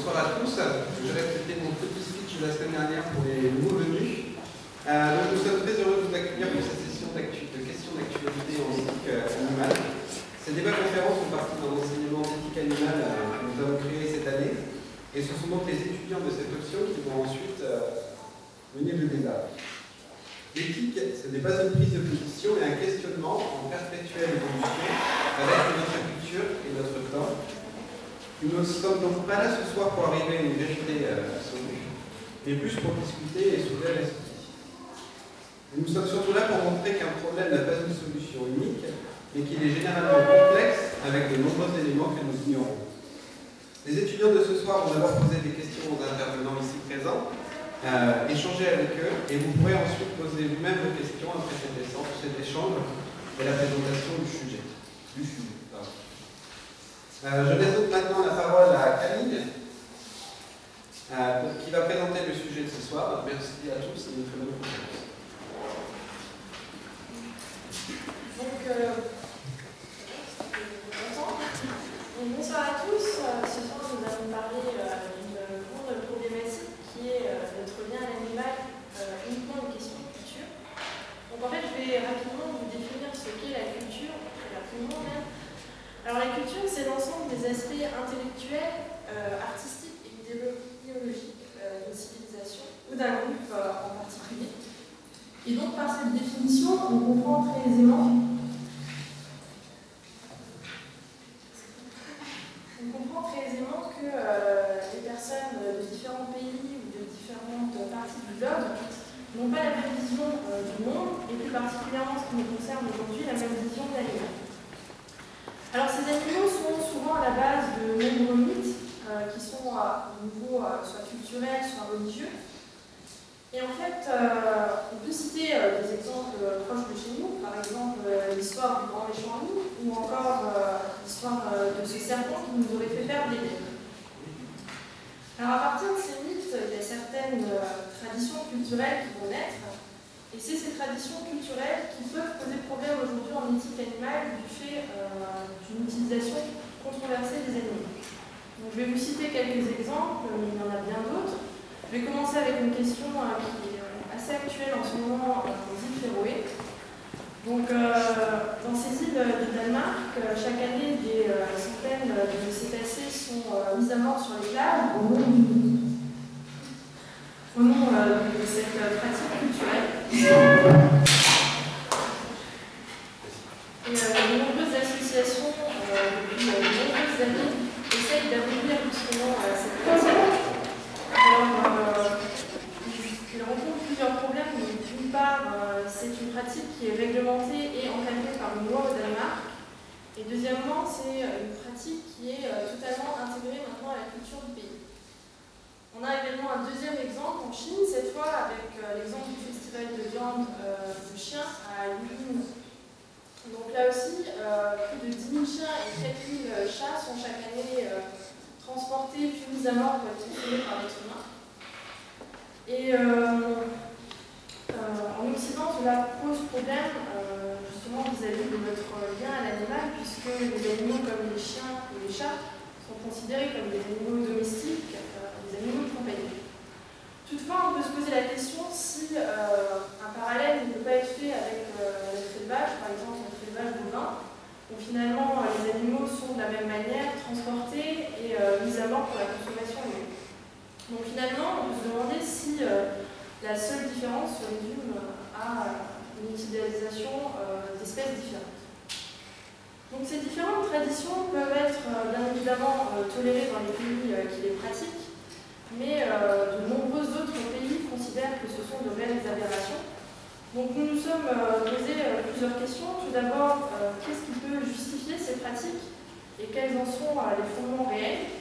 bonsoir à tous. Je vais répéter mon petit speech de la semaine dernière pour les nouveaux venus. Donc nous sommes très heureux de vous accueillir pour cette session de questions d'actualité en éthique animale. Ces débats conférences font partie d'un enseignement d'éthique animale que nous avons créé cette année. Et ce sont donc les étudiants de cette option qui vont ensuite mener le débat. L'éthique, ce n'est pas une prise de position, mais un questionnement en perpétuelle évolution avec notre culture et notre corps. Nous ne sommes donc pas là ce soir pour arriver à une vérité absolue, mais plus pour discuter et s'ouvrir l'esprit. Nous sommes surtout là pour montrer qu'un problème n'a pas une solution unique, mais qu'il est généralement complexe avec de nombreux éléments que nous ignorons. Les étudiants de ce soir vont d'abord poser des questions aux intervenants ici présents, échanger avec eux, et vous pourrez ensuite poser vous-même vos questions après cet échange et la présentation du sujet. Je laisse donc maintenant la parole à Camille, qui va présenter le sujet de ce soir. Merci à tous et une très bonne conférence. Bonsoir à tous. Ce soir, nous allons parler d'une grande problématique qui est notre lien à l'animal, uniquement une question de culture. Donc en fait, je vais rapidement vous définir ce qu'est la culture, rapidement même. Alors la culture, c'est l'ensemble des aspects intellectuels, artistiques et idéologiques d'une civilisation ou d'un groupe en particulier. Et donc par cette définition, on comprend très aisément que les personnes de différents pays ou de différentes parties du globe n'ont pas la même vision du monde, et plus particulièrement ce qui nous concerne aujourd'hui, la même vision de l'animal. Alors ces animaux sont souvent à la base de nombreux mythes qui sont au niveau soit culturel, soit religieux. Et en fait, on peut citer des exemples proches de chez nous, par exemple l'histoire du grand méchant loup, ou encore l'histoire de ce serpent qui nous aurait fait perdre l'Éden. Alors à partir de ces mythes, il y a certaines traditions culturelles qui vont naître. Et c'est ces traditions culturelles qui peuvent poser problème aujourd'hui en éthique animale du fait d'une utilisation controversée des animaux. Donc, je vais vous citer quelques exemples, mais il y en a bien d'autres. Je vais commencer avec une question qui est assez actuelle en ce moment aux îles Féroé. Donc, dans ces îles du Danemark, chaque année, des centaines de cétacés sont mis à mort sur les plages au nom de cette pratique culturelle. Et de nombreuses associations, depuis de nombreuses années, essayent d'abolir justement cette pratique. Alors, il rencontre plusieurs problèmes. D'une part, c'est une pratique qui est réglementée et encadrée par une loi au Danemark. Et deuxièmement, c'est une pratique qui est totalement intégrée maintenant à la culture du pays. On a également un deuxième exemple en Chine, cette fois avec l'exemple du festival de viande de chiens à Yulin. Donc là aussi, plus de 10 000 chiens et 4 000 chats sont chaque année transportés puis mis à mort pour être consommés par l'être humain. Et en Occident, cela pose problème justement vis-à-vis de notre lien à l'animal, puisque les animaux comme les chiens ou les chats sont considérés comme des animaux domestiques, des animaux de compagnie. Toutefois, on peut se poser la question si un parallèle ne peut pas être fait avec l'élevage, par exemple l'élevage bovin, où finalement les animaux sont de la même manière transportés et mis à mort pour la consommation humaine. Donc finalement, on peut se demander si la seule différence se résume à une utilisation d'espèces différentes. Donc ces différentes traditions peuvent être bien évidemment tolérées dans les pays qui les pratiquent, mais de nombreux autres pays considèrent que ce sont de réelles aberrations. Donc nous nous sommes posé plusieurs questions. Tout d'abord, qu'est-ce qui peut justifier ces pratiques et quels en sont les fondements réels?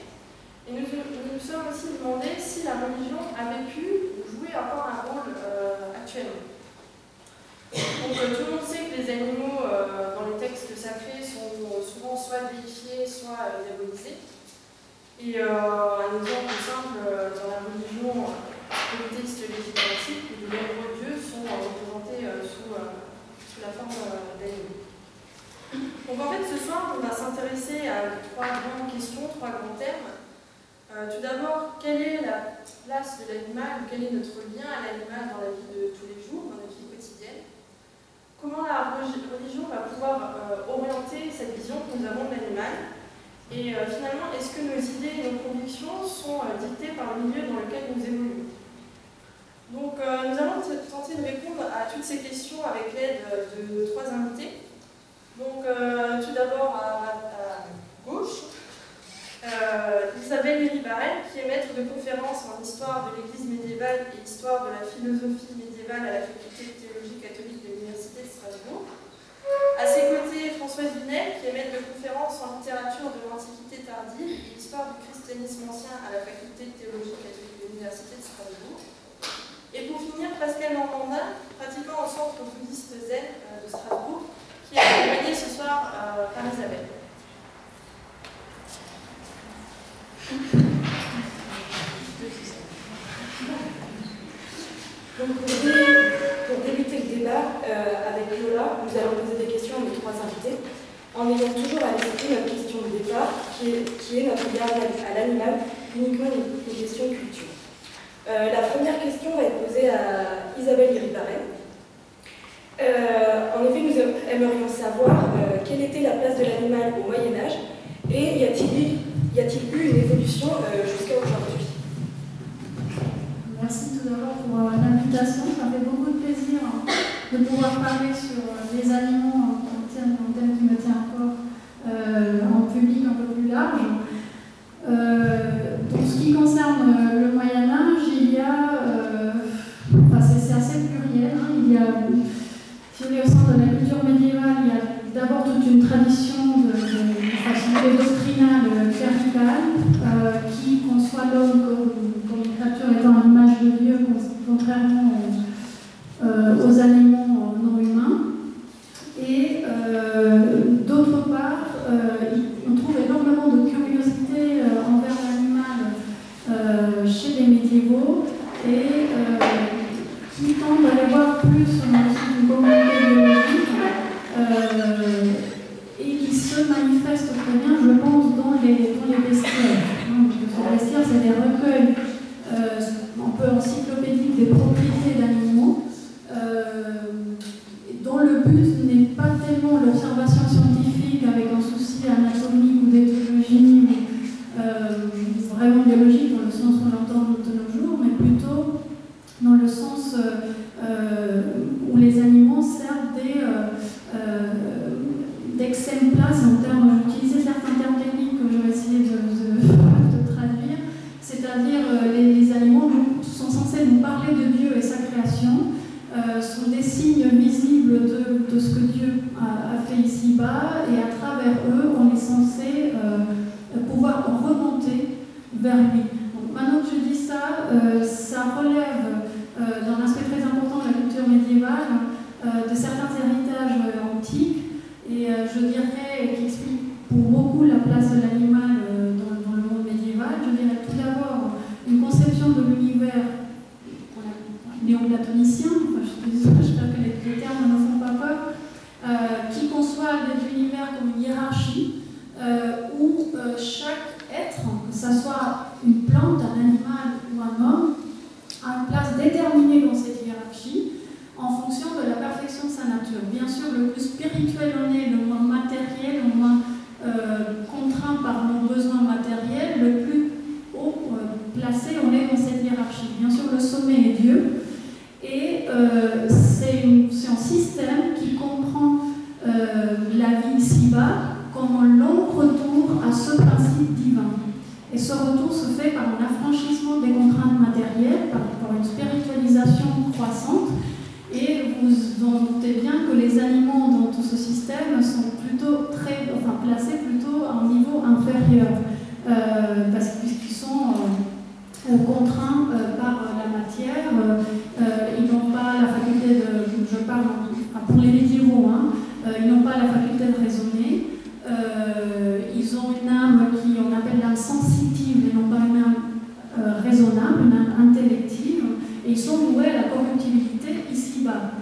Et nous nous sommes aussi demandé si la religion avait pu jouer encore un rôle actuellement. Donc tout le monde sait que les animaux dans les textes sacrés sont souvent soit déifiés, soit diabolisés. Et un exemple simple, dans la religion polythéiste législative, où de nombreux dieux sont représentés sous la forme d'animaux. Donc en fait, ce soir, on va s'intéresser à trois grandes questions, trois grands thèmes. Tout d'abord, quelle est la place de l'animal, quel est notre lien à l'animal dans la vie de tous les jours, dans notre vie quotidienne? Comment la religion va pouvoir orienter cette vision que nous avons de l'animal? Et finalement, est-ce que nos idées et nos convictions sont dictées par le milieu dans lequel nous évoluons? Donc, nous allons tenter de répondre à toutes ces questions avec l'aide de 3 invités. Donc, tout d'abord à gauche, Isabelle Iribarren, qui est maître de conférences en histoire de l'Église médiévale et histoire de la philosophie médiévale à la faculté de théologie catholique de l'Université de Strasbourg. À ses côtés, Françoise Vinel, qui est maître de conférences en littérature de l'Antiquité tardive et histoire du christianisme ancien à la faculté de théologie catholique de l'Université de Strasbourg. Et pour finir, Pascal Normandin, pratiquant au centre bouddhiste Zen de Strasbourg, qui est accompagné ce soir par Isabelle. Donc pour débuter le débat avec Lola, nous allons poser des questions à nos 3 invités, en ayant toujours à l'esprit notre question de départ, qui est notre lien à l'animal, uniquement une question de culture. La première question va être posée à Isabelle Iribarren. En effet, nous aimerions savoir quelle était la place de l'animal au Moyen-Âge et y a-t-il eu une évolution jusqu'à aujourd'hui? Merci tout d'abord pour l'invitation. Ça fait beaucoup de plaisir de pouvoir parler sur les animaux, un thème qui me tient à corps en public un peu plus large. Pour ce qui concerne le Moyen-Âge, il y a, c'est assez pluriel, hein, il y a, si on est au sein de la culture médiévale, il y a d'abord toute une tradition de facilité doctrinale verticale qui conçoit l'homme comme une créature étant à l'image de Dieu, contrairement aux animaux non humains. Et d'autre part, on trouve énormément de curiosité envers l'animal chez les médiévaux et qui tendent à aller voir plus dans une communauté biologique et qui se manifestent très bien, je pense, dans les bestiaires. Les bestiaires, c'est des recueils un peu encyclopédiques des propriétés d'animaux, dont le but n'est pas tellement l'observation scientifique avec un souci anatomique ou d'éthologie ou vraiment biologique dans le sens qu'on l'entend de nos jours, mais plutôt dans le sens où les animaux servent d'exemplaires, j'utilisais certains termes techniques que je vais essayer de traduire, c'est-à-dire les animaux sont censés nous parler de Dieu et sa création, sont des signes visibles de ce que Dieu a fait ici-bas, et à travers eux, on est censé pouvoir remonter vers lui. Donc, maintenant que je dis ça, ça relève d'un aspect très important de la culture médiévale, de certains héritages antiques, et je dirais, qui explique pour beaucoup la place de l'animal dans le monde médiéval. Je dirais tout d'abord une conception de l'univers néoplatonicien, j'espère que les termes ne font pas peur, qui conçoit l'univers comme une hiérarchie où chaque être, que ce soit une plante, un animal ou un homme, a une place déterminée dans cette hiérarchie en fonction de la perfection de sa nature. Bien sûr, le plus spirituel on est, le moins matériel, le moins contraint par nos besoins matériels, le plus haut placé on est dans cette hiérarchie. Bien sûr, le sommet est Dieu, et c'est un système qui comprend la vie ici-bas comme un long retour à ce principe divin. Et ce retour se fait par un affranchissement des contraintes matérielles, par une spiritualisation croissante. Et vous en doutez bien que les animaux dans tout ce système sont plutôt placés plutôt à un niveau inférieur, puisqu'ils sont contraints par la matière. Ils n'ont pas la faculté je parle pour les médiévaux, ils n'ont pas la faculté de raisonner. Ils ont une âme on appelle l'âme sensitive, et non pas une âme raisonnable, une âme intellective, et ils sont voués à la corruptibilité ici-bas.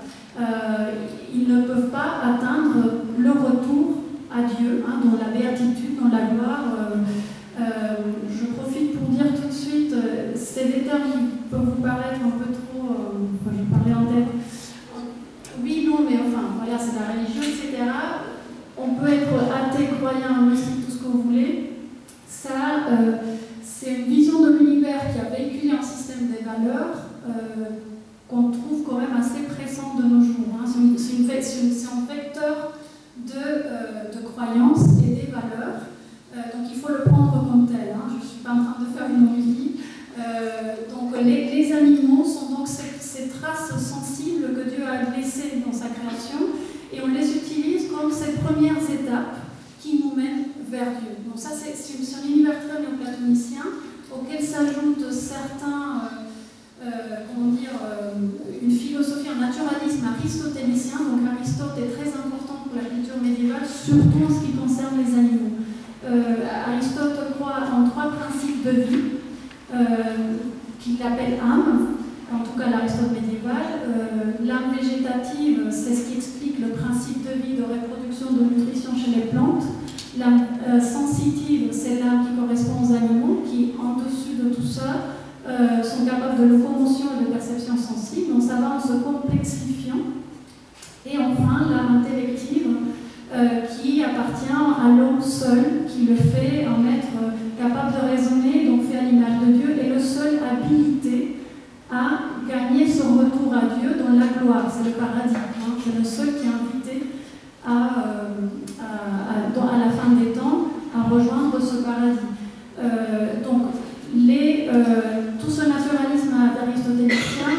Ils ne peuvent pas atteindre le retour à Dieu, dans la béatitude, dans la gloire. Je je profite pour dire tout de suite, c'est des termes qui peuvent vous paraître un peu trop, je vais parler en tête. Oui, non, mais enfin, voilà, c'est la religion, etc. On peut être athée, croyant, agnostique, tout ce que vous voulez. Ça, c'est une vision de l'univers qui a véhiculé un système des valeurs qu'on trouve quand même assez pressant de nos jours. Hein. C'est un vecteur de croyances et des valeurs. Donc il faut le prendre comme tel. Hein. Je ne suis pas en train de faire une homélie. Donc les animaux sont donc ces traces sensibles que Dieu a laissées dans sa création et on les utilise comme ces premières étapes qui nous mènent vers Dieu. Donc ça c'est un univers très néoplatonicien auquel s'ajoutent certains, une philosophie, un naturalisme aristotélicien. Donc Aristote est très important pour la culture médiévale, surtout en ce qui concerne les animaux. Aristote croit en 3 principes de vie qu'il appelle âme, en tout cas l'Aristote médiéval. L'âme végétative, c'est ce qui explique le principe de vie, de reproduction, de nutrition chez les plantes. L'âme sensitive, c'est l'âme qui correspond aux animaux, qui, en dessus de tout ça, sont capables de locomotion et de perception sensible. Donc ça va en se complexifiant. Et enfin, l'âme intellective, qui appartient à l'homme seul, qui le fait en être capable de raisonner, donc fait à l'image de Dieu, et le seul habilité à gagner son retour à Dieu dans la gloire. C'est le paradis. Hein. C'est le seul qui est invité à la fin des temps à rejoindre ce paradis. Donc, tout ce naturalisme aristotélicien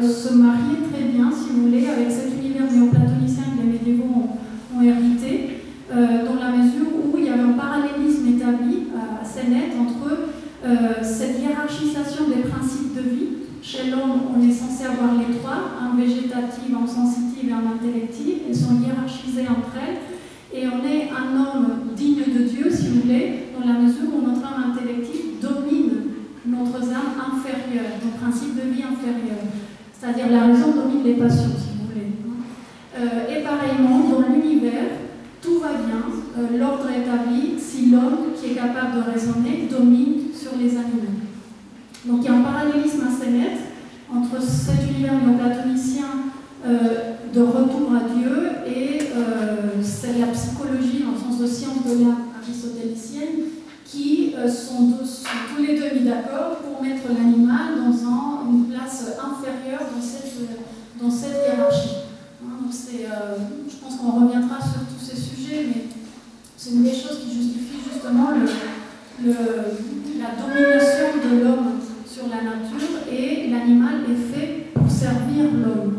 se mariait très bien, si vous voulez, avec cet univers néoplatonicien que les médiévaux ont hérité, dans la mesure où il y avait un parallélisme établi assez net entre cette hiérarchisation des principes de vie. Chez l'homme, on est censé avoir les 3, un végétative, un sensitive et un intellective. Elles sont hiérarchisées entre elles. Et on est un homme digne de Dieu, si vous voulez, dans la mesure où notre âme intellective domine notre âme inférieure, nos principes de vie inférieurs. C'est-à-dire la raison domine les passions, si vous voulez. Et pareillement, dans l'univers, tout va bien, l'ordre est établi si l'homme, qui est capable de raisonner, domine sur les animaux. Donc il y a un parallélisme assez net entre cet univers néoplatonicien de retour à Dieu et c'est la psychologie, en sens de science de l'âme aristotélicienne, qui sont tous les deux mis d'accord pour mettre l'animal dans une place inférieure dans cette hiérarchie. Donc je pense qu'on reviendra sur tous ces sujets, mais c'est une des choses qui justifie justement la domination de l'homme sur la nature, et l'animal est fait pour servir l'homme.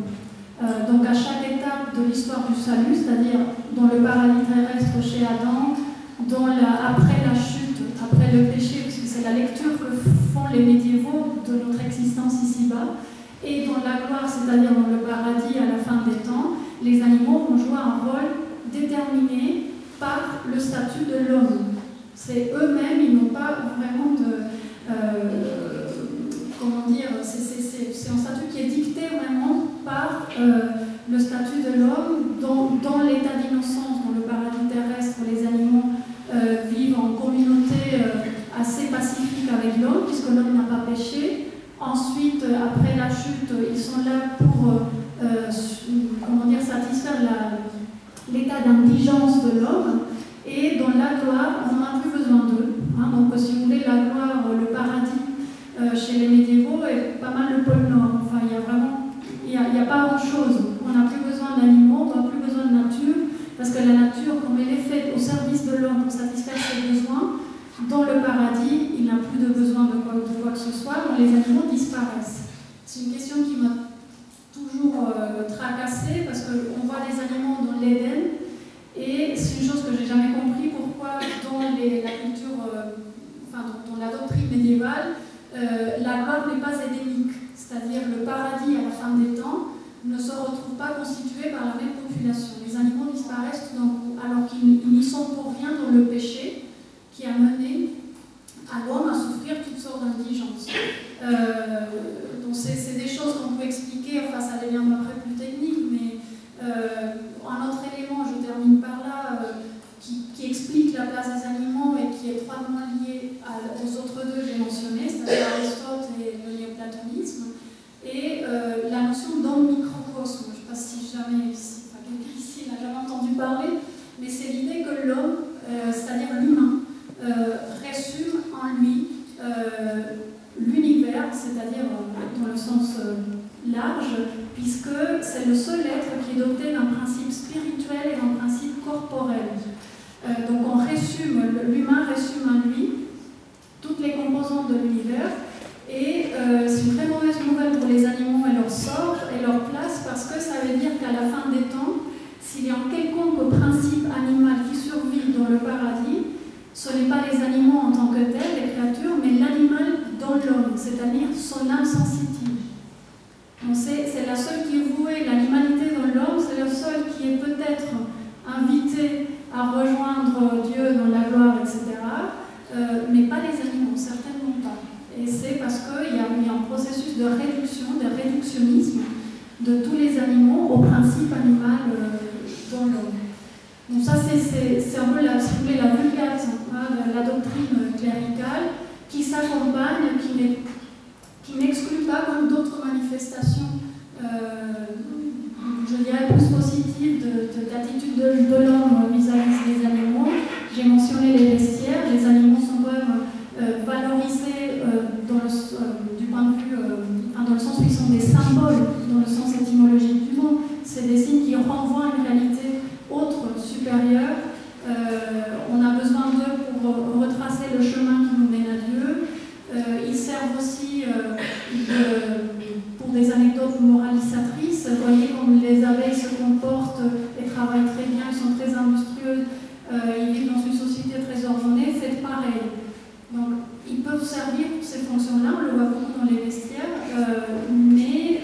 Donc à chaque étape de l'histoire du salut, c'est-à-dire dans le paradis terrestre chez Adam, après la chute, après le péché, puisque c'est la lecture que font les médiévaux de notre existence ici-bas, et dans la gloire, c'est-à-dire dans le paradis à la fin des temps, les animaux vont jouer un rôle déterminé par le statut de l'homme. C'est eux-mêmes, ils n'ont pas vraiment c'est un statut qui est dicté vraiment par le statut de l'homme dans l'état d'innocence, dans le paradis terrestre, les animaux vivent en communauté assez pacifique avec l'homme, puisque l'homme n'a pas péché. Ensuite, après la chute, ils sont là pour satisfaire l'état d'indigence de l'homme. Et dans la gloire, on n'en a plus besoin d'eux. Hein. Donc, si vous voulez, la gloire, le paradis chez les médiévaux est pas mal le pôle Nord. Enfin, il n'y a pas grand-chose. On n'a plus besoin d'animaux, on n'a plus besoin de nature, parce que la nature, comme elle est faite au service de l'homme pour satisfaire ses besoins, dans le paradis, il n'a plus de besoin de quoi que ce soit, donc les animaux disparaissent. C'est une question qui m'a toujours tracassée, parce qu'on voit des animaux dans l'Éden, et c'est une chose que j'ai jamais compris, pourquoi dans la culture, dans la doctrine médiévale, la gloire n'est pas édénique, c'est-à-dire le paradis à la fin des temps ne se retrouve pas constitué par la même population. Les animaux disparaissent tout d'un coup, alors qu'ils n'y sont pour rien dans le péché qui a mené à l'homme à souffrir toutes sortes d'indigences. Donc c'est des choses qu'on peut expliquer, enfin ça devient après plus technique, mais un autre élément, je termine par là, qui explique la place des animaux et qui est étroitement lié aux autres l'univers, c'est-à-dire dans le sens large, puisque c'est le seul être qui est doté d'un principe spirituel et d'un principe corporel. Donc l'humain résume en lui toutes les composantes de l'univers, et c'est une très mauvaise nouvelle pour les animaux et leur sort et leur place, parce que ça veut dire qu'à la fin des temps, s'il y a un quelconque principe animal qui survit dans le paradis, ce n'est pas les animaux en tant que tels, les créatures, mais l'animal dans l'homme, c'est-à-dire son âme sensitive. Donc c'est la seule qui est vouée, l'animalité dans l'homme, c'est le seul qui est peut-être invité à rejoindre Dieu dans la gloire, etc. Mais pas les animaux, certainement pas. Et c'est parce qu'il y a eu un processus de réduction, de réductionnisme de tous les animaux au principe animal dans l'homme. Donc ça, c'est un peu la vulgate de la doctrine cléricale qui s'accompagne, qui n'exclut pas comme d'autres manifestations, je dirais plus positives, d'attitude de l'homme vis-à-vis des animaux. J'ai mentionné les bestiaires, les animaux sont quand même valorisés du point de vue, dans le sens où ils sont des symboles, dans le sens étymologique du mot. C'est des signes qui renvoient à une réalité autre, supérieure. On a besoin d'eux pour retracer le chemin qui nous mène à Dieu. Ils servent aussi pour des anecdotes moralisatrices. Vous voyez comme les abeilles se comportent et travaillent très bien, ils sont très industrieux, ils vivent dans une société très ordonnée, faites pareil. Donc ils peuvent servir pour ces fonctions-là, on le voit beaucoup dans les vestiaires, mais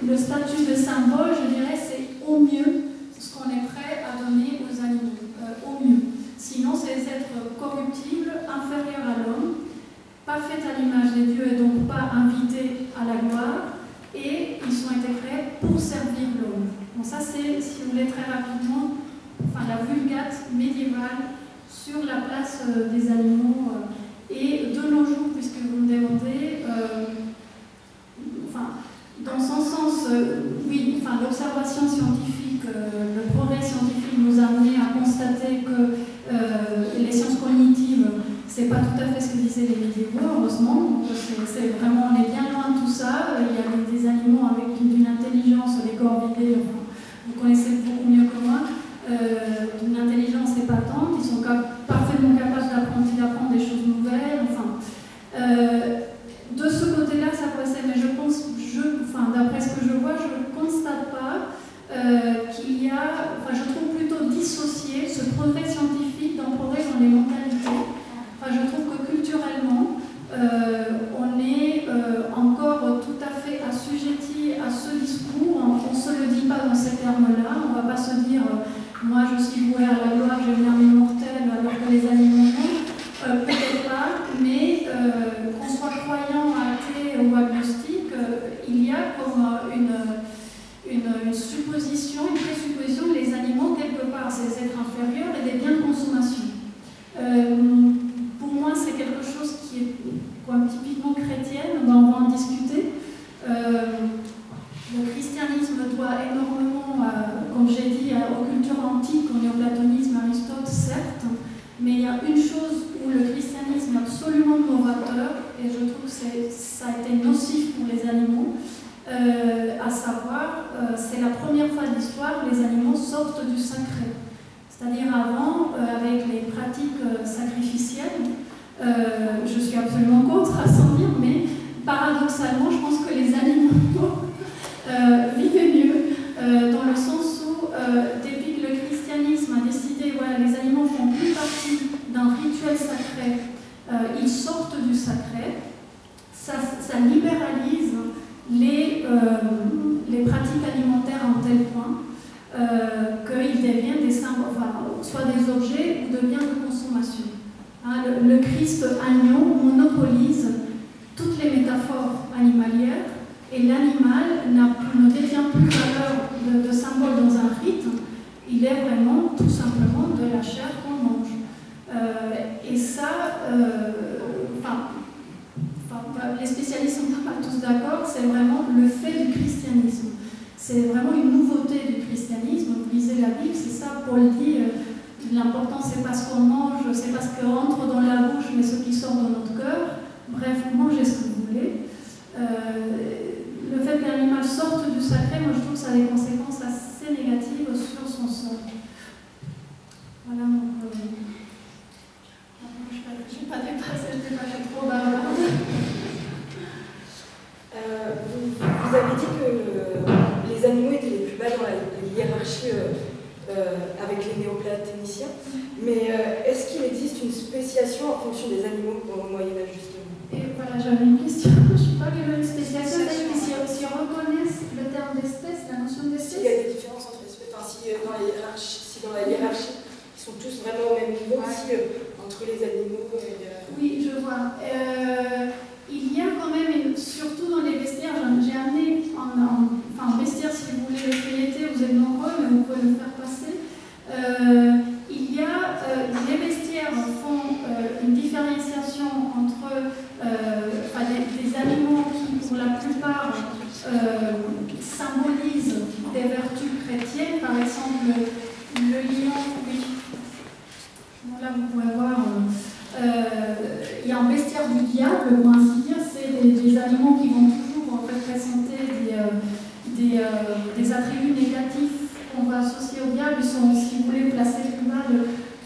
le statut de symbole, je dirais, c'est au mieux ce qu'on est prêt à donner aux animaux, au mieux. Sinon, c'est des êtres corruptibles, inférieurs à l'homme, pas faits à l'image des dieux et donc pas invités à la gloire, et ils ont été créés pour servir l'homme. Donc ça, c'est, si vous voulez, très rapidement, la vulgate médiévale sur la place des animaux. Et de nos jours, puisque vous me demandez, dans son sens, oui, l'observation scientifique, le progrès scientifique nous a amené à constater que les sciences cognitives, c'est pas tout à fait ce que disaient les médiévaux, heureusement. C'est vraiment, on est bien loin de tout ça. Il y a des animaux avec d'une intelligence, les corvidés, vous connaissez beaucoup mieux que moi, d'une intelligence épatante, ils sont parfaitement capables d'apprendre des choses nouvelles. De ce côté-là, ça passait, mais je pense, d'après ce que je vois, je ne constate pas qu'il y a, je trouve plutôt dissocié ce progrès scientifique d'un progrès dans les mentalités. Je trouve que culturellement, on est encore tout à fait assujetti à ce discours. On ne se le dit pas dans ces termes-là. On ne va pas se dire moi je suis voué à la gloire, j'ai une âme immortelle, alors que les animaux non. Peut-être pas, mais qu'on soit croyant, athée ou agnostique, il y a comme une supposition, une présupposition que les animaux, quelque part, c'est des êtres inférieurs et des biens de consommation. Pour moi, c'est quelque chose qui est typiquement chrétienne, on va en discuter. Le christianisme doit énormément, comme j'ai dit, aux cultures antiques, au néoplatonisme, Aristote, certes, mais il y a une chose où le christianisme est absolument novateur, et je trouve que ça a été nocif pour les animaux, à savoir, c'est la première fois de l'histoire que les animaux sortent du sacré. C'est-à-dire avant, avec les pratiques sacrificielles, je suis absolument contre à s'en dire, mais paradoxalement, je pense que les animaux vivaient mieux, dans le sens où, depuis que le christianisme a décidé, voilà, les animaux font plus partie d'un rituel sacré, ils sortent du sacré, ça libéralise les pratiques alimentaires en tel point qu'ils deviennent des symboles, soit des objets ou de biens de consommation. Le Christ agneau monopolise toutes les métaphores animalières et l'animal ne détient plus valeur de symbole dans un rite, il est vraiment tout simplement de la chair qu'on mange. Et ça, les spécialistes ne sont pas tous d'accord, c'est vraiment le fait du christianisme. C'est vraiment une nouveauté du christianisme. Vous lisez la Bible, c'est ça, Paul dit, l'important c'est pas ce qu'on mange, c'est pas ce qui rentre dans la bouche, mais ce qui sort de notre cœur. bref, vous mangez ce que vous voulez. Le fait qu'un animal sorte du sacré, moi je trouve que ça a des conséquences assez négatives sur son sort. Voilà mon problème. Je ne vais pas dépasser, je ne vais pas faire trop bavarde. Vous avez dit que les animaux étaient les plus bas dans la hiérarchie avec les néoplatoniciens, mais est-ce qu'il existe une spéciation en fonction des animaux au Moyen-Âge justement? Et voilà, j'avais une question. Je ne sais pas quelle est une spéciation. Si on reconnaît le terme d'espèce, la notion d'espèce. S'il y a des différences entre espèces, enfin, si dans la hiérarchie, ils sont tous vraiment au même niveau, si entre les animaux. Oui, je vois. Il y a quand même, surtout dans les vestiaires, j'ai amené en vestiaire, si vous voulez le feuilleter, vous êtes nombreux, mais vous pouvez le faire passer. Il y a, les vestiaires font une différenciation entre des animaux qui, pour la plupart, symbolisent des vertus chrétiennes, par exemple le lion, oui. Là, vous pouvez voir, il y a un bestiaire du diable, pour ainsi dire, c'est des animaux qui vont toujours représenter des attributs négatifs qu'on va associer au diable. Ils sont, si vous voulez, placés plus bas,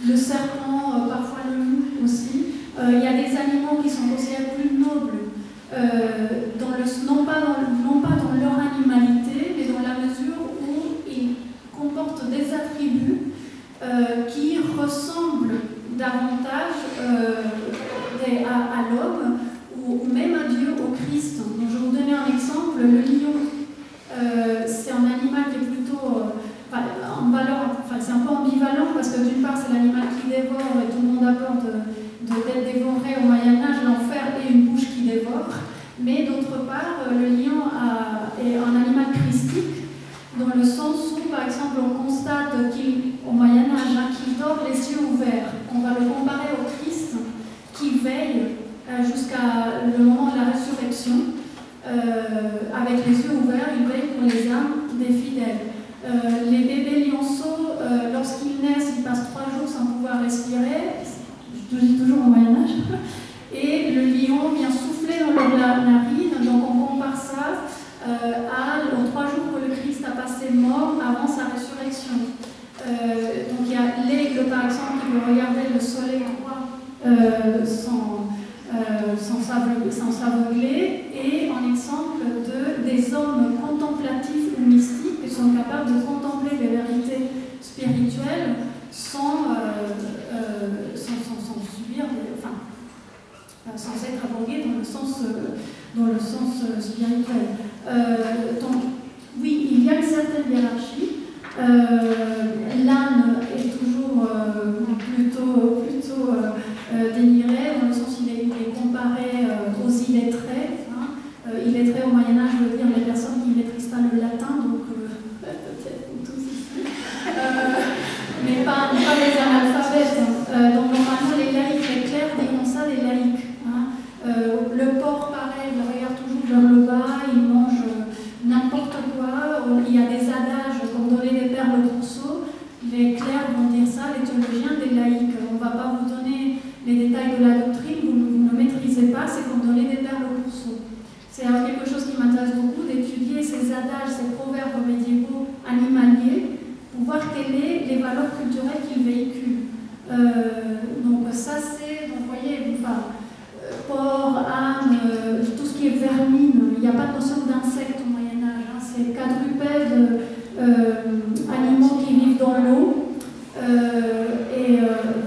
le serpent, parfois le loup aussi. Il y a des animaux qui sont considérés plus nobles, non pas dans leur animalité, mais dans la mesure où ils comportent des attributs qui ressemblent davantage à l'homme ou même à Dieu, au Christ. Donc, je vais vous donner un exemple. Le lion, c'est un animal qui est plutôt en valeur, c'est un peu ambivalent parce que d'une part c'est l'animal qui dévore et tout le monde a peur d'être dévoré au Moyen-Âge, l'enfer et une bouche qui dévore. Mais d'autre part, le lion est un animal christique, dans le sens où, par exemple, on constate qu'au Moyen-Âge, qu'il dort les yeux ouverts. On va le comparer au Christ qui veille jusqu'à le moment de la résurrection. Avec les yeux ouverts, il veille pour les âmes des fidèles. Les bébés lionceaux, lorsqu'ils naissent, ils passent 3 jours sans pouvoir respirer. Je dis toujours au Moyen-Âge. Et le lion vient souffler dans leur narine, donc on compare ça aux 3 jours que le Christ a passé mort avant sa résurrection. Donc il y a l'aigle par exemple qui veut regarder le soleil droit sans s'aveugler, et en exemple des hommes contemplatifs ou mystiques qui sont capables de contempler les vérités spirituelles sans subir, sans être aveuglés dans le sens spirituel. Donc, oui, il y a une certaine hiérarchie. L'âne est toujours plutôt dénigré, dans le sens où il est comparé aux illettrés. Illettrés au Moyen-Âge veut dire les personnes qui ne maîtrisent pas le latin, donc peut-être tous ici. Mais pas les analphabètes. Donc normalement les laïcs, les clercs diront ça, les laïcs. Le porc, pareil, il regarde toujours vers le bas, il mange n'importe quoi. Il y a des adages comme donner des perles au pourceau. Les clercs vont dire ça, les théologiens, des laïcs. On ne va pas vous donner les détails de la doctrine, vous ne maîtrisez pas, c'est comme donner des perles au pourceau. C'est quelque chose qui m'intéresse beaucoup d'étudier ces adages, ces proverbes médiévaux animaliers, pour voir quelles sont les valeurs culturelles qu'ils véhiculent. Donc ça c'est, vous voyez, porc, âne, tout ce qui est vermine. Il n'y a pas de notion d'insectes au Moyen-Âge. C'est quadrupèdes, animaux qui vivent dans l'eau, et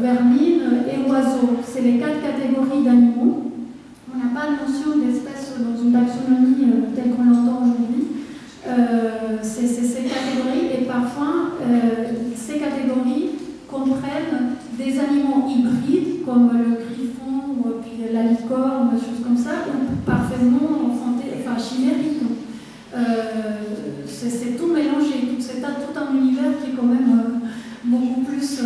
vermines et oiseaux. C'est les 4 catégories d'animaux. On n'a pas de notion d'espèce dans une taxonomie telle qu'on l'entend aujourd'hui. C'est ces catégories, et parfois ces catégories comprennent des animaux hybrides comme le griffon ou puis la licorne, des choses comme ça, ou parfaitement chimériques. C'est tout mélangé, c'est tout un univers qui est quand même beaucoup plus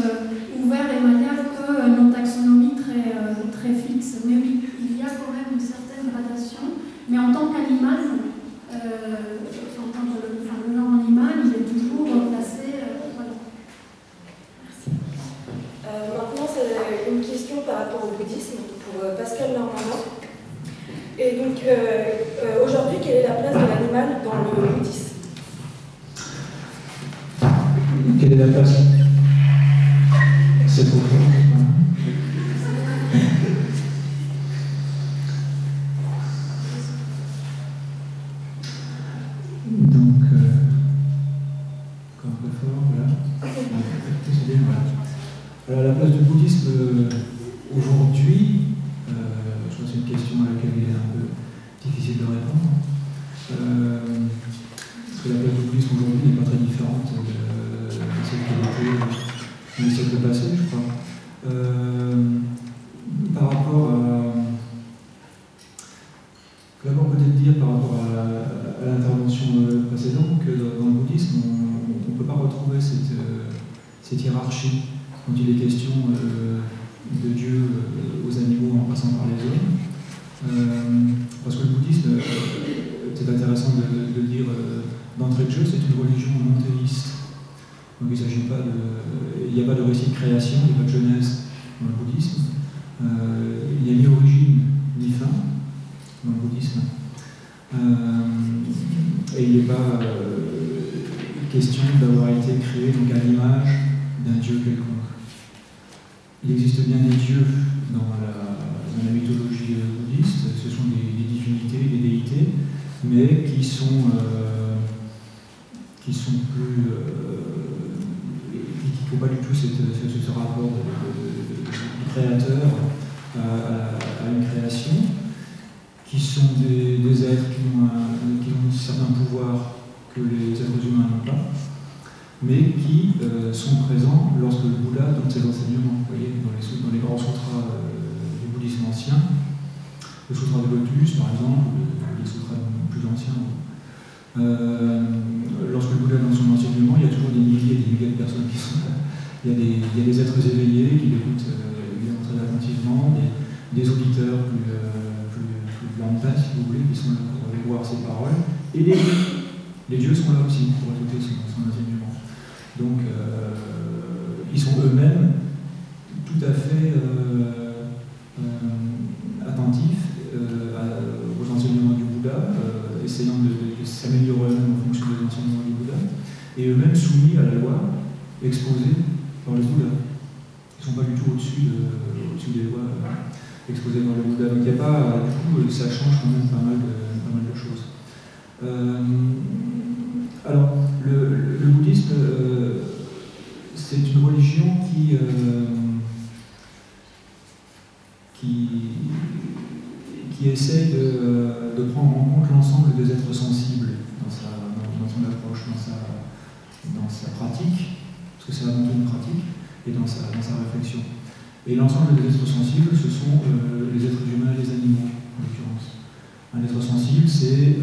ouvert et malléable que nos taxonomies très fixes. Mais oui, il y a quand même une certaine gradation, mais en tant qu'animal, le genre animal, il est toujours placé. Voilà. Merci. Maintenant, c'est une question par rapport au bouddhisme pour Pascal Normandin. Et donc, aujourd'hui, quelle est la place de l'animal dans le bouddhisme? Quelle est la place? C'est trop fort. Donc, encore un peu fort, voilà. C'est bien, voilà. Alors, la place du bouddhisme aujourd'hui, je pense que c'est une question à laquelle il est un peu difficile de répondre. Parce que la place du bouddhisme aujourd'hui n'est pas très différente de celle qu'elle était dans les siècles passés, je crois. Par rapport à. D'abord, peut-être dire par rapport à l'intervention précédente que dans le bouddhisme, on ne peut pas retrouver cette hiérarchie quand il est question de Dieu aux animaux en passant par les hommes. Parce que le bouddhisme, c'est intéressant de le dire d'entrée de jeu, c'est une religion monothéiste. Donc il n'y a pas de récit de création, il n'y a pas de genèse dans le bouddhisme. Il n'y a ni origine ni fin dans le bouddhisme. Et il n'est pas question d'avoir été créé donc, à l'image d'un dieu quelconque. Il existe bien des dieux dans la mythologie bouddhiste, ce sont des divinités, des déités, mais qui sont plus. Qui n'ont pas du tout ce rapport de créateur à une création, qui sont des êtres qui ont certains pouvoirs que les êtres humains n'ont pas, mais qui sont présents lorsque le Bouddha donne ses enseignements. Vous voyez, dans les grands sutras du bouddhisme ancien, le sutra de Lotus, par exemple, ou les sutras plus anciens. Lorsque le Bouddha donne son enseignement, il y a toujours des milliers et des milliers de personnes qui sont là. Il y a des êtres éveillés qui l'écoutent évidemment très attentivement, des auditeurs plus lambda, si vous voulez, qui sont là pour aller voir ses paroles, et les dieux sont là aussi pour écouter son enseignement. Donc, ils sont eux-mêmes tout à fait attentifs aux enseignements du Bouddha, essayant de s'améliorer eux-mêmes en fonction des enseignements du Bouddha, et eux-mêmes soumis à la loi exposée par le Bouddha. Ils ne sont pas du tout au-dessus des lois exposées par le Bouddha. Donc il n'y a pas, du coup, ça change quand même pas mal de choses. Alors, le bouddhisme, c'est une religion qui essaie de prendre en compte l'ensemble des êtres sensibles dans son approche, dans sa pratique, parce que c'est avant tout une pratique, et dans sa réflexion. Et l'ensemble des êtres sensibles, ce sont les êtres humains et les animaux, en l'occurrence. Un être sensible, c'est,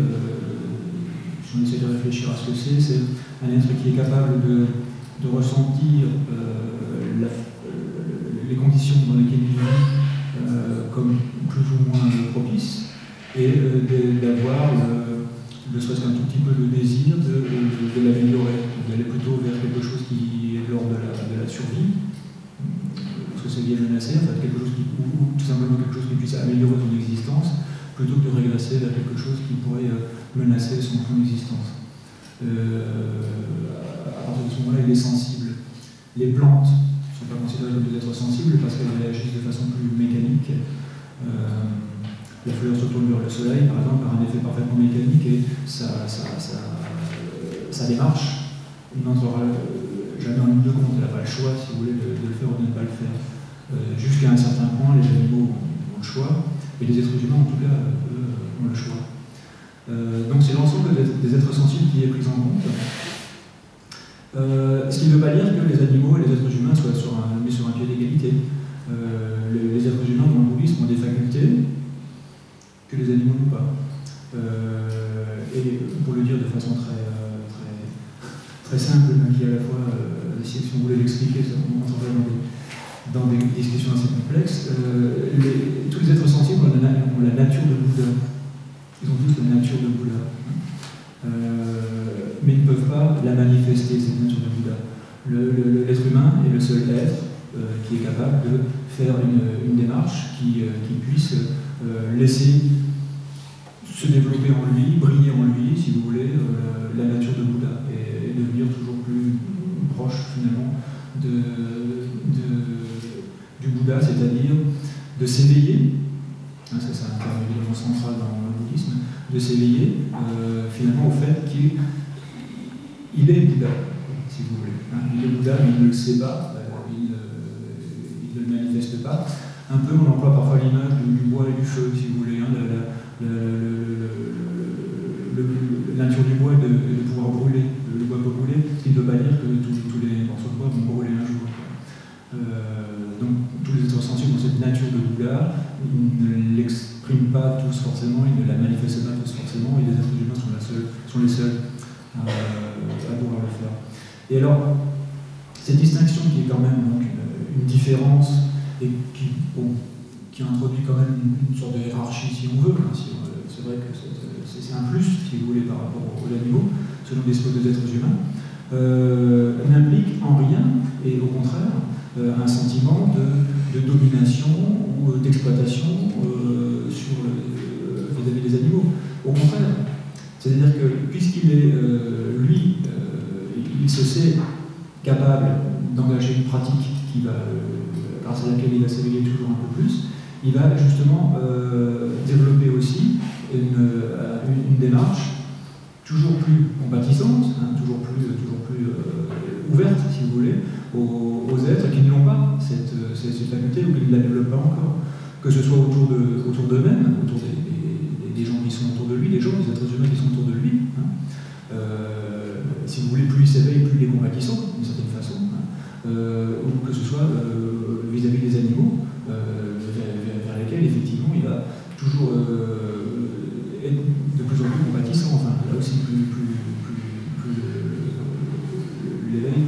si on essaie de réfléchir à ce que c'est un être qui est capable de ressentir les conditions dans lesquelles il vit comme plus ou moins propices, et d'avoir ne serait-ce qu'un tout petit peu le désir de l'améliorer, d'aller plutôt vers quelque chose qui est de l'ordre de la survie, parce que c'est bien menacé, en fait, ou tout simplement quelque chose qui puisse améliorer ton existence, plutôt que de régresser vers quelque chose qui pourrait menacer son existence. À partir de ce moment-là, il est sensible. Les plantes ne sont pas considérées comme des êtres sensibles parce qu'elles réagissent de façon plus mécanique. La fleur se tourne vers le soleil, par exemple, par un effet parfaitement mécanique, et sa démarche n'entrera jamais en ligne de compte. Elle n'a pas le choix, si vous voulez, de le faire ou de ne pas le faire. Jusqu'à un certain point, les animaux ont le choix, et les êtres humains, en tout cas, eux, ont le choix. Donc c'est l'ensemble des êtres sensibles qui est pris en compte. Ce qui ne veut pas dire que les animaux et les êtres humains soient mis sur un pied d'égalité. Les êtres humains dans le bouddhisme ont des facultés que les animaux n'ont pas. Et pour le dire de façon très simple, mais qui à la fois, si on voulait l'expliquer, on entendrait dans des discussions assez complexes, tous les êtres sensibles ont la nature de Bouddha. Ils ont tous la nature de Bouddha. Mais ils ne peuvent pas la manifester, cette nature de Bouddha. L'être humain est le seul être qui est capable de faire une démarche qui puisse laisser se développer en lui, briller en lui, si vous voulez, la nature de Bouddha, et devenir toujours plus proche finalement du Bouddha, c'est-à-dire de s'éveiller, hein, ça c'est un terme évidemment central dans le bouddhisme, de s'éveiller finalement au fait qu'il est Bouddha, si vous voulez. Hein. Il est Bouddha, mais il ne le sait pas, il ne le manifeste pas. Un peu, on emploie parfois l'image du bois et du feu, si vous voulez. Hein, la nature du bois est de pouvoir brûler. Le bois peut brûler, ce qui ne veut pas dire que tous les morceaux de bois vont brûler un jour. Donc tous les êtres sensibles ont cette nature de Bouddha, ils ne l'expriment pas tous forcément, ils ne la manifestent pas tous forcément, et les êtres humains sont les seuls à pouvoir le faire. Et alors, cette distinction qui est quand même donc, une différence et qui introduit quand même une sorte de hiérarchie si on veut, hein, c'est vrai que c'est un plus, si vous voulez, par rapport aux animaux, selon les êtres humains, n'implique en rien, et au contraire, un sentiment de domination ou d'exploitation vis-à-vis des animaux. Au contraire, c'est-à-dire que puisqu'il est, lui, il se sait capable d'engager une pratique qui va, grâce à laquelle il va s'éveiller toujours un peu plus, il va justement développer aussi une démarche toujours plus compatissante, hein, toujours plus ouverte, si vous voulez, aux êtres qui ne l'ont pas, cette faculté, ou qui ne la développent pas encore, que ce soit autour d'eux-mêmes, autour des gens qui sont autour de lui, des êtres humains qui sont autour de lui. Hein. Si vous voulez, plus il s'éveille, plus il est compatissant, d'une certaine façon, hein. Ou que ce soit vis-à-vis des animaux, vers lesquels, effectivement, il va toujours être de plus en plus compatissant, enfin, là aussi, plus l'éveil,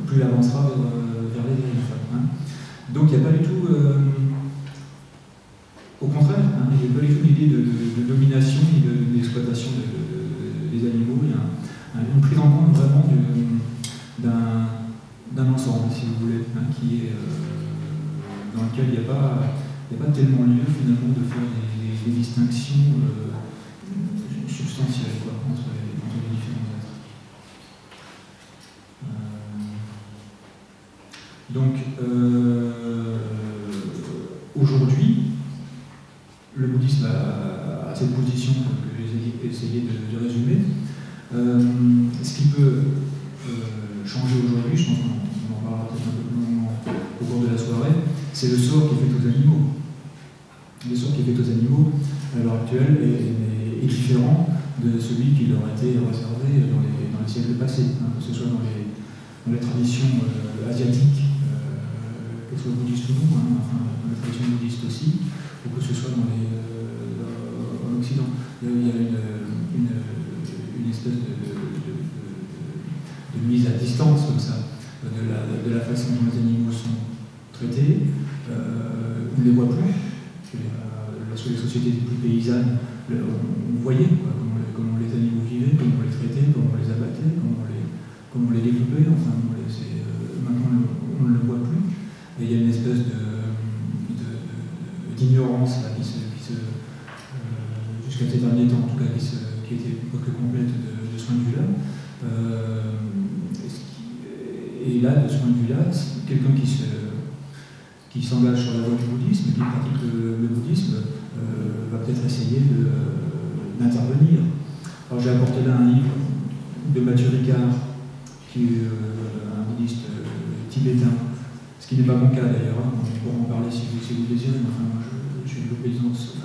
plus il avancera vers l'éveil. Hein. Donc il n'y a pas du tout, au contraire, hein, il n'y a pas du tout l'idée de domination ni d'exploitation des animaux. Il y a une prise en compte vraiment d'un ensemble, si vous voulez, hein, qui est, dans lequel il n'y a pas tellement lieu finalement de faire des distinctions substantielles quoi, entre les différents êtres. Donc, aujourd'hui, le bouddhisme a cette position que j'ai essayé de résumer. Ce qui peut changer aujourd'hui, je pense qu'on en parlera peut-être un peu plus longuement au cours de la soirée, c'est le sort qui est fait aux animaux. Le sort qui est fait aux animaux, à l'heure actuelle, est différent de celui qui leur a été réservé dans les siècles passés, hein, que ce soit dans les traditions asiatiques, qu'elles soient bouddhistes ou non, hein, enfin, dans les traditions bouddhistes aussi, ou que ce soit en Occident. Il y a une espèce de mise à distance comme ça, de la façon dont les animaux sont traités. On ne les voit plus. Lorsque les sociétés étaient plus paysannes, on voyait quoi, comment les animaux vivaient, comment on les traitait, comment on les abattait, comment on les découpait. Enfin, maintenant on ne le voit plus. Et il y a une espèce d'ignorance là, jusqu'à ces derniers temps, en tout cas, qui était presque complète de ce point de vue-là. Et là, de ce point de vue-là, quelqu'un qui s'engage sur la voie du bouddhisme, qui pratique le bouddhisme, va peut-être essayer d'intervenir. Alors j'ai apporté là un livre de Mathieu Ricard, qui est un bouddhiste tibétain, ce qui n'est pas mon cas d'ailleurs, hein. On pourra en parler si vous désirez, mais enfin moi j'ai l'obéissance,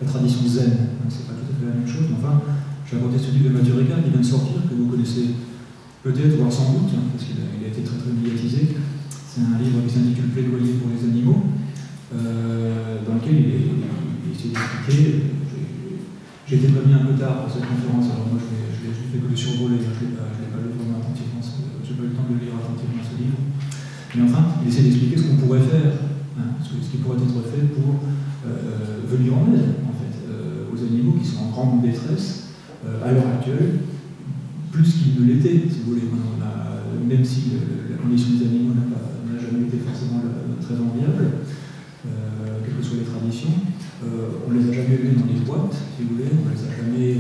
la tradition zen, hein, c'est pas tout à fait la même chose, mais enfin j'ai apporté ce livre de Mathieu Ricard qui vient de sortir, que vous connaissez peut-être, voire sans doute, hein, parce qu'il a été très très médiatisé. C'est un livre qui s'intitule Plaidoyer pour les animaux, dans lequel il s'est expliqué. J'ai été prévenu un peu tard pour cette conférence, alors moi je l'ai fait que le survoler, je n'ai pas lu vraiment attentivement, je n'ai pas eu le temps de lire attentivement ce livre. Mais enfin, il essaie d'expliquer ce qu'on pourrait faire, hein, ce qui pourrait être fait pour venir en aide, en fait, aux animaux qui sont en grande détresse à l'heure actuelle, plus qu'ils ne l'étaient, si vous voulez. Même si la condition des animaux n'a jamais été forcément très enviable, quelles que soient les traditions, on ne les a jamais mis dans des boîtes, si vous voulez, on ne les a jamais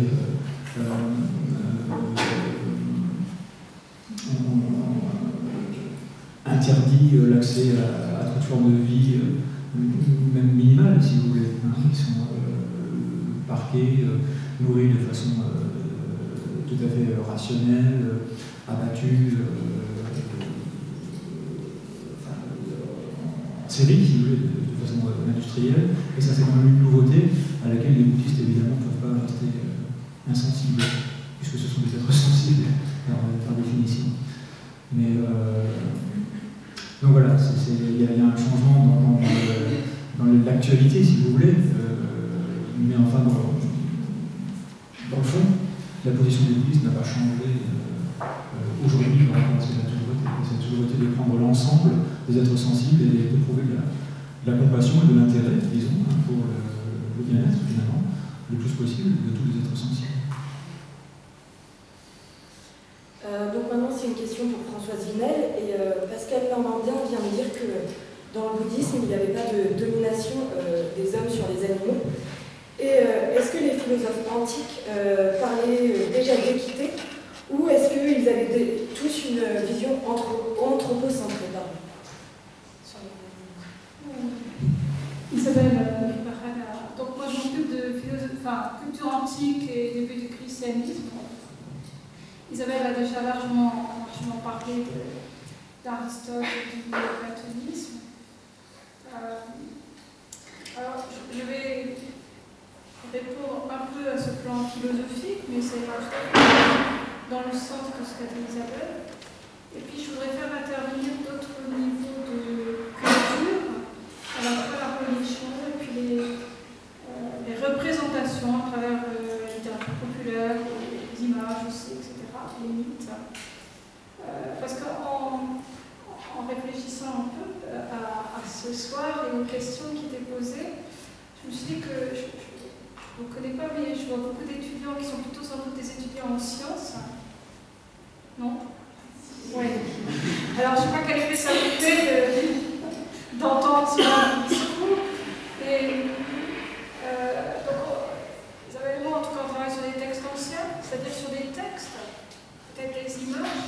interdit l'accès à toute forme de vie, même minimale, si vous voulez. Hein. Ils sont parqués, nourris de façon tout à fait rationnelle, abattus en série, si vous voulez, de façon industrielle. Et ça, c'est quand même une nouveauté à laquelle les bouddhistes, évidemment, ne peuvent pas rester insensibles, puisque ce sont des êtres sensibles par définition. Mais donc voilà, il y a un changement dans l'actualité, si vous voulez, mais enfin, dans le fond, la position des bouddhistes n'a pas changé aujourd'hui par rapport à cette nouveauté. Cette nouveauté de prendre l'ensemble des êtres sensibles et d'éprouver de la compassion et de l'intérêt, disons, hein, pour le bien-être, finalement, le plus possible de tous les êtres sensibles. Donc maintenant, c'est une question pour Françoise Vinel. Et Pascal Normandien vient de dire que dans le bouddhisme, il n'y avait pas de domination des hommes sur les animaux. Et est-ce que les philosophes antiques parlaient déjà d'équité, ou est-ce qu'ils avaient tous une vision anthropocentrée? Isabelle, donc moi je m'occupe de culture antique et début du christianisme. Isabelle a déjà largement parlé d'Aristote et du platonisme. Alors je vais répondre un peu à ce plan philosophique, mais c'est dans le sens de ce qu'a dit Isabelle. Et puis je voudrais faire intervenir d'autres niveaux de culture, à la fois la religion et puis les représentations à travers la littérature populaire, les images aussi, etc., les mythes. Parce qu'en réfléchissant un peu à ce soir et aux questions qui étaient posées, je me suis dit que je ne vous connais pas, mais je vois beaucoup d'étudiants qui sont plutôt sans doute des étudiants en sciences. Non? Oui. Alors, je ne sais pas quel effet ça vous fait d'entendre ce discours. Et donc, Isabelle et moi, en tout cas, on travaille sur des textes anciens, c'est-à-dire sur des textes, peut-être des images.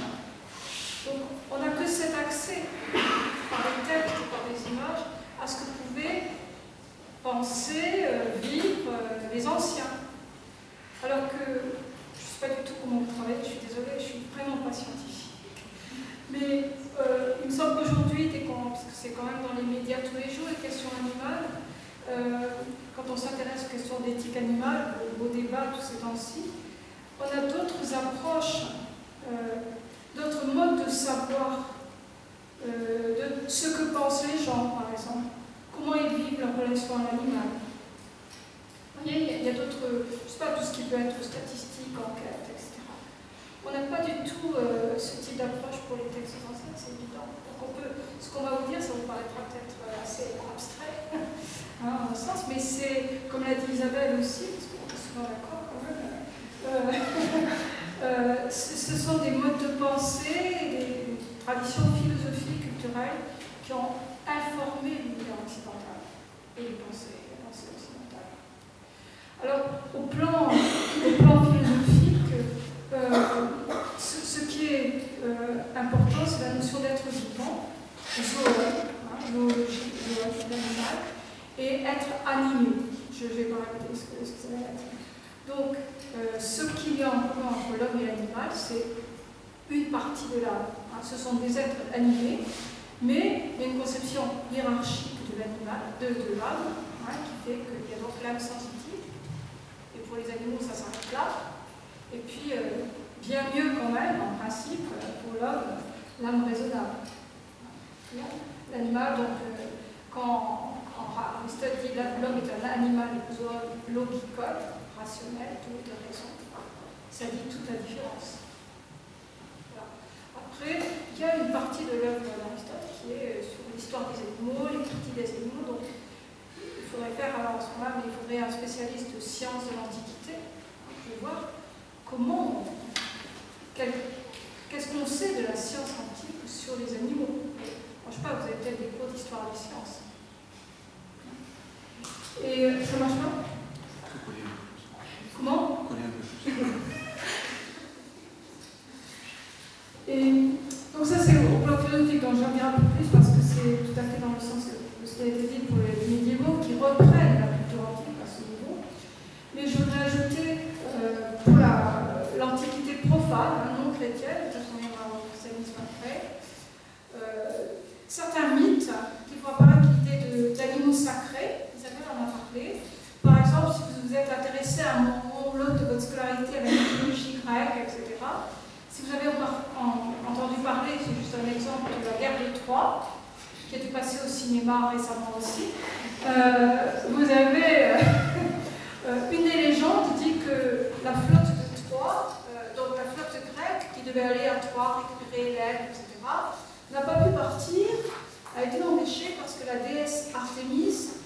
Donc, on n'a que cet accès, par les textes, par les images, à ce que pouvaient penser, vivre les anciens. Alors que, je ne sais pas du tout comment vous travaillez, je suis désolée, je ne suis vraiment pas scientifique. Mais il me semble qu'aujourd'hui, parce que c'est quand même dans les médias tous les jours, les questions animales, quand on s'intéresse aux questions d'éthique animale, au débat tous ces temps-ci, on a d'autres approches, d'autres modes de savoir, de ce que pensent les gens, par exemple. Comment ils vivent leur relation à l'animal. Vous voyez, il y a d'autres, je ne sais pas, tout ce qui peut être statistique, enquête, etc. On n'a pas du tout ce type d'approche pour les textes anciens, c'est évident. Donc ce qu'on va vous dire, ça vous paraîtra peut-être assez abstrait, hein, en un sens, mais c'est, comme l'a dit Isabelle aussi, parce qu'on est souvent d'accord quand même, ce sont des modes de pensée, des traditions philosophiques, culturelles, qui ont informé l'univers occidental et les pensées occidentales. Alors, au plan philosophique, ce qui est important, c'est la notion d'être vivant, zoologie de l'animal, et être animé. Je ne vais pas répéter ce que ça va dire. Donc, ce qu'il y a en commun entre l'homme et l'animal, c'est une partie de l'âme. Hein. Ce sont des êtres animés, mais il y a une conception hiérarchique de l'animal, de l'âme, hein, qui fait qu'il y a donc l'âme sensitive, et pour les animaux, ça s'arrête là. Et puis, bien mieux quand même, en principe, pour l'homme, l'âme raisonnable. L'animal, donc, quand Aristote dit que l'homme est un animal logicole, rationnel, tout de raison, ça dit toute la différence. Voilà. Après, il y a une partie de l'œuvre d'Aristote qui est sur l'histoire des animaux, les critiques des animaux, donc il faudrait faire, alors à ce moment-là, mais il faudrait un spécialiste de sciences de l'Antiquité, pour voir comment, qu'est-ce qu'on sait de la science antique sur les animaux. Je ne sais pas, vous avez peut-être des cours d'histoire des sciences. Et ça marche pas? Comment? Et donc ça c'est au plan philosophique, donc j'en dirai un peu plus parce que c'est tout à fait dans le sens de ce qui a été dit pour les médiévaux qui reprennent la culture antique à ce niveau. Mais je voudrais ajouter pour l'antiquité profane, non chrétienne, peut-être qu'on ira au christianisme après, certains mythes qui font apparaître l'idée d'animaux sacrés. Isabelle en a parlé. Par exemple, si vous vous êtes intéressé à un moment ou l'autre de votre scolarité avec la mythologie grecque, etc., si vous avez entendu parler, c'est juste un exemple de la guerre de Troie, qui a dû passer au cinéma récemment aussi, vous avez une des légendes dit que la flotte de Troie, donc la flotte grecque qui devait aller à Troie récupérer l'aide, etc., n'a pas pu partir, a été empêchée parce que la déesse Artémis,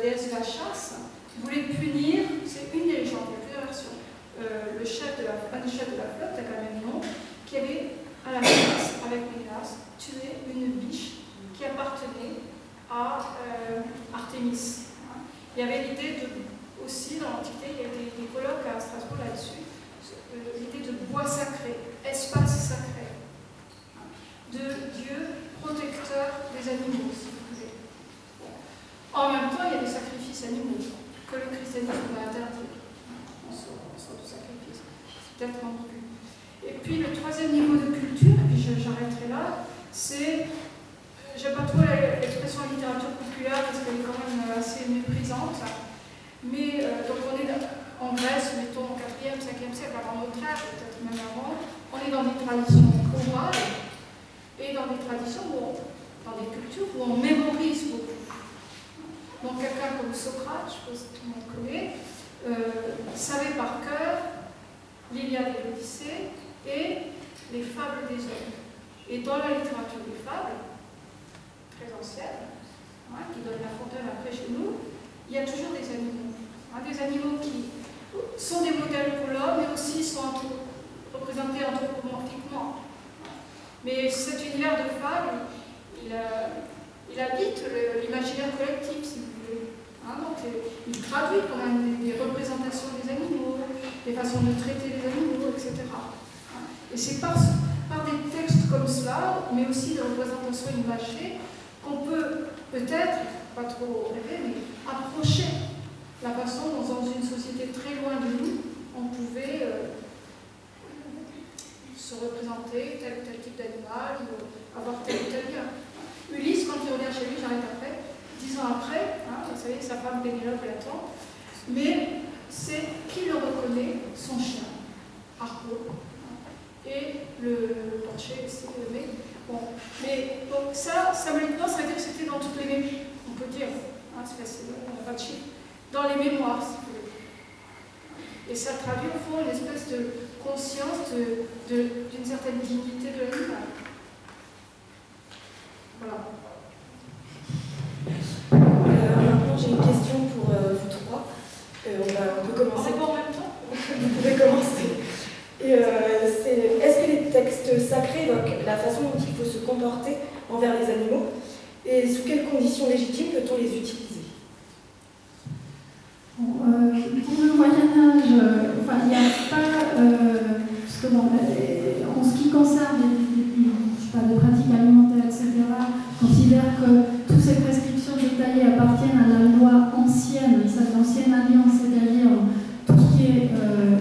déesse de la chasse, voulait punir, c'est une des légendes, il y a plusieurs versions, un des chefs de la flotte, avec le même nom, qui avait, à la menace, avec Ménas, tué une biche qui appartenait à Artémis. Il y avait l'idée aussi, dans l'Antiquité, il y a des colloques à Strasbourg là-dessus, l'idée de bois sacré, espace sacré, de Dieu protecteur des animaux, si vous voulez. En même temps, il y a des sacrifices animaux que le christianisme va interdire. En sorte de sacrifice. C'est peut-être ambigu. Et puis le troisième niveau de culture, et puis j'arrêterai là, c'est, j'aime pas trop l'expression littérature populaire parce qu'elle est quand même assez méprisante, mais donc on est en Grèce, mettons au 4e, 5e siècle avant notre ère, peut-être même avant, on est dans des traditions orales et dans des traditions, dans des cultures où on mémorise beaucoup. Donc quelqu'un comme Socrate, je pense que tout le monde connaît, savait par cœur l'Iliade et l'Odyssée et les fables des hommes. Et dans la littérature des fables, très ancienne, qui donne la fontaine après chez nous, il y a toujours des animaux. Des animaux qui sont des modèles pour l'homme, mais aussi sont représentés anthropomorphiquement. Mais cet univers de fables, il habite l'imaginaire collectif, si vous voulez. Donc, il traduit quand même des représentations des animaux, des façons de traiter les animaux, etc. Et c'est par des textes comme cela, mais aussi des représentations imagées, qu'on peut peut-être, pas trop rêver, mais approcher la façon dont dans une société très loin de nous, on pouvait se représenter tel ou tel type d'animal, ou avoir tel ou tel lien. Ulysse, quand il revient chez lui, j'arrête après, 10 ans après, vous savez, sa femme Pénélope l'attend, mais c'est qui le reconnaît, son chien, Argo, et le porcher aussi, le mec. Bon, mais donc ça symboliquement, ça veut dire que c'était dans toutes les mémoires, on peut dire, c'est facile, on n'a pas de chiffre, dans les mémoires, si vous voulez. Et ça traduit au fond une espèce de conscience d'une certaine dignité de l'animal. Voilà. Maintenant, j'ai une question pour vous trois. On peut commencer. On répond en même temps. Vous pouvez commencer. Est-ce que les textes sacrés évoquent la façon dont il faut se comporter envers les animaux et sous quelles conditions légitimes peut-on les utiliser? Pour le Moyen-Âge, il n'y a pas. Parce que en ce qui concerne les pratiques alimentaires, etc., considère que toutes ces prescriptions détaillées appartiennent à la loi ancienne, l'ancienne alliance, c'est-à-dire tout ce qui est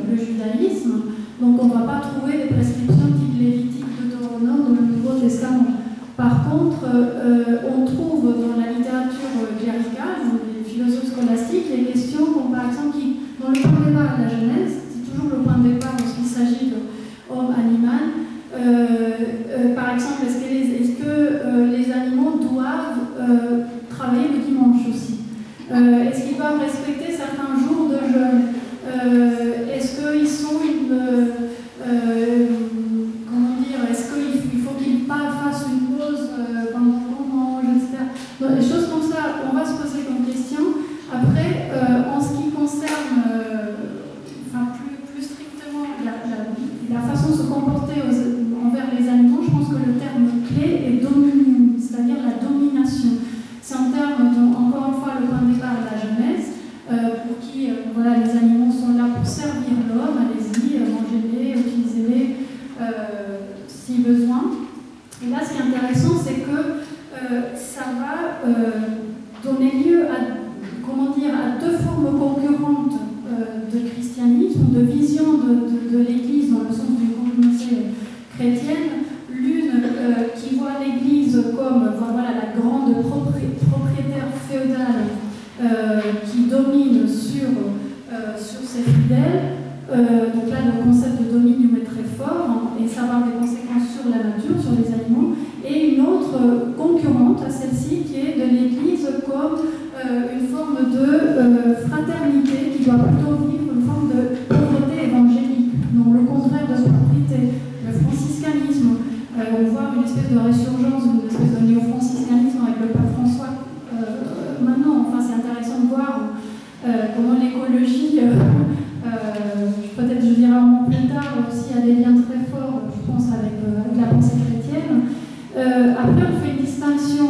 le judaïsme. Donc on ne va pas trouver des prescriptions type Lévitique, Deutéronome dans le Nouveau Testament. Par contre, on trouve dans la littérature cléricale, dans les philosophes scolastiques, des questions comme par exemple dans le point de départ de la Genèse, c'est toujours le point de départ lorsqu'il s'agit d'homme-animal. Par exemple, est-ce que les animaux doivent travailler le dimanche aussi? Est-ce qu'ils doivent respecter certains jours de jeûne? Est-ce qu'ils sont comment dire? Est-ce qu'il faut qu'ils fassent une pause pendant qu'on mange, etc. Donc, des choses comme ça, on va se poser comme question. Après, en ce qui concerne plus strictement la façon de se comporter envers les animaux, je pense que le terme clé est dominion, c'est-à-dire la domination. C'est un terme dont, encore une fois, le point de départ est la Genèse. domine sur ses fidèles. Donc là, le concept de dominium est très fort, hein, et ça va avoir des conséquences sur la nature, sur les animaux. Et une autre concurrente à celle-ci qui est de l'Église comme une forme de fraternité qui doit plutôt vivre une forme de pauvreté évangélique, donc le contraire de propriété, le franciscanisme. On voit une espèce de résurgence, une espèce de néo-franciscanisme avec le pape François maintenant. Enfin, c'est intéressant de voir comment l'écologie, peut-être je dirais un moment plus tard, aussi a des liens très forts, je pense, avec la pensée chrétienne. Après, on fait une distinction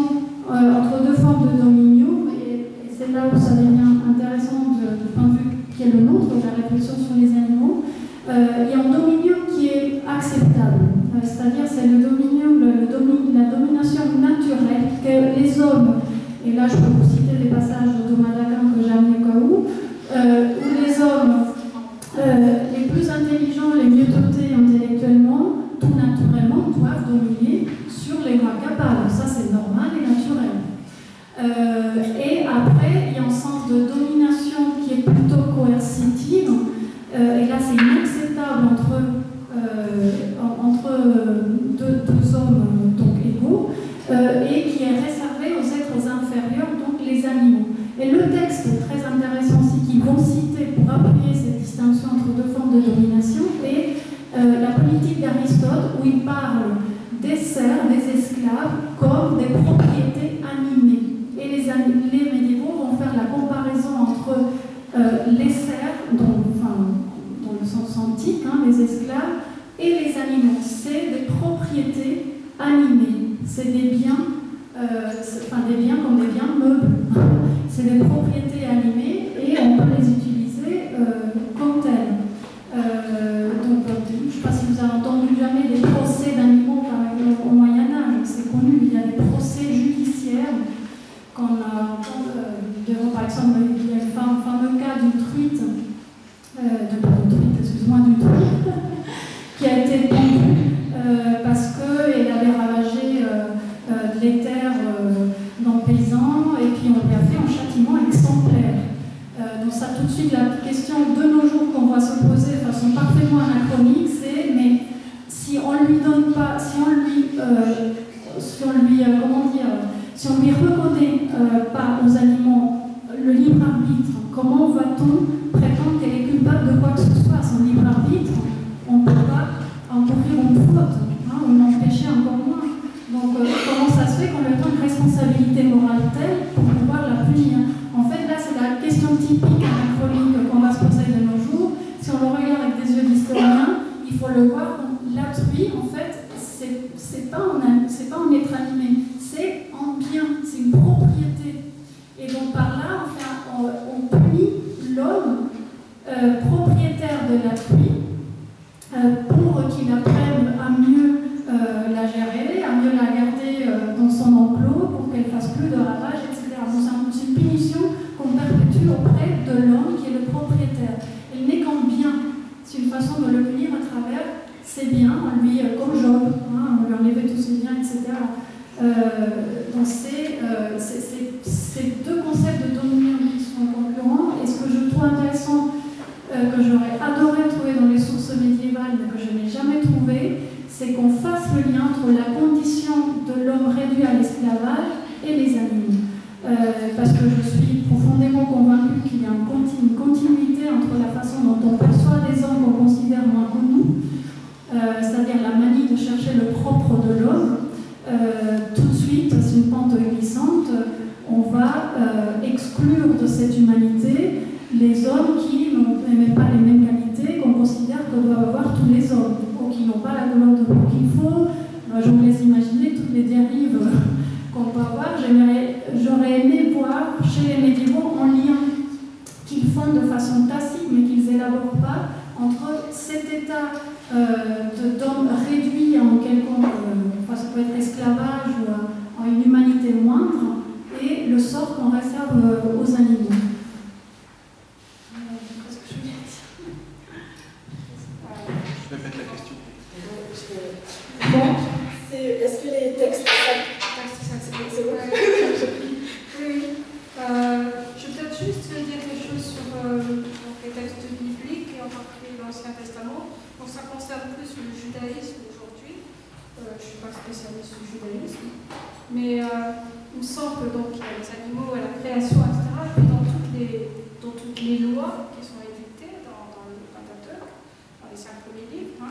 entre deux formes de dominium, et c'est là où ça devient intéressant du point de vue qui est le nôtre, la réflexion sur les animaux. Il y a un dominium qui est acceptable, c'est-à-dire c'est le dominium, la domination naturelle que les hommes, et là je peux vous citer les passages de Thomas d'Aquin que j'ai amené au cas où les hommes les plus intelligents, les mieux dotés intellectuellement, tout naturellement, doivent dominer sur les moins capables. Ça, c'est normal et naturel. Et après, il y a un sens de domination qui est plutôt coercitive. Et là, c'est inacceptable entre deux hommes donc égaux, et qui est réservé aux êtres inférieurs, donc les animaux. Et le texte est très intéressant aussi, qu'ils vont citer pour appuyer cette distinction entre deux formes de domination, et la politique d'Aristote, où il parle des serfs, des esclaves, comme des propriétés animées. Et les médiévaux vont faire la comparaison entre les serfs, dans le sens antique, hein, les esclaves, et les animaux. C'est des propriétés animées. C'est des biens, des biens comme des biens meubles. C'est des propriétés animées et on peut les utiliser comme telles. Donc, je ne sais pas si vous avez entendu jamais des procès d'animaux, par exemple, au Moyen-Âge. C'est connu, il y a des procès judiciaires. Quand par exemple, il y a le fameux cas d'une truite, d'une truite, qui a été pendue parce qu'elle avait ravagé les terres d'un paysan, et puis on lui a fait un châtiment exemplaire. Donc ça, tout de suite, la question de nos jours qu'on va se poser de façon parfaitement anachronique, c'est mais si on lui donne pas, si on lui reconnaît pas aux animaux le libre arbitre, comment va-t-on prétendre qu'elle est culpable de quoi que ce soit? Son libre arbitre, on ne peut pas encourir une faute, hein, ou l'empêcher encore moins. Donc comment ça se fait qu'on lui donne une responsabilité morale telle pour pouvoir la punir? En fait, là, c'est la question typique anachronique qu'on va se poser de nos jours. Si on le regarde avec des yeux d'historien, il faut le voir, la truie, en fait, c'est pas un être animé, c'est un bien, c'est une propriété. Et donc par là, on punit l'homme propriétaire de la truie pour qu'il apprenne à mieux la gérer, à mieux la garder dans son enclos pour qu'elle fasse plus de ravages, etc. Donc c'est une punition qu'on perpétue auprès de l'homme qui est le propriétaire. Il n'est qu'en bien. C'est une façon de le punir à travers ses biens, on lui, comme Job, hein, on lui enlevait tous ses biens, etc. Donc c'est deux concepts de dominion qui sont concurrents. Et ce que je trouve intéressant, que j'aurais adoré trouver dans les sources médiévales, mais que je n'ai jamais trouvé, c'est qu'on fasse le lien entre la condition de l'homme réduit à l'esclavage et les animaux. Parce que je suis profondément convaincue qu'il y a une continuité entre la façon dont on perçoit des hommes qu'on considère moins que nous, c'est-à-dire la manie de chercher le propre de l'homme. Tout de suite, c'est une pente glissante, on va exclure de cette humanité les hommes qui n'ont même pas les mêmes qualités qu'on considère que doivent avoir tous les hommes, ou qui n'ont pas la couleur de peau qu'il faut. Je vous laisse imaginer toutes les dérives qu'on peut avoir. J'aurais aimé voir chez les médiévaux un lien qu'ils font de façon tacite, mais qu'ils n'élaborent pas, entre cet état d'homme réduit en quelconque, ça peut être esclavage ou en une humanité moindre, et le sort qu'on réserve aux animaux. Je répète la question. Bon, est-ce que les textes... C'est bon. Oui. Je vais peut-être juste dire quelque sur donc les textes bibliques et en particulier l'Ancien Testament. Donc ça concerne plus le judaïsme aujourd'hui. Je ne suis pas spécialiste du judaïsme, mais il me semble donc qu'il y a les animaux et la création, etc. Et dans toutes les lois qui sont édictées dans le Pentateuque, dans les 5 premiers livres,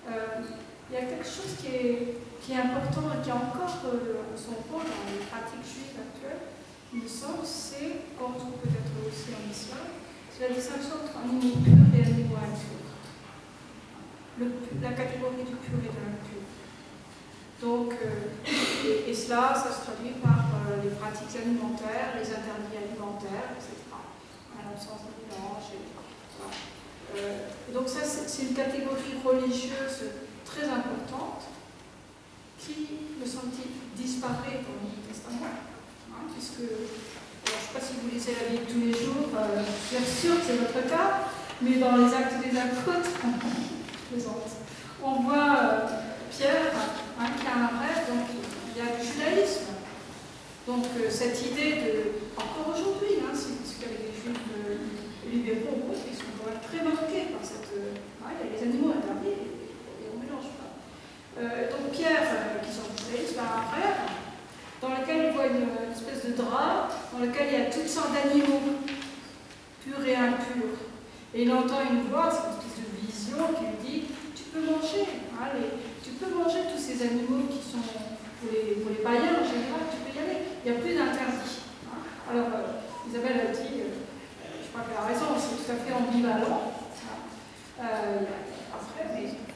il y a quelque chose qui est important et qui a encore son rôle dans les pratiques juives actuelles, il me semble, c'est, qu'on retrouve peut-être aussi en islam, c'est la distinction entre animaux purs et animaux impurs. La catégorie du pur et de l'impur. Donc, et cela, ça se traduit par les pratiques alimentaires, les interdits alimentaires, etc. En l'absence de mélange. Donc ça, c'est une catégorie religieuse très importante qui, me semble-t-il, disparaît dans le Nouveau Testament. Puisque, alors, je ne sais pas si vous lisez la Bible tous les jours, je suis sûre que c'est votre cas, mais dans les Actes des Apôtres, on voit Pierre qui a un rêve, donc il y a du judaïsme. Donc cette idée de, encore aujourd'hui, puisqu'avec les juifs libéraux, ils sont quand même très marqués par cette... il y a les animaux interdits et on ne mélange pas. Donc Pierre, qui sont judaïsme, a un rêve dans lequel il voit une espèce de drap, dans lequel il y a toutes sortes d'animaux, purs et impurs. Et il entend une voix, c'est une espèce de vision qui lui dit « Tu peux manger, tu peux manger tous ces animaux qui sont, pour les païens en général, tu peux y aller, il n'y a plus d'interdit. » Alors, Isabelle a dit, je crois qu'elle a raison, c'est tout à fait ambivalent.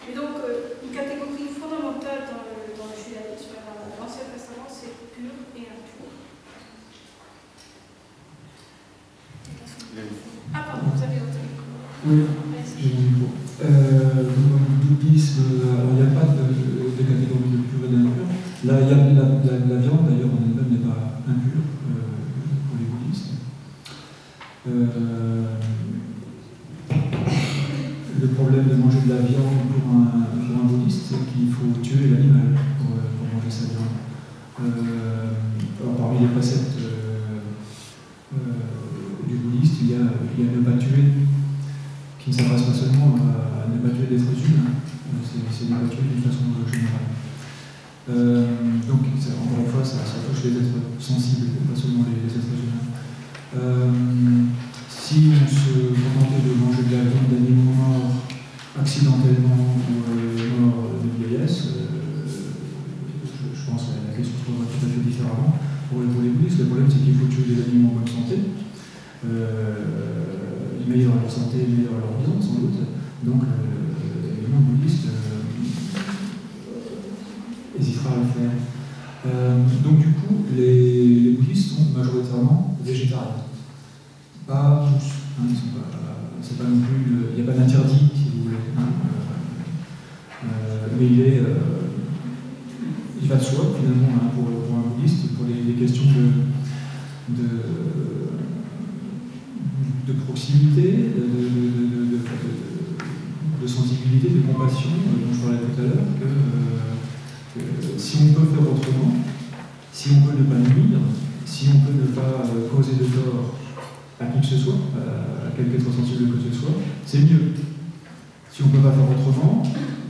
Et donc, une catégorie fondamentale dans le judaïsme, dans l'Ancien Testament, c'est pur et impur. Ah, pardon, vous avez autre micro. Oui, j'ai mon micro. Dans le bouddhisme, il n'y a pas de catégorie de pur et d'impur. Là, il y a la viande, d'ailleurs, en elle-même n'est pas impure pour les bouddhistes. Le problème de manger de la viande pour un bouddhiste, c'est qu'il faut tuer l'animal pour manger sa viande. Alors, parmi les préceptes du bouddhiste, il y a ne pas tuer, qui ne s'adresse pas seulement à ne pas tuer d'êtres humains, c'est ne pas tuer d'une façon générale. Donc, encore une fois, ça touche les êtres sensibles, pas seulement les êtres humains. Si on se contentait de manger de la viande d'animaux morts accidentellement ou morts de vieillesse, je pense que la question se poserait tout à fait différemment. Pour les bouddhistes, le problème c'est qu'il faut tuer des animaux en bonne santé, meilleurs à leur santé, meilleurs à leur vivant sans doute. Donc les non-bouddhistes hésitera à le faire. Donc du coup, les bouddhistes sont majoritairement végétariens. Pas tous, c'est pas non plus, il n'y a pas d'interdit si vous voulez. Mais il va de soi finalement pour un bouddhiste, pour les questions de proximité, de sensibilité, de compassion, dont je parlais tout à l'heure, que si on peut faire autrement, si on peut ne pas nuire, si on peut ne pas causer de tort à qui que ce soit, à quelque être sensible que ce soit, c'est mieux. Si on ne peut pas faire autrement,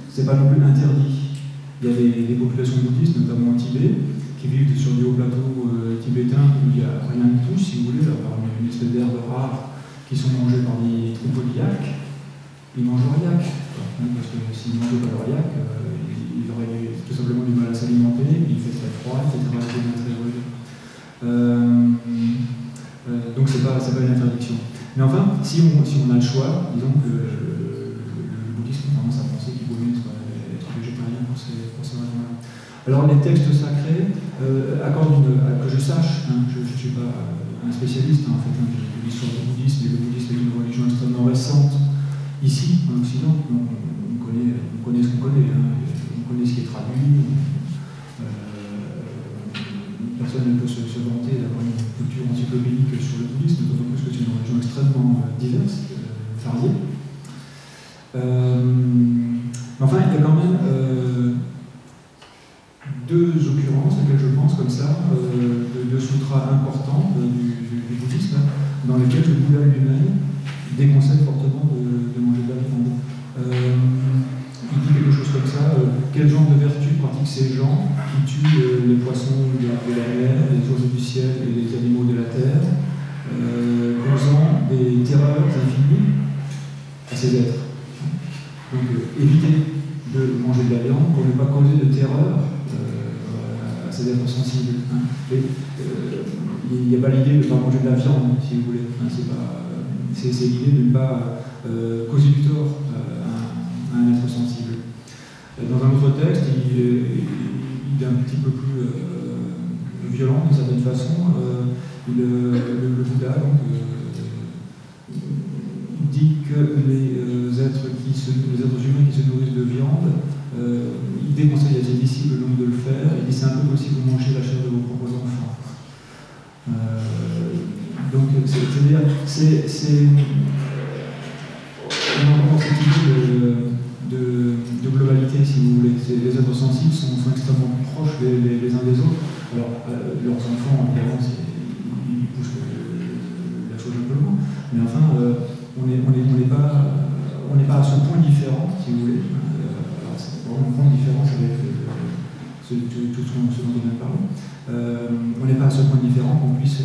c'est pas non plus interdit. Il y a des populations bouddhistes, notamment au Tibet, qui vivent sur des hauts plateaux tibétains où il n'y a rien de tout, si vous voulez, à part une espèce d'herbes rares qui sont mangées par des troupeaux de yaks. Ils mangent leur yak, parce que s'ils ne mangeaient pas leur yak, ils auraient tout simplement du mal à s'alimenter, il fait très froid, etc. C'est très rude. Donc c'est pas une interdiction. Mais enfin, si on a le choix, disons que le bouddhisme a tendance à penser qu'il vaut mieux être végétarien pour ces raisons-là. Alors les textes sacrés accordent que je sache, je ne suis pas un spécialiste en fait, de l'histoire du bouddhisme, et le bouddhisme est une religion extrêmement récente ici, en Occident. On connaît ce qu'on connaît, on connaît ce qui est traduit. Personne ne peut se vanter d'avoir une culture encyclopédique sur le bouddhisme, d'autant plus que c'est une religion extrêmement diverse, variée. Mais enfin, il y a quand même deux occurrences auxquelles je pense comme ça, de sutras importants du bouddhisme, dans lesquels le Bouddha Paul lui-même déconseille fortement de manger de la viande. Il dit quelque chose comme ça, quel genre de vertu pratiquent ces gens qui tuent les poissons de la mer, les oiseaux du ciel et les animaux de la terre, causant des terreurs infinies à ces êtres. Donc éviter de manger de la viande pour ne pas causer de terreur à ces êtres sensibles. Il n'y a pas l'idée de ne pas manger de la viande, si vous voulez. C'est l'idée de ne pas causer du tort à un être sensible. Dans un autre texte, il est un petit peu plus violent d'une certaine façon. Le Bouddha dit que les êtres humains qui se nourrissent de viande, il déconseille à ses disciples donc de le faire. Il dit c'est un peu comme si vous mangez la chair de vos propres enfants. Donc c'est-à-dire on a encore cette idée de globalité, si vous voulez. Les êtres sensibles sont extrêmement proches les uns des autres. Alors, leurs enfants, évidemment, ils poussent la chose un peu loin. Mais enfin, on n'est pas à ce point différent, si vous voulez. Alors, c'est vraiment une grande différence avec tout ce dont on vient de parler. On n'est pas à ce point différent qu'on puisse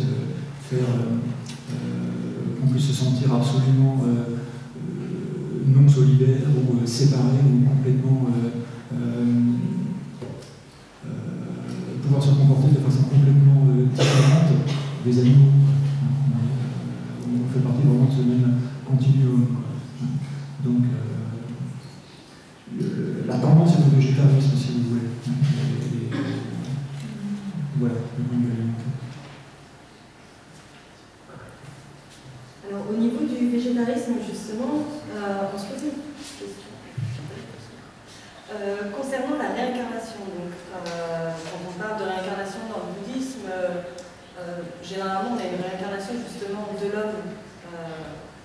qu'on puisse se sentir absolument non solidaire ou séparé ou complètement pouvoir se comporter de façon complètement différente des animaux. On fait partie vraiment de ce même continuum. Donc la tendance est au végétarisme, si vous voulez. Voilà. Alors, au niveau du végétarisme, justement, on se pose une question. Concernant la réincarnation, donc, quand on parle de réincarnation dans le bouddhisme, généralement on a une réincarnation justement de l'homme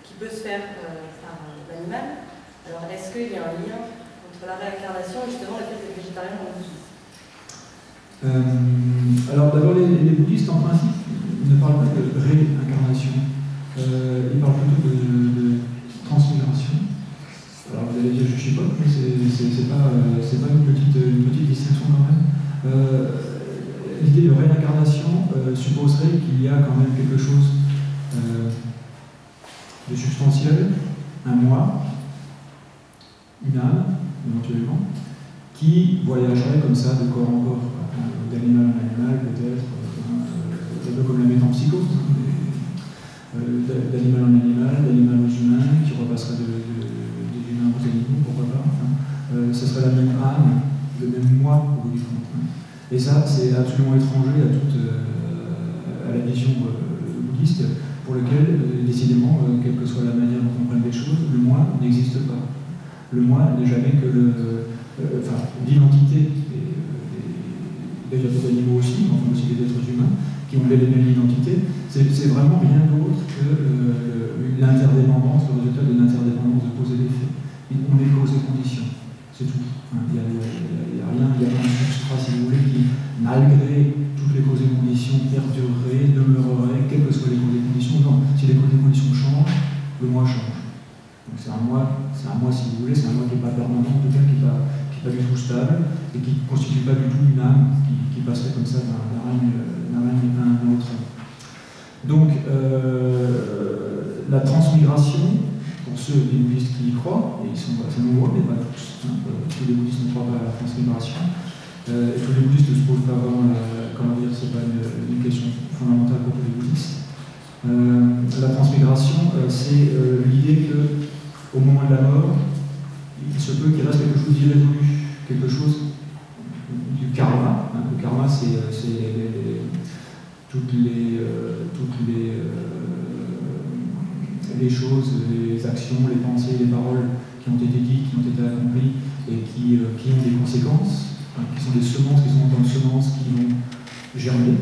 qui peut se faire par l'animal. Alors, est-ce qu'il y a un lien entre la réincarnation et justement le fait d'être végétarien dans le bouddhisme? Alors, d'abord, les bouddhistes, en principe, ne parlent pas de réincarnation. Ils parlent plutôt de transmigration. Alors vous allez dire je chipote, mais c'est pas une petite distinction quand même. L'idée de réincarnation supposerait qu'il y a quand même quelque chose de substantiel, un moi, une âme, éventuellement, qui voyagerait comme ça de corps en corps, d'animal en animal peut-être, un peu comme la métempsychose. D'animal en animal, d'animal aux humains, qui repasserait des humains aux animaux, pourquoi pas. Enfin, ce serait la même âme, le même moi au bout du compte. Et ça, c'est absolument étranger à la vision bouddhiste, pour lequel, décidément, quelle que soit la manière dont on prenne les choses, le moi n'existe pas. Le moi n'est jamais que l'identité des animaux aussi, enfin aussi des êtres humains, qui ont les mêmes identités, c'est vraiment rien d'autre que l'interdépendance, le résultat de l'interdépendance de cause et d'effet. On est cause et condition, c'est tout. Il n'y a rien, il n'y a pas un substrat, si vous voulez, qui, malgré toutes les causes et conditions, perdurerait, demeurerait, quelles que soient les causes et conditions. Non, si les causes et conditions changent, le moi change. Donc c'est un moi, si vous voulez, c'est un moi qui n'est pas permanent, en tout cas qui n'est pas du tout stable, et qui ne constitue pas du tout une âme qui passerait comme ça d'un règne à un autre. Donc, la transmigration, pour ceux des bouddhistes qui y croient, et ils sont assez nombreux, mais pas tous, tous les bouddhistes ne croient pas à la transmigration, et tous les bouddhistes ne se posent pas vraiment, c'est pas une question fondamentale pour tous les bouddhistes. La transmigration, c'est l'idée qu'au moment de la mort, il se peut qu'il reste quelque chose d'irrésolu, quelque chose du karma. Le karma, c'est toutes les choses, les actions, les pensées, les paroles qui ont été dites, qui ont été accomplies et qui ont des conséquences, qui sont des semences, qui sont autant de semences qui vont germer,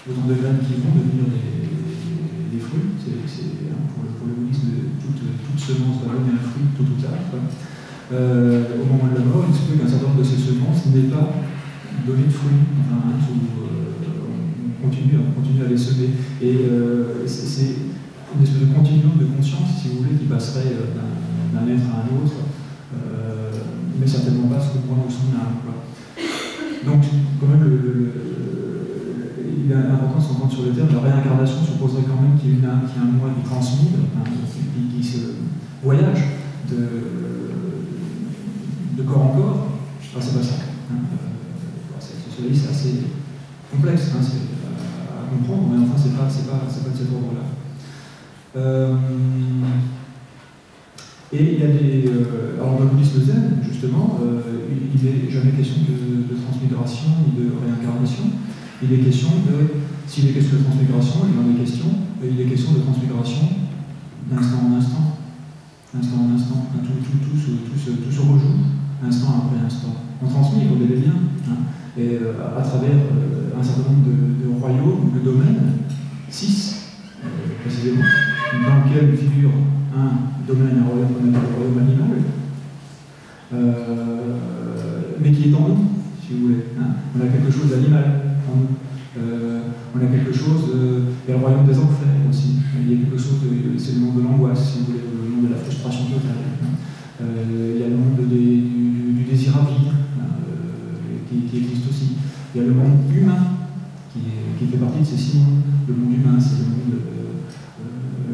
autant de graines qui vont devenir des fruits. Pour le bouddhisme, toute semence va donner un fruit tôt ou tard. Au moment de la mort, il se peut qu'un certain nombre de ces semences n'aient pas donné de fruits. On continue à les semer. Et une espèce de continuum de conscience, si vous voulez, qui passerait d'un être à un autre, mais certainement pas sous le point où son âme. Donc, quand même, il est important de s'entendre sur le terme. La réincarnation supposerait quand même qu'il y ait une âme qui a un moi qui transmute, qui se voyage de corps en corps. Ah, c'est pas ça. C'est assez complexe à comprendre, mais enfin, c'est pas de cet ordre-là. Et il y a des. Alors, dans le bouddhisme zen, justement, il n'est jamais question de transmigration ni de réincarnation. Il est question de. S'il est question de transmigration, il est question de transmigration d'instant en instant. Instant en instant. Tout se rejoue, instant après instant. On transmigre des liens, et à travers un certain nombre de royaumes, de domaines, 6 précisément, dans lequel figure un domaine, un royaume qu'on appelle le royaume animal, mais qui est en nous, si vous voulez. On a quelque chose d'animal en nous. On a quelque chose, il y a le royaume des enfers aussi. Il y a quelque chose, c'est le monde de l'angoisse, si vous voulez, le monde de la frustration totale. Il y a le monde du désir à vivre, qui existe aussi. Il y a le monde humain, qui fait partie de ces 6 mondes. Le monde humain, c'est le monde,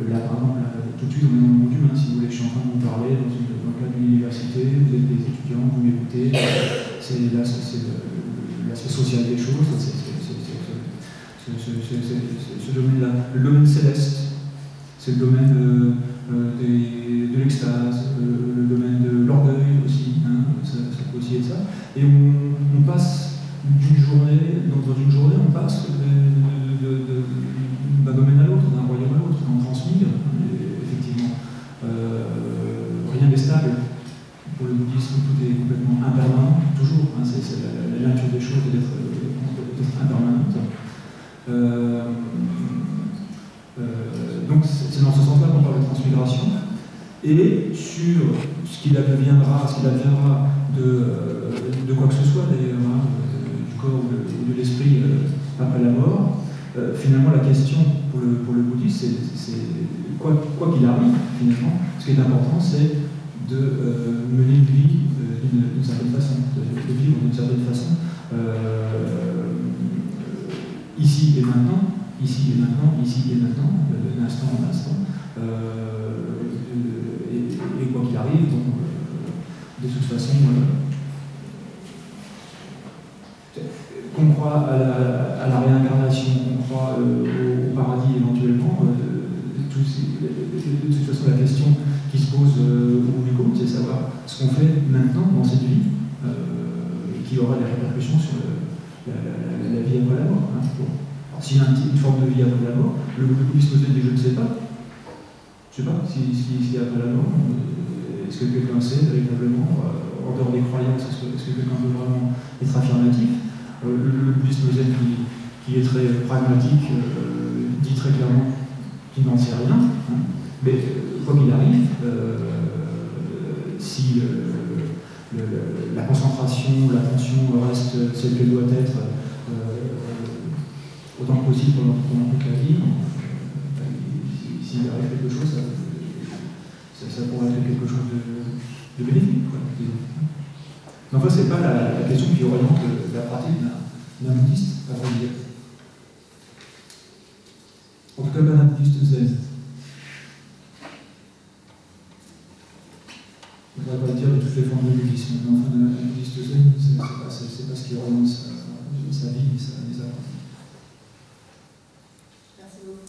là par exemple, tout de suite on est dans le monde humain, si vous voulez, je suis en train de vous parler dans le cadre d'une université, vous êtes des étudiants, vous m'écoutez, c'est l'aspect social des choses, ce domaine-là. Le domaine céleste, c'est le domaine de l'extase, le domaine de l'orgueil aussi, ça peut aussi être ça. Et on passe d'une journée, dans une journée, on passe d'un domaine à l'autre, d'un royaume à l'autre, on transmigre, effectivement. Rien n'est stable. Pour le bouddhisme, tout est complètement impermanent, toujours. C'est la nature des choses d'être impermanente. Donc c'est dans ce sens-là qu'on parle de transmigration. Et sur ce qu'il adviendra de quoi que ce soit, d'ailleurs, du corps ou de l'esprit après la mort, finalement la question pour le bouddhisme, c'est quoi qu'il arrive, finalement, ce qui est important, c'est de mener une vie d'une certaine façon, de vivre d'une certaine façon, ici et maintenant, d'instant en instant, et quoi qu'il arrive, donc, de toute façon, qu'on croit à la réincarnation, qu'on croit au paradis éventuellement, de toute façon la question qui se pose au bout du compte, c'est de savoir ce qu'on fait maintenant dans cette vie, qui aura des répercussions sur la vie après la mort. Bon. S'il y a une forme de vie après la mort, le bouddhisme dit je ne sais pas. Je ne sais pas s'il y a après la mort. Est-ce que quelqu'un sait véritablement, en dehors des croyances, est-ce que quelqu'un peut vraiment être affirmatif? Le bouddhisme zen qui est très pragmatique dit très clairement qu'il n'en sait rien. Mais quoi qu'il arrive, si la concentration, l'attention reste celle qu'elle doit être autant que possible pendant toute la vie, s'il arrive quelque chose, ça pourrait être quelque chose de bénéfique. Mais enfin, ce n'est pas la question qui oriente la pratique d'un bouddhiste, à vrai dire. En tout cas, pas d'un bouddhiste zen. On ne va pas dire de toutes les formes de bouddhisme, mais enfin, d'un bouddhiste zen, c'est pas ce qui oriente sa vie et sa pratique. Merci beaucoup.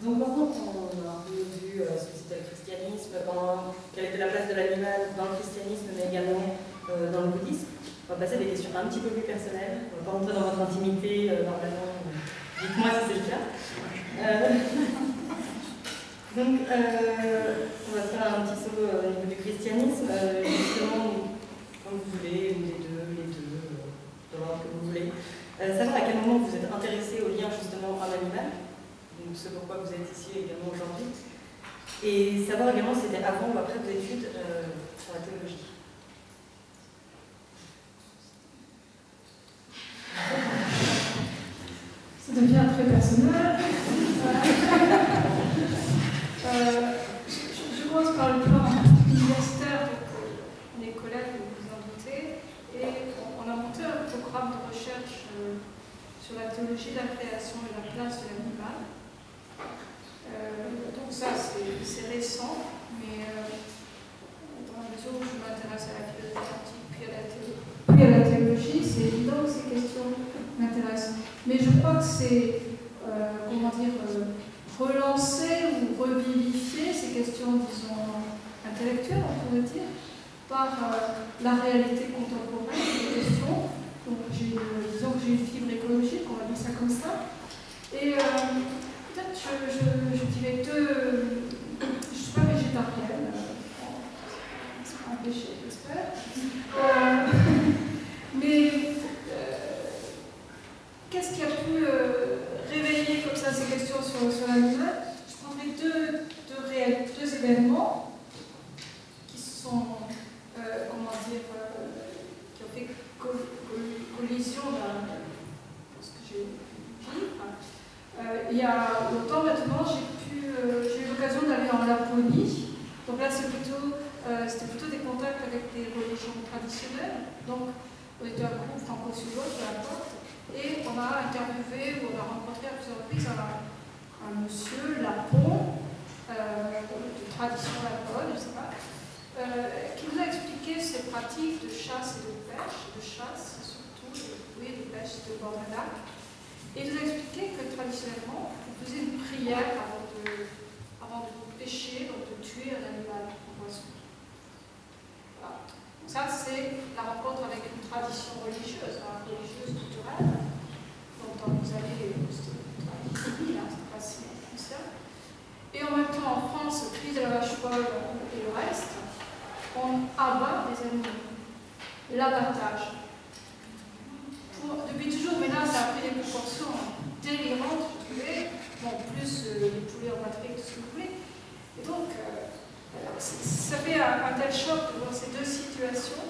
Donc maintenant qu'on a un peu vu ce que c'était le christianisme, quelle était la place de l'animal dans le christianisme, mais également dans le bouddhisme, on va passer à des questions un petit peu plus personnelles. On ne va pas rentrer dans votre intimité, normalement. Dites-moi si c'est le cas. Donc, on va faire un petit saut au niveau du christianisme, justement, comme vous voulez, ou les deux, dans l'ordre que vous voulez. Savoir à quel moment vous êtes intéressé au lien justement à l'animal, donc ce pourquoi vous êtes ici également aujourd'hui, et savoir également si c'était avant ou après vos études sur la théologie. Ça devient très personnel. l'origine, la création et la place de l'animal. Donc ça, c'est récent, mais dans la mesure où je m'intéresse à la philosophie antique puis à la théologie, c'est évident que ces questions m'intéressent. Mais je crois que c'est, comment dire, relancer ou revivifier ces questions, disons, intellectuelles, on pourrait dire, par la réalité contemporaine des questions. Donc, disons que j'ai une fibre écologique, on va dire ça comme ça. Et peut-être je dirais deux. Je ne suis pas végétarienne, c'est pas un péché, j'espère. Mais qu'est-ce qui a pu réveiller comme ça ces questions sur l'animal? Je prendrai deux événements qui sont, comment dire, qui ont fait collision dans ce que j'ai vu. Il y a longtemps maintenant, j'ai eu l'occasion d'aller en Laponie. Donc là, c'était plutôt des contacts avec des religions traditionnelles. Donc, on était un groupe franco-suédois, peu importe. Et on a interviewé, ou on a rencontré à plusieurs reprises un monsieur Lapon, de tradition lapone, je ne sais pas, qui nous a expliqué ses pratiques de chasse et de pêche, de chasse surtout, de pêche de bord de lac. Et il nous a expliqué que traditionnellement, on faisait une prière avant de pêcher, donc de tuer un animal en poisson. Voilà. Donc ça, c'est la rencontre avec une tradition religieuse, culturelle, dont dans les années, c'était pas si ancien. Et en même temps, en France, crise de la vache folle et le reste, on abat des animaux. L'abattage. Depuis toujours, mais là, ça a pris des proportions délirantes, je trouvais. Bon, plus les poulets en batterie, tout ce que vous voulez. Et donc, ça fait un tel choc de voir ces deux situations,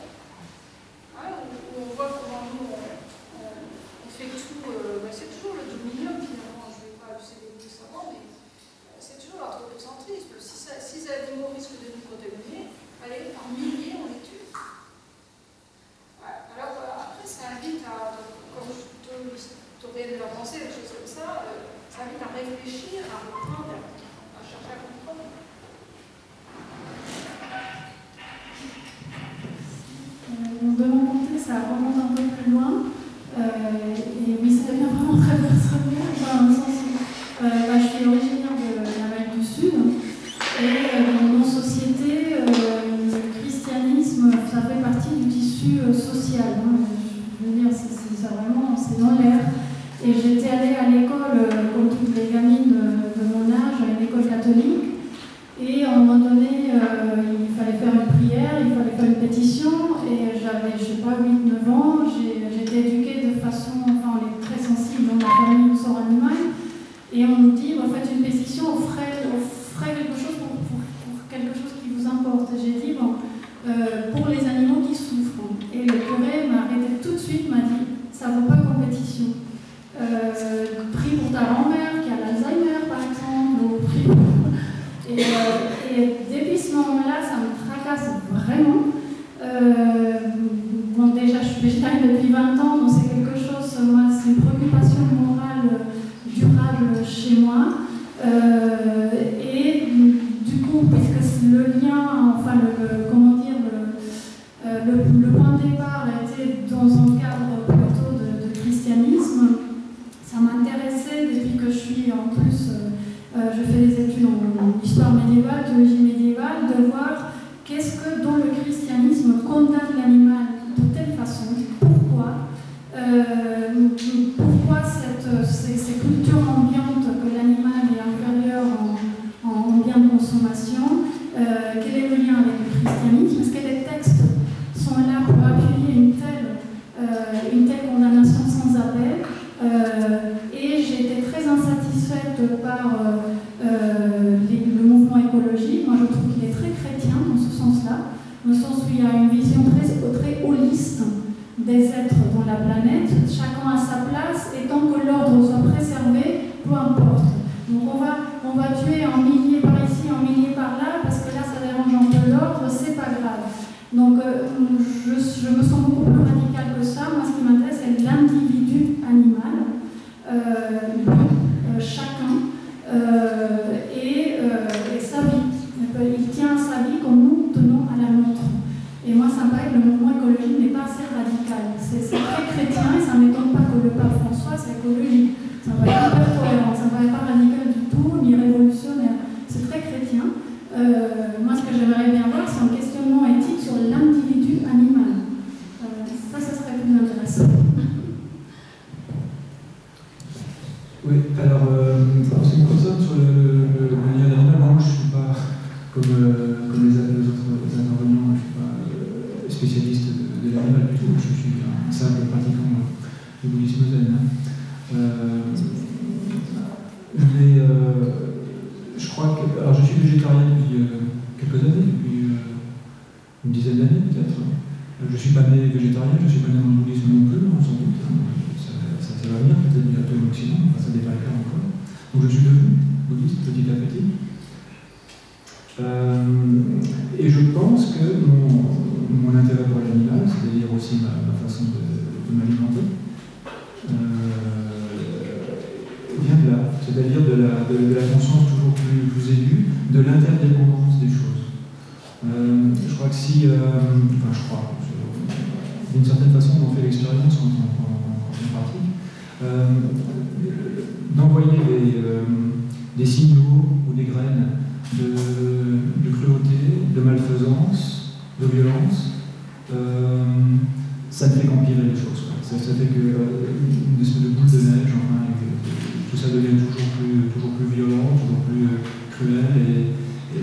hein, où on voit comment nous, on fait tout. C'est toujours le dominium, finalement. Je ne vais pas abuser des mots savants, mais c'est toujours l'anthropocentrisme. Si ces animaux risquent de nous contaminer, allez, par milliers, on les tue. Alors après, ça invite à, comme historienne de la pensée, des choses comme ça invite à réfléchir, à reprendre, à chercher à comprendre. De mon côté, ça remonte un peu plus loin. Et oui, ça devient vraiment très personnel, dans le sens où je suis originaire de l'Amérique du Sud. Et dans nos sociétés, le christianisme, ça fait partie du tissu social. Hein. Je veux dire, c'est vraiment, c'est dans l'air. Et j'étais allée à l'école, comme toutes les gamines de mon âge, à une école catholique. Et à un moment donné, il fallait faire une prière, il fallait faire une pétition. Et j'avais, je sais pas, 8-9 ans. J'étais éduquée de façon, enfin, on est très sensible dans ma famille au sort animal. Et on nous dit, faites une pétition, on ferait quelque chose pour quelque chose qui vous importe. J'ai dit, pour les animaux qui souffrent. Et le curé m'a arrêté tout de suite, m'a dit, ça ne vaut pas compétition. Prie pour ta grand-mère qui a l'Alzheimer, par exemple, ou prie pour... Et depuis ce moment-là, ça me tracasse vraiment. Déjà, je suis végétarienne depuis 20 ans, donc c'est quelque chose, moi, c'est une préoccupation morale durable chez moi. Et du coup, puisque le lien, enfin, le point de départ était dans un cadre plutôt de christianisme, ça m'intéressait depuis que je suis en plus, je fais des études en histoire médiévale, théologie médiévale, de voir qu'est-ce que dans le christianisme condamne l'animal de telle façon, pourquoi ces cultures ambiantes que l'animal est inférieur en bien de consommation, quel est le lien avec le christianisme? Est-ce que les textes sont là pour appuyer une telle condamnation sans appel? Et j'ai été très insatisfaite par le mouvement écologique. Moi, je trouve qu'il est très chrétien dans ce sens-là, dans le sens où il y a une vision très holiste des êtres dans la planète, chacun à sa place, et tant que l'ordre soit préservé, peu importe. Donc on va tuer en milliers par ici, en milliers par là, parce que là ça dérange un peu l'ordre, c'est pas grave. Donc je me sens beaucoup plus radicale que ça. Moi, ce qui m'intéresse, c'est l'individu animal. c'est très chrétien et ça ne m'étonne pas que le pape François c'est écologique. Ça ne va pas être cohérent, ça ne va pas radical du tout, ni révolutionnaire. C'est très chrétien. Moi, ce que j'aimerais bien voir, c'est un questionnement éthique sur l'individu animal. Ça serait plus intéressant. Oui, alors, en ce qui me concerne sur le lien d'animal, moi je ne suis pas, comme les autres intervenants, je ne suis pas spécialiste de l'animal du tout, je suis un simple pratiquant du bouddhisme zen. Mais je crois que. Alors, je suis végétarien depuis quelques années, depuis une dizaine d'années peut-être. Je ne suis pas né végétarien, je ne suis pas né dans le bouddhisme non plus, sans doute. Ça va venir peut-être bientôt en Occident, enfin, ça n'est pas le cas encore. Donc, je suis devenu bouddhiste petit à petit. Et je pense que mon intérêt pour l'animal, c'est-à-dire aussi ma façon de m'alimenter, vient de là, c'est-à-dire de la conscience toujours plus aiguë de l'interdépendance des choses. Je crois que si, d'une certaine façon, on fait l'expérience quand on pratique, d'envoyer des signaux ou des graines de cruauté, de malfaisance, de violence, ça ne fait qu'empirer les choses. Ça fait qu'une espèce de boule de neige, enfin, tout ça devient toujours plus violent, toujours plus cruel, et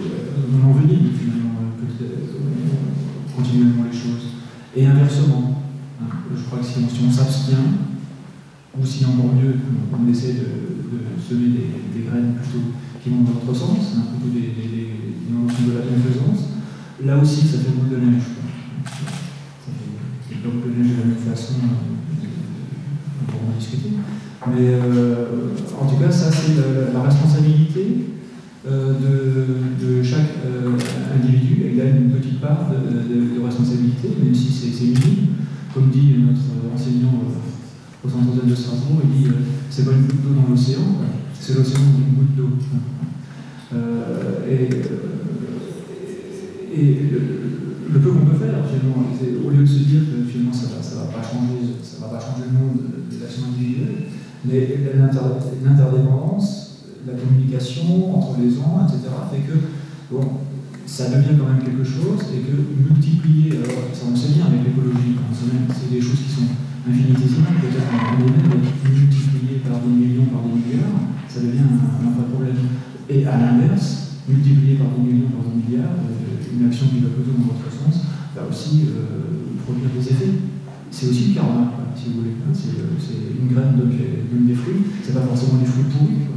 on envenime finalement continuellement les choses. Et inversement, hein, je crois que si on s'abstient, ou si encore mieux, on essaie de semer des graines plutôt qui vont dans l'autre sens, hein, plutôt des de la bienfaisance, là aussi ça fait boule de neige. Ça fait boule de neige de la même façon, on pourra en discuter. Mais en tout cas, ça c'est la responsabilité de chaque individu. Il a une petite part de responsabilité, même si c'est minime. Comme dit notre enseignant au centre zen de Strasbourg, il dit c'est pas une goutte d'eau dans l'océan, c'est l'océan dans une goutte d'eau. Et le peu qu'on peut faire, finalement, au lieu de se dire que finalement ça va pas changer le monde de l'action individuelle, mais l'interdépendance, la communication entre les uns, etc., fait que bon, ça devient quand même quelque chose et que multiplier, alors ça on sait bien avec l'écologie, c'est des choses qui sont infinitésimales, peut-être un domaine, mais multiplier par des millions, par des milliards, ça devient un vrai problème. Et à l'inverse, multiplier par des millions, par des milliards, une action qui va plutôt dans votre sens, va aussi produire des effets. C'est aussi le karma, quoi, si vous voulez. C'est une graine donne des fruits, c'est pas forcément des fruits pourris, quoi.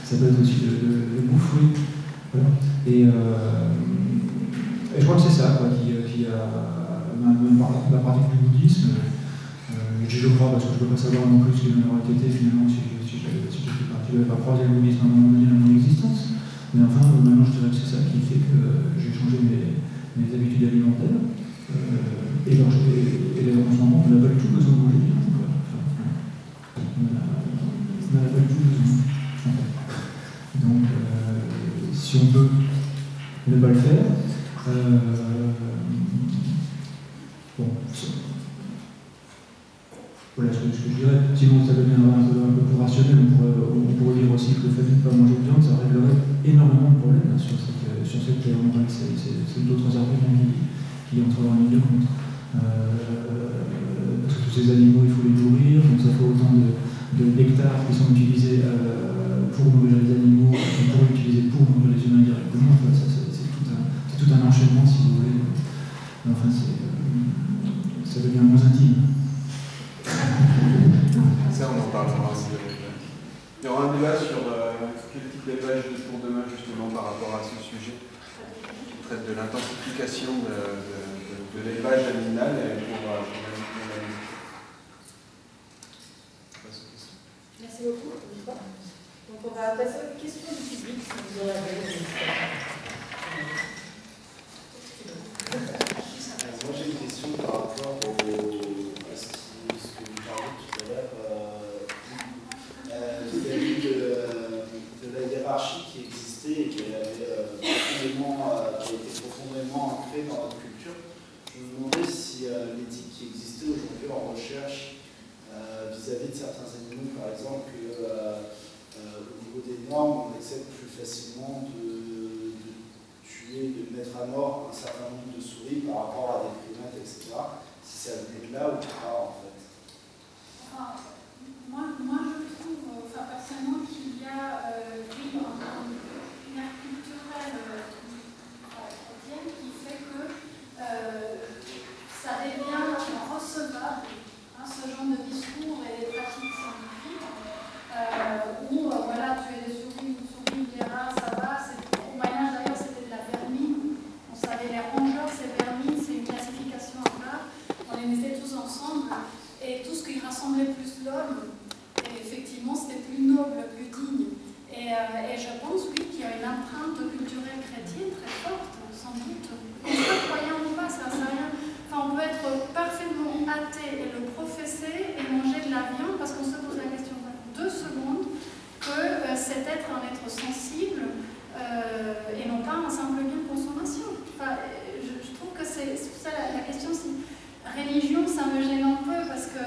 Ça peut être aussi de bons fruits. Voilà. Et je crois que c'est ça quoi, qui a la pratique du bouddhisme. Je crois parce que je ne peux pas savoir non plus ce qu'il m'aurait été finalement si je n'avais pas croisé le bouddhisme à un moment donné dans mon existence. Mais enfin, maintenant je dirais que c'est ça qui fait que j'ai changé mes habitudes alimentaires. Et en ce moment, on n'a pas du tout besoin de manger bien. On n'a pas du tout besoin. Donc, si on peut ne pas le faire, bon, voilà ce que je dirais. Sinon, ça devient un peu plus rationnel. On pourrait dire aussi que le fait de ne pas manger de viande, ça réglerait énormément de problèmes sur cette terre. C'est d'autres arguments qui entrent en ligne de compte. Parce que tous ces animaux, il faut les nourrir, donc ça fait autant d'hectares qui sont utilisés pour nourrir les animaux, pour utiliser pour nourrir les humains directement. Enfin, c'est tout un enchaînement, si vous voulez. Enfin, ça devient moins intime. Ça, on en parlera aussi. Il y aura un débat sur quel type d'élevage pour demain, justement, par rapport à ce sujet, qui traite de l'intensification de l'élevage animal pour Merci beaucoup. Donc on va passer aux questions du public, si vous aurez Moi j'ai une question par rapport à ce que vous parliez tout à l'heure vis-à-vis de la hiérarchie qui existait et qui a été profondément ancrée dans notre culture. Je me demandais si l'éthique qui existe exister aujourd'hui en recherche vis-à-vis de certains animaux, par exemple, que au niveau des normes, on accepte plus facilement de tuer, de mettre à mort un certain nombre de souris par rapport à des primates, etc. Si ça venait de là ou pas, en fait. Moi, je trouve, personnellement, qu'il y a une ère culturelle chrétienne qui fait que ça devient recevable, ce genre de discours et des pratiques scientifiques, où voilà, tuer des souris, une souris, des rats, ça va. Au Moyen-Âge d'ailleurs, c'était de la vermine. On savait les rongeurs, c'est vermine, c'est une classification à part. On les mettait tous ensemble. Et tout ce qui rassemblait plus l'homme, effectivement, c'était plus noble, plus digne. Et je pense, oui, qu'il y a une empreinte culturelle chrétienne très forte, sans doute. Qu'on soit croyant ou pas, ça n'a rien. Enfin, on peut être parfaitement athée et le professer et manger de la viande parce qu'on se pose la question 2 secondes que cet être un être sensible et non pas un simple bien de consommation. Enfin, je trouve que c'est ça la question. Religion, ça me gêne un peu parce que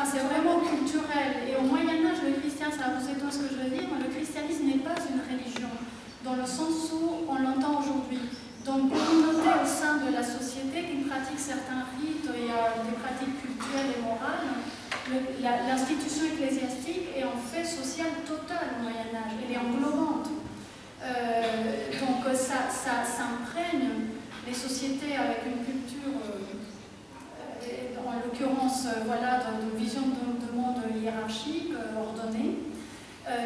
c'est vraiment culturel. Et au Moyen-Âge, le christianisme, ça vous étonne ce que je veux dire, mais le christianisme n'est pas une religion, dans le sens où on l'entend aujourd'hui. Donc, communauté au sein de la société qui pratique certains rites et des pratiques culturelles et morales, l'institution ecclésiastique est en fait sociale totale au Moyen-Âge, elle est englobante. Donc, ça imprègne les sociétés avec une culture, en l'occurrence, de vision de monde hiérarchique, ordonné,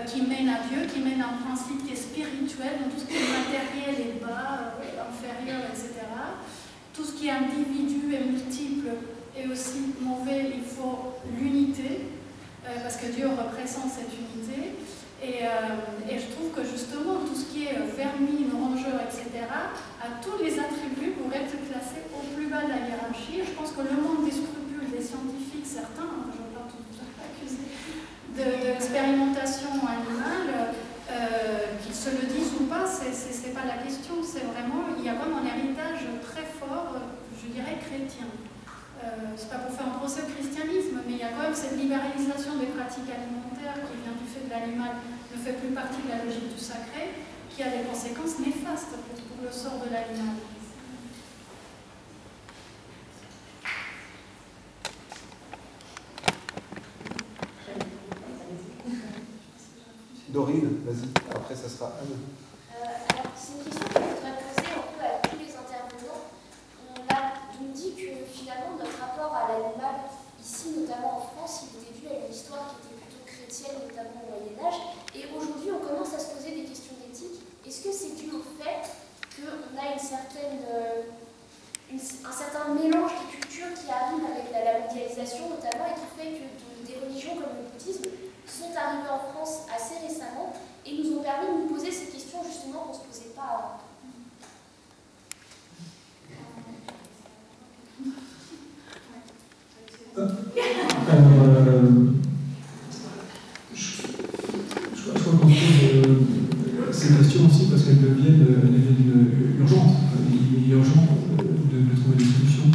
qui mène à Dieu, qui mène à un principe qui est spirituel, donc tout ce qui est matériel est bas, inférieur, etc. Tout ce qui est individu et multiple est aussi mauvais, il faut l'unité, parce que Dieu représente cette unité. Et je trouve que justement, tout ce qui est vermine, rongeur, etc., a tous les attributs pour être classé au plus bas de la hiérarchie. Je pense que le monde des scrupules, des scientifiques, certains, je ne veux pas tout accuser, d'expérimentation animale, qu'ils se le disent ou pas, c'est pas la question. C'est vraiment, il y a vraiment un héritage très fort, je dirais, chrétien. C'est pas pour faire un procès au christianisme, mais il y a quand même cette libéralisation des pratiques alimentaires qui vient du fait de l'animal, ne fait plus partie de la logique du sacré, qui a des conséquences néfastes pour le sort de l'animal. Dorine, vas-y, après ça sera Anne. Alors, c'est une question que je voudrais poser un peu à tous les intervenants. On nous dit que finalement notre rapport à l'animal, ici notamment en France, il était dû à une histoire qui était plutôt chrétienne, notamment au Moyen-Âge. Et aujourd'hui, on commence à se poser des questions d'éthique. Est-ce que c'est dû au fait qu'on a un certain mélange de cultures qui arrive avec la mondialisation notamment et qui fait que des religions comme le bouddhisme sont arrivées en France assez récemment et nous ont permis de nous poser ces questions justement qu'on ne se posait pas avant. Je crois qu'on pose ces questions aussi parce qu'elles deviennent urgentes. Il est urgent de trouver des solutions.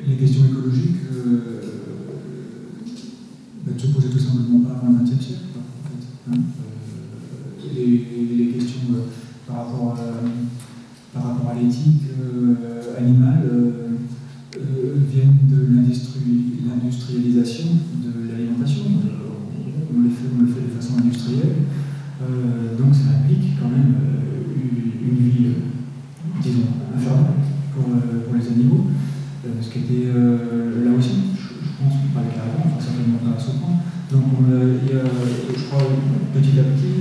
Les questions écologiques ne se posaient tout simplement pas au XXe siècle. En fait, les questions par rapport à l'éthique animale viennent de l'industrialisation de l'alimentation. On le fait de façon industrielle. Donc ça implique quand même une vie, disons, infernale pour les animaux. Ce qui était là aussi, je pense, pas le cas avant, enfin certainement pas à ce point. Donc il y a, je crois, petit à petit,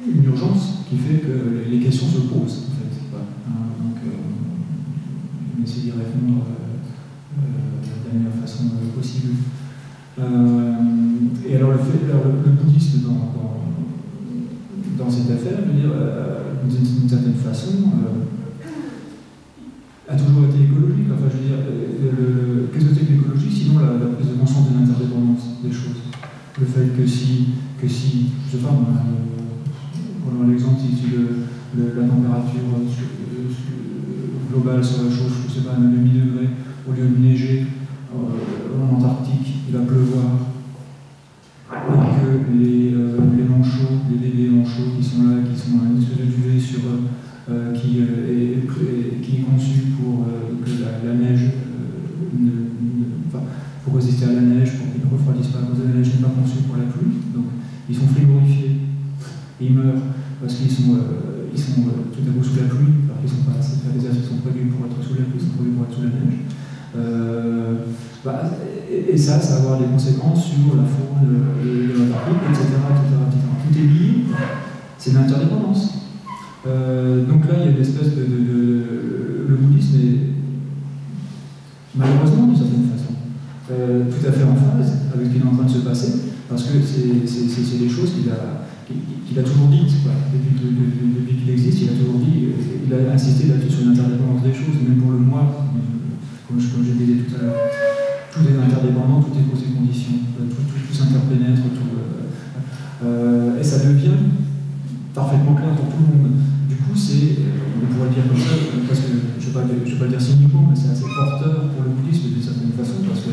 une urgence qui fait que les questions se posent, en fait. Voilà. Donc on essaie d'y répondre de la meilleure façon possible. Et alors le bouddhisme dans cette affaire, je veux dire, d'une certaine façon, a toujours été écologique. Enfin, je veux dire, qu'est-ce que c'est que l'écologie sinon la prise de conscience de l'interdépendance des choses. Le fait que si je sais pas, prenons l'exemple ici de la température globale sur la chauffe, je ne sais pas, 1,5 degré, au lieu de neiger en Antarctique, il va pleuvoir. Et que les manchots, les bébés manchots qui sont là, qui sont une espèce de duvet qui est conçu pour que la neige, pour résister à la neige, pour qu'ils ne refroidissent pas à cause de la neige, n'est pas conçu pour la pluie. Donc ils sont frigorifiés, ils meurent parce qu'ils sont tout à coup sous la pluie, alors qu'ils ne sont pas assez faire des acides qui sont prévus pour être sous la pluie, ils sont prévus pour être sous la neige. Et ça va avoir des conséquences sur la faune, l'Antarctique, etc. Tout est lié, c'est une interdépendance. Donc là, il y a une espèce le bouddhisme est malheureusement, d'une certaine façon, tout à fait en phase avec ce qui est en train de se passer, parce que c'est des choses qu'il a toujours dites. Depuis qu'il existe, il a toujours dit, il a insisté là-dessus sur l'interdépendance des choses, même pour le moi, comme je disais tout à l'heure. Tout est interdépendant, tout est posé conditions, tout s'interpénètre, et ça devient parfaitement clair pour tout le monde. Du coup, on pourrait dire comme ça, parce que je ne vais pas dire cyniquement, mais c'est assez porteur pour le bouddhisme d'une certaine façon, parce que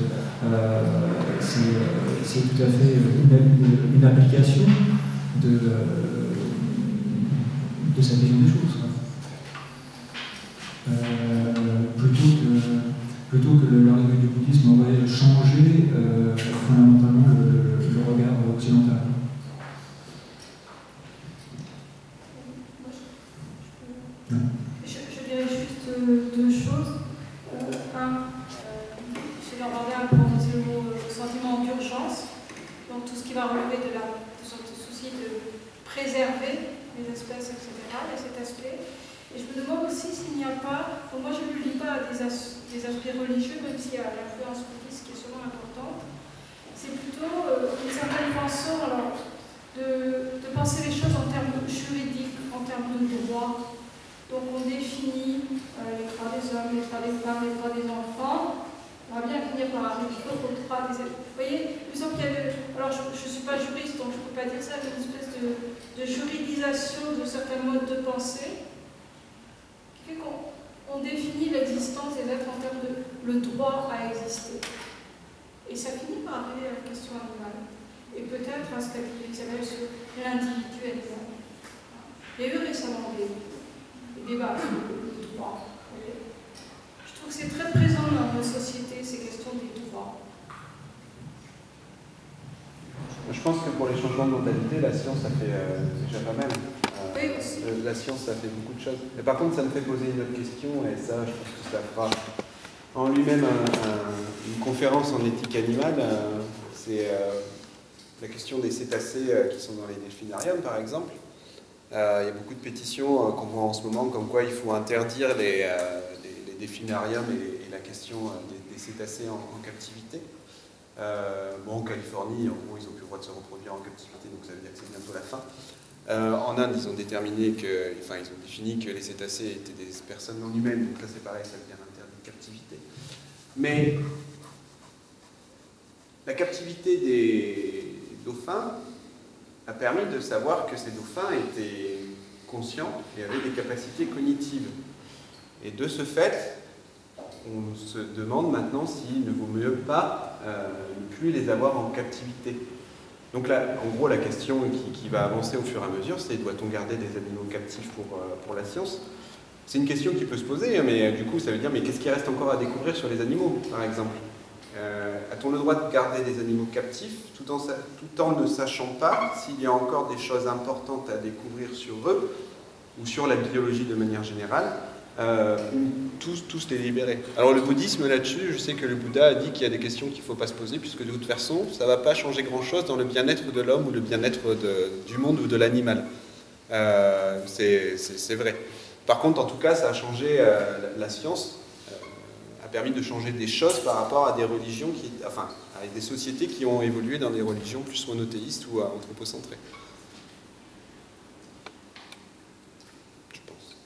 c'est tout à fait une application de sa vision des choses. Plutôt que l'arrivée du bouddhisme aurait changé fondamentalement le regard occidental. Je dirais juste deux choses. Chez Lambert, on disait le mot sentiment d'urgence, donc tout ce qui va relever de ce souci de préserver les espèces, etc. Il y a cet aspect. Et je me demande aussi s'il n'y a pas, moi je ne le lis pas des aspects religieux, même s'il y a l'influence bouddhiste qui est sûrement importante, c'est plutôt une certaine façon de penser les choses en termes juridiques, en termes de droit. Donc on définit les droits des hommes, les droits des femmes, les droits des enfants. On va bien finir par arriver aux droits des êtres. Vous voyez, il me semble qu'il y a alors je ne suis pas juriste, donc je ne peux pas dire ça, mais une espèce de juridisation de certains modes de pensée qui fait qu'on définit l'existence des êtres en termes de le droit à exister. Et ça finit par arriver à la question animale. Et peut-être à ce qu'a dit Isabelle sur l'individualisme. Il y a eu récemment des débats sur le droit. Je trouve que c'est très présent dans nos sociétés, ces questions des droits. Je pense que pour les changements de mentalité, la science, ça fait déjà pas mal. Oui, aussi. La science, ça fait beaucoup de choses. Mais par contre, ça me fait poser une autre question, et ça, je pense que ça fera en lui-même une conférence en éthique animale. C'est la question des cétacés qui sont dans les delphinariums, par exemple. Il y a beaucoup de pétitions qu'on voit en ce moment, comme quoi il faut interdire les delphinariums et la question des cétacés en captivité. En Californie, ils n'ont plus le droit de se reproduire en captivité, donc ça veut dire que c'est bientôt la fin. En Inde, ils ont défini que les cétacés étaient des personnes non humaines, donc là c'est pareil, ça devient interdit de captivité. Mais la captivité des dauphins a permis de savoir que ces dauphins étaient conscients et avaient des capacités cognitives. Et de ce fait, on se demande maintenant s'il ne vaut mieux pas ne plus les avoir en captivité. Donc là, en gros, la question qui va avancer au fur et à mesure, c'est doit-on garder des animaux captifs pour la science? C'est une question qui peut se poser, mais du coup, ça veut dire, mais qu'est-ce qui reste encore à découvrir sur les animaux, par exemple? A-t-on le droit de garder des animaux captifs tout en ne sachant pas s'il y a encore des choses importantes à découvrir sur eux ou sur la biologie de manière générale, ou tous les libérer? Alors le bouddhisme là-dessus, je sais que le Bouddha a dit qu'il y a des questions qu'il ne faut pas se poser, puisque de toute façon, ça ne va pas changer grand-chose dans le bien-être de l'homme ou le bien-être du monde ou de l'animal. C'est vrai. Par contre, en tout cas, ça a changé la science. A permis de changer des choses par rapport à des religions à des sociétés qui ont évolué dans des religions plus monothéistes ou anthropocentrées. Je pense.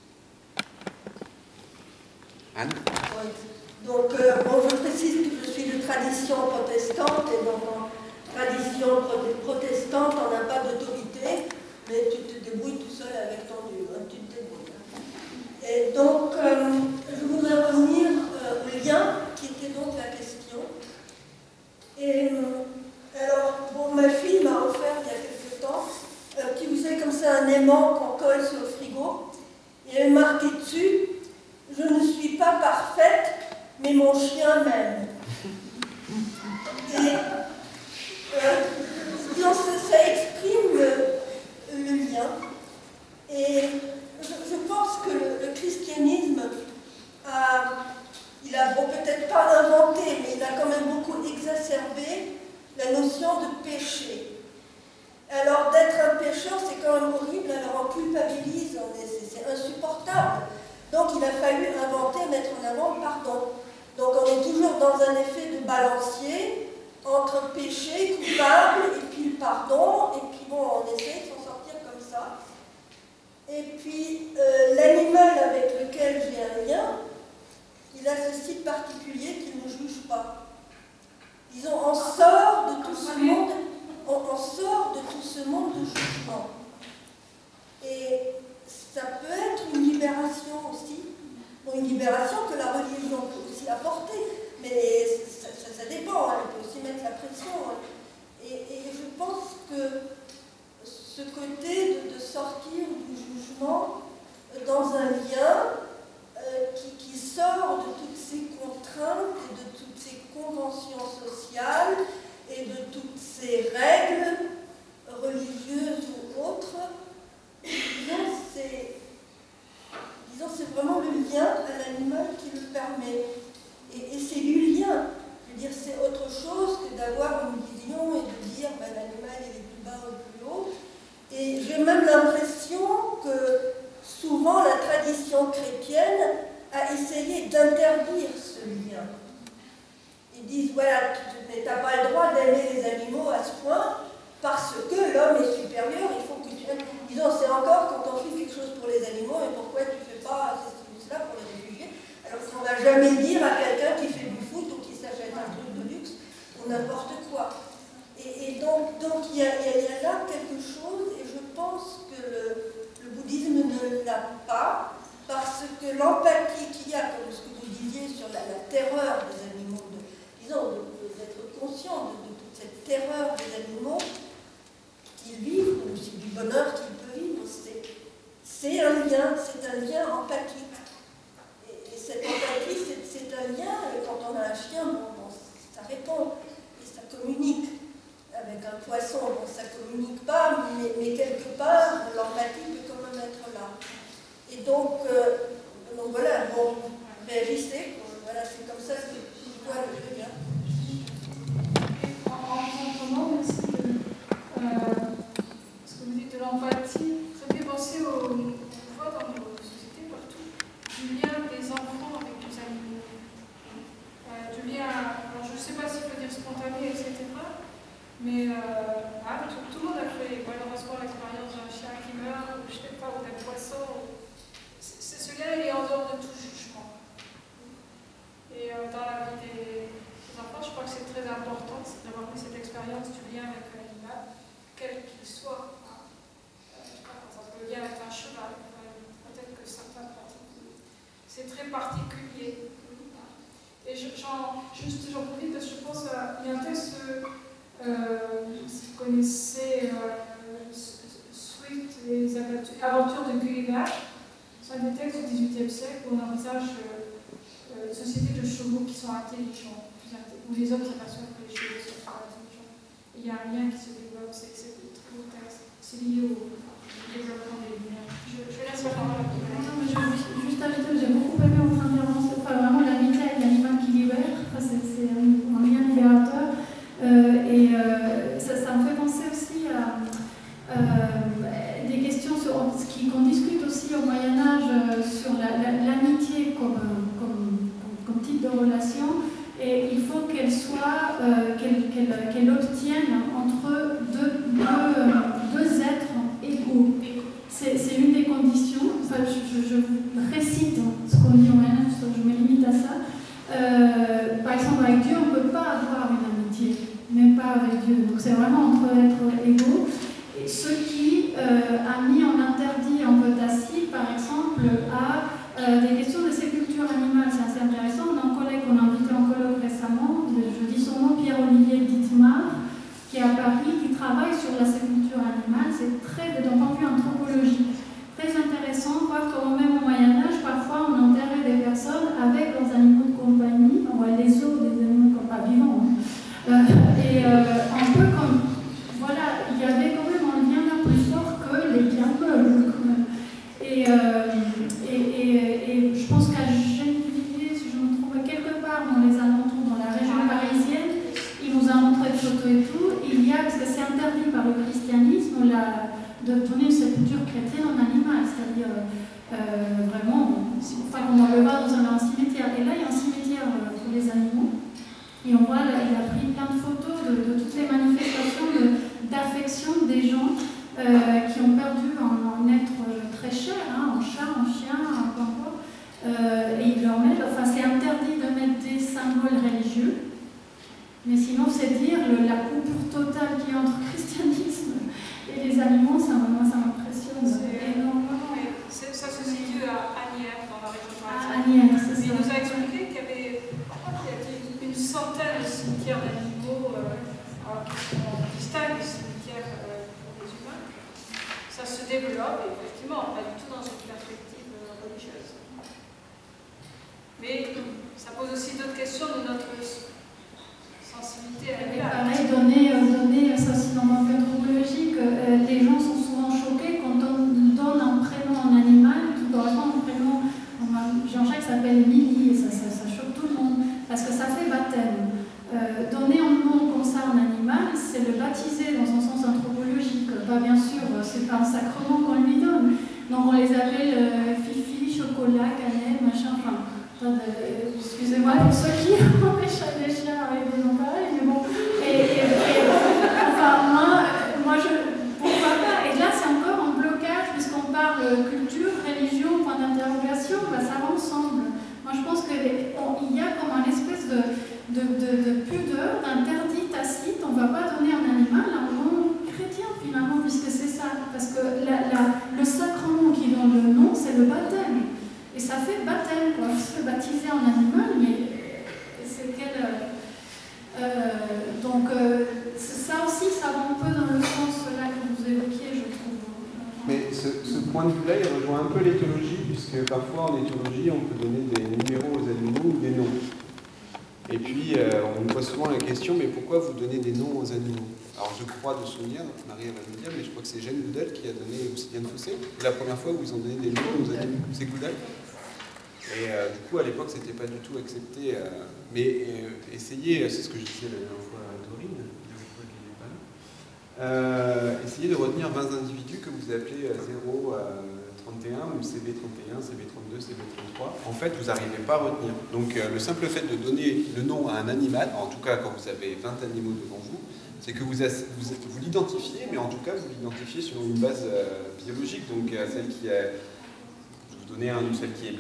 Anne? Donc, je précise que je suis de tradition protestante, et donc en tradition protestante, on n'a pas d'autorité, mais tu te débrouilles tout seul. aimant qu'on colle sur le frigo. Il est marqué dessus « Je ne suis pas parfaite, mais mon chien m'aime ». Et ça exprime le lien. Et je pense que le christianisme il a peut-être pas inventé, mais il a quand même beaucoup exacerbé la notion de péché. Alors d'être un pécheur, c'est quand même horrible, alors on culpabilise, c'est insupportable. Donc il a fallu inventer, mettre en avant le pardon. Donc on est toujours dans un effet de balancier entre péché, coupable, et puis le pardon, et puis bon, on essaie de s'en sortir comme ça. Et puis l'animal avec lequel j'ai un lien, il a ce style particulier qu'il ne juge pas. Disons, on sort de tout ce monde, on sort de tout ce monde de jugement. Et ça peut être une libération aussi. Bon, une libération que la religion peut aussi apporter, mais ça dépend, hein, elle peut aussi mettre la pression. Hein. Et je pense que ce côté de sortir du jugement dans un lien qui sort de toutes ces contraintes et de toutes ces conventions sociales et de toutes ces règles religieuses ou autres, disons c'est vraiment le lien à l'animal qui le permet. Et c'est du lien. Je veux dire, c'est autre chose que d'avoir une vision et de dire ben, l'animal il est plus bas ou plus haut. Et j'ai même l'impression que souvent la tradition chrétienne a essayé d'interdire ce lien. Ils disent, voilà, tu n'as pas le droit d'aimer les animaux à ce point, parce que l'homme est supérieur, il faut que tu aimes. Disons, c'est encore quand on fait quelque chose pour les animaux, et pourquoi tu ne fais pas cela pour les réfugiés? Alors qu'on ne va jamais dire à quelqu'un qui fait du foot ou qui s'achète un truc de luxe, ou n'importe quoi. Et donc il y a là quelque chose, et je pense que le bouddhisme ne l'a pas, parce que l'empathie qu'il y a, comme ce que vous disiez sur la terreur des animaux, disons, d'être conscient de toute cette terreur des animaux qu'ils vivent, ou c'est du bonheur qu'ils peuvent vivre, c'est un lien empathique. Et cette empathie, c'est un lien, et quand on a un chien, bon, ça répond, et ça communique. Avec un poisson, bon, ça ne communique pas, mais quelque part, l'empathie peut quand même être là. Et donc voilà, bon, réagissez, voilà, c'est comme ça que je vois le lien. En comprenant, merci ce que vous dites de l'empathie, ça fait penser on voit dans nos sociétés partout, du lien des enfants avec les animaux. Du lien, alors je ne sais pas s'il faut dire spontané, etc. Mais tout le monde a fait malheureusement l'expérience d'un chien qui meurt, ou je ne sais pas, ou d'un poisson. Ce lien est en dehors de tout jugement. Et dans la vie des enfants, je crois que c'est très important d'avoir eu cette expérience du lien avec l'animal, quel qu'il soit. Je sais pas, par exemple, le lien avec un cheval, peut-être que certains pratiquent. C'est très particulier. Et j'en profite parce que je pense qu'il y a un texte. Si vous connaissez Swift, les aventures de Gulliver, c'est un des textes du XVIIIe siècle où on envisage une société de chevaux qui sont intelligents, où les hommes s'aperçoivent que les chevaux sont pas intelligents. Et il y a un lien qui se développe, c'est un très beau texte, c'est lié au développement des lumières. Je laisse la parole à vous. Non, mais je veux juste ajouter, j'ai beaucoup aimé votre intervention, enfin vraiment l'amitié avec l'animal qui libère, enfin, c'est un lien libérateur. Ça me fait penser aussi à des questions qu'on discute aussi au Moyen-Âge sur l'amitié comme type de relation, et il faut qu'elle soit, qu'elle obtienne entre deux êtres égaux. C'est une des conditions, enfin, je récite ce qu'on dit au Moyen-Âge, je me limite à ça. Par exemple, avec Dieu, on ne peut pas avoir une amitié. Même pas avec Dieu. Donc c'est vraiment entre êtres égaux. Et ce qui a mis en interdit en peu tacite, par exemple, à des questions de sépulture animale. C'est assez intéressant. On a un collègue qu'on a invité en colloque récemment, je dis son nom, Pierre-Olivier Dittmar, qui est à Paris, qui travaille sur la sépulture animale. C'est très, d'un point de vue anthropologique, anthropologique. Très intéressant, voir comment même au Moyen-Âge, parfois on enterrait des personnes avec leurs animaux de compagnie, les os des animaux pas vivants. Un peu comme, voilà, il y avait quand même un lien là plus fort que les diables. Et je pense qu'à Gennevilliers, si je me trompe, quelque part dans les alentours, dans la région parisienne, il nous a montré des photos et tout. Il y a, parce que c'est interdit par le christianisme, de donner une sépulture chrétienne en animal, c'est-à-dire vraiment, enfin, on le voit dans un cimetière. Et là, il y a un cimetière pour les animaux. Et on voit, il a pris plein de photos de toutes les manifestations d'affection des gens qui ont perdu un être très cher, hein, un chat, un chien, un peu importe. Et ils leur mettent, enfin, c'est interdit de mettre des symboles religieux. Mais sinon, c'est dire la coupure totale qu'il y a entre christianisme et les animaux, ça m'impressionne énormément. Ça se situe à Asnières, dans la région parisienne. Asnières, c'est ça. Il nous a expliqué qu'il y avait une centaine de cimetières d'animaux qui sont distincts des cimetières pour les humains. Ça se développe, effectivement, pas du tout dans une perspective religieuse. Mais ça pose aussi d'autres questions de notre sensibilité à la pareil, donner ça aussi dans mon anthropologique, les gens sont souvent choqués quand on donne un prénom à un animal qui correspond à un prénom. Jean-Jacques s'appelle Milly et ça choque tout le monde parce que ça fait baptême. Donner un nom comme ça à un animal, c'est le baptiser dans un sens anthropologique. Bien sûr, c'est pas un sacrement qu'on lui donne. Donc on les appelle Fifi, chocolat, cannelle, machin, enfin. Excusez-moi pour ceux qui ont des chiens avec des noms pareils, mais bon. Enfin, moi pourquoi pas. Et là, c'est encore un blocage, puisqu'on parle culture, religion, point d'interrogation, ça va ensemble. Moi, je pense qu'il y a comme une espèce de pudeur, d'interdit tacite. On ne va pas donner un animal à un nom chrétien, finalement, puisque c'est ça. Parce que le sacrement qui donne le nom, c'est le baptême. Et ça fait baptême, quoi. Se fait baptiser un animal, mais c'est quel... donc, ça aussi, ça va un peu dans le sens là que vous évoquiez, je trouve. Mais ce point de vue-là, il rejoint un peu l'éthologie, puisque parfois en éthologie, on peut donner des numéros aux animaux ou des noms. Et puis, on me pose souvent la question, mais pourquoi vous donnez des noms aux animaux? Alors, je crois de souvenir, Marie va me dire, mais je crois que c'est Jeanne Goudel qui a donné, ou c'est Diane Fossé, la première fois où ils ont donné des noms aux animaux, c'est Goudel. Et du coup, à l'époque, c'était pas du tout accepté. Mais essayez, c'est ce que je disais la dernière fois à Dorine, essayez de retenir 20 individus que vous appelez 0, 31 ou CB31, CB32, CB33. En fait, vous n'arrivez pas à retenir. Donc, le simple fait de donner le nom à un animal, en tout cas quand vous avez 20 animaux devant vous, c'est que vous l'identifiez, mais en tout cas, vous l'identifiez sur une base biologique. Donc, celle qui est... Donner celle qui est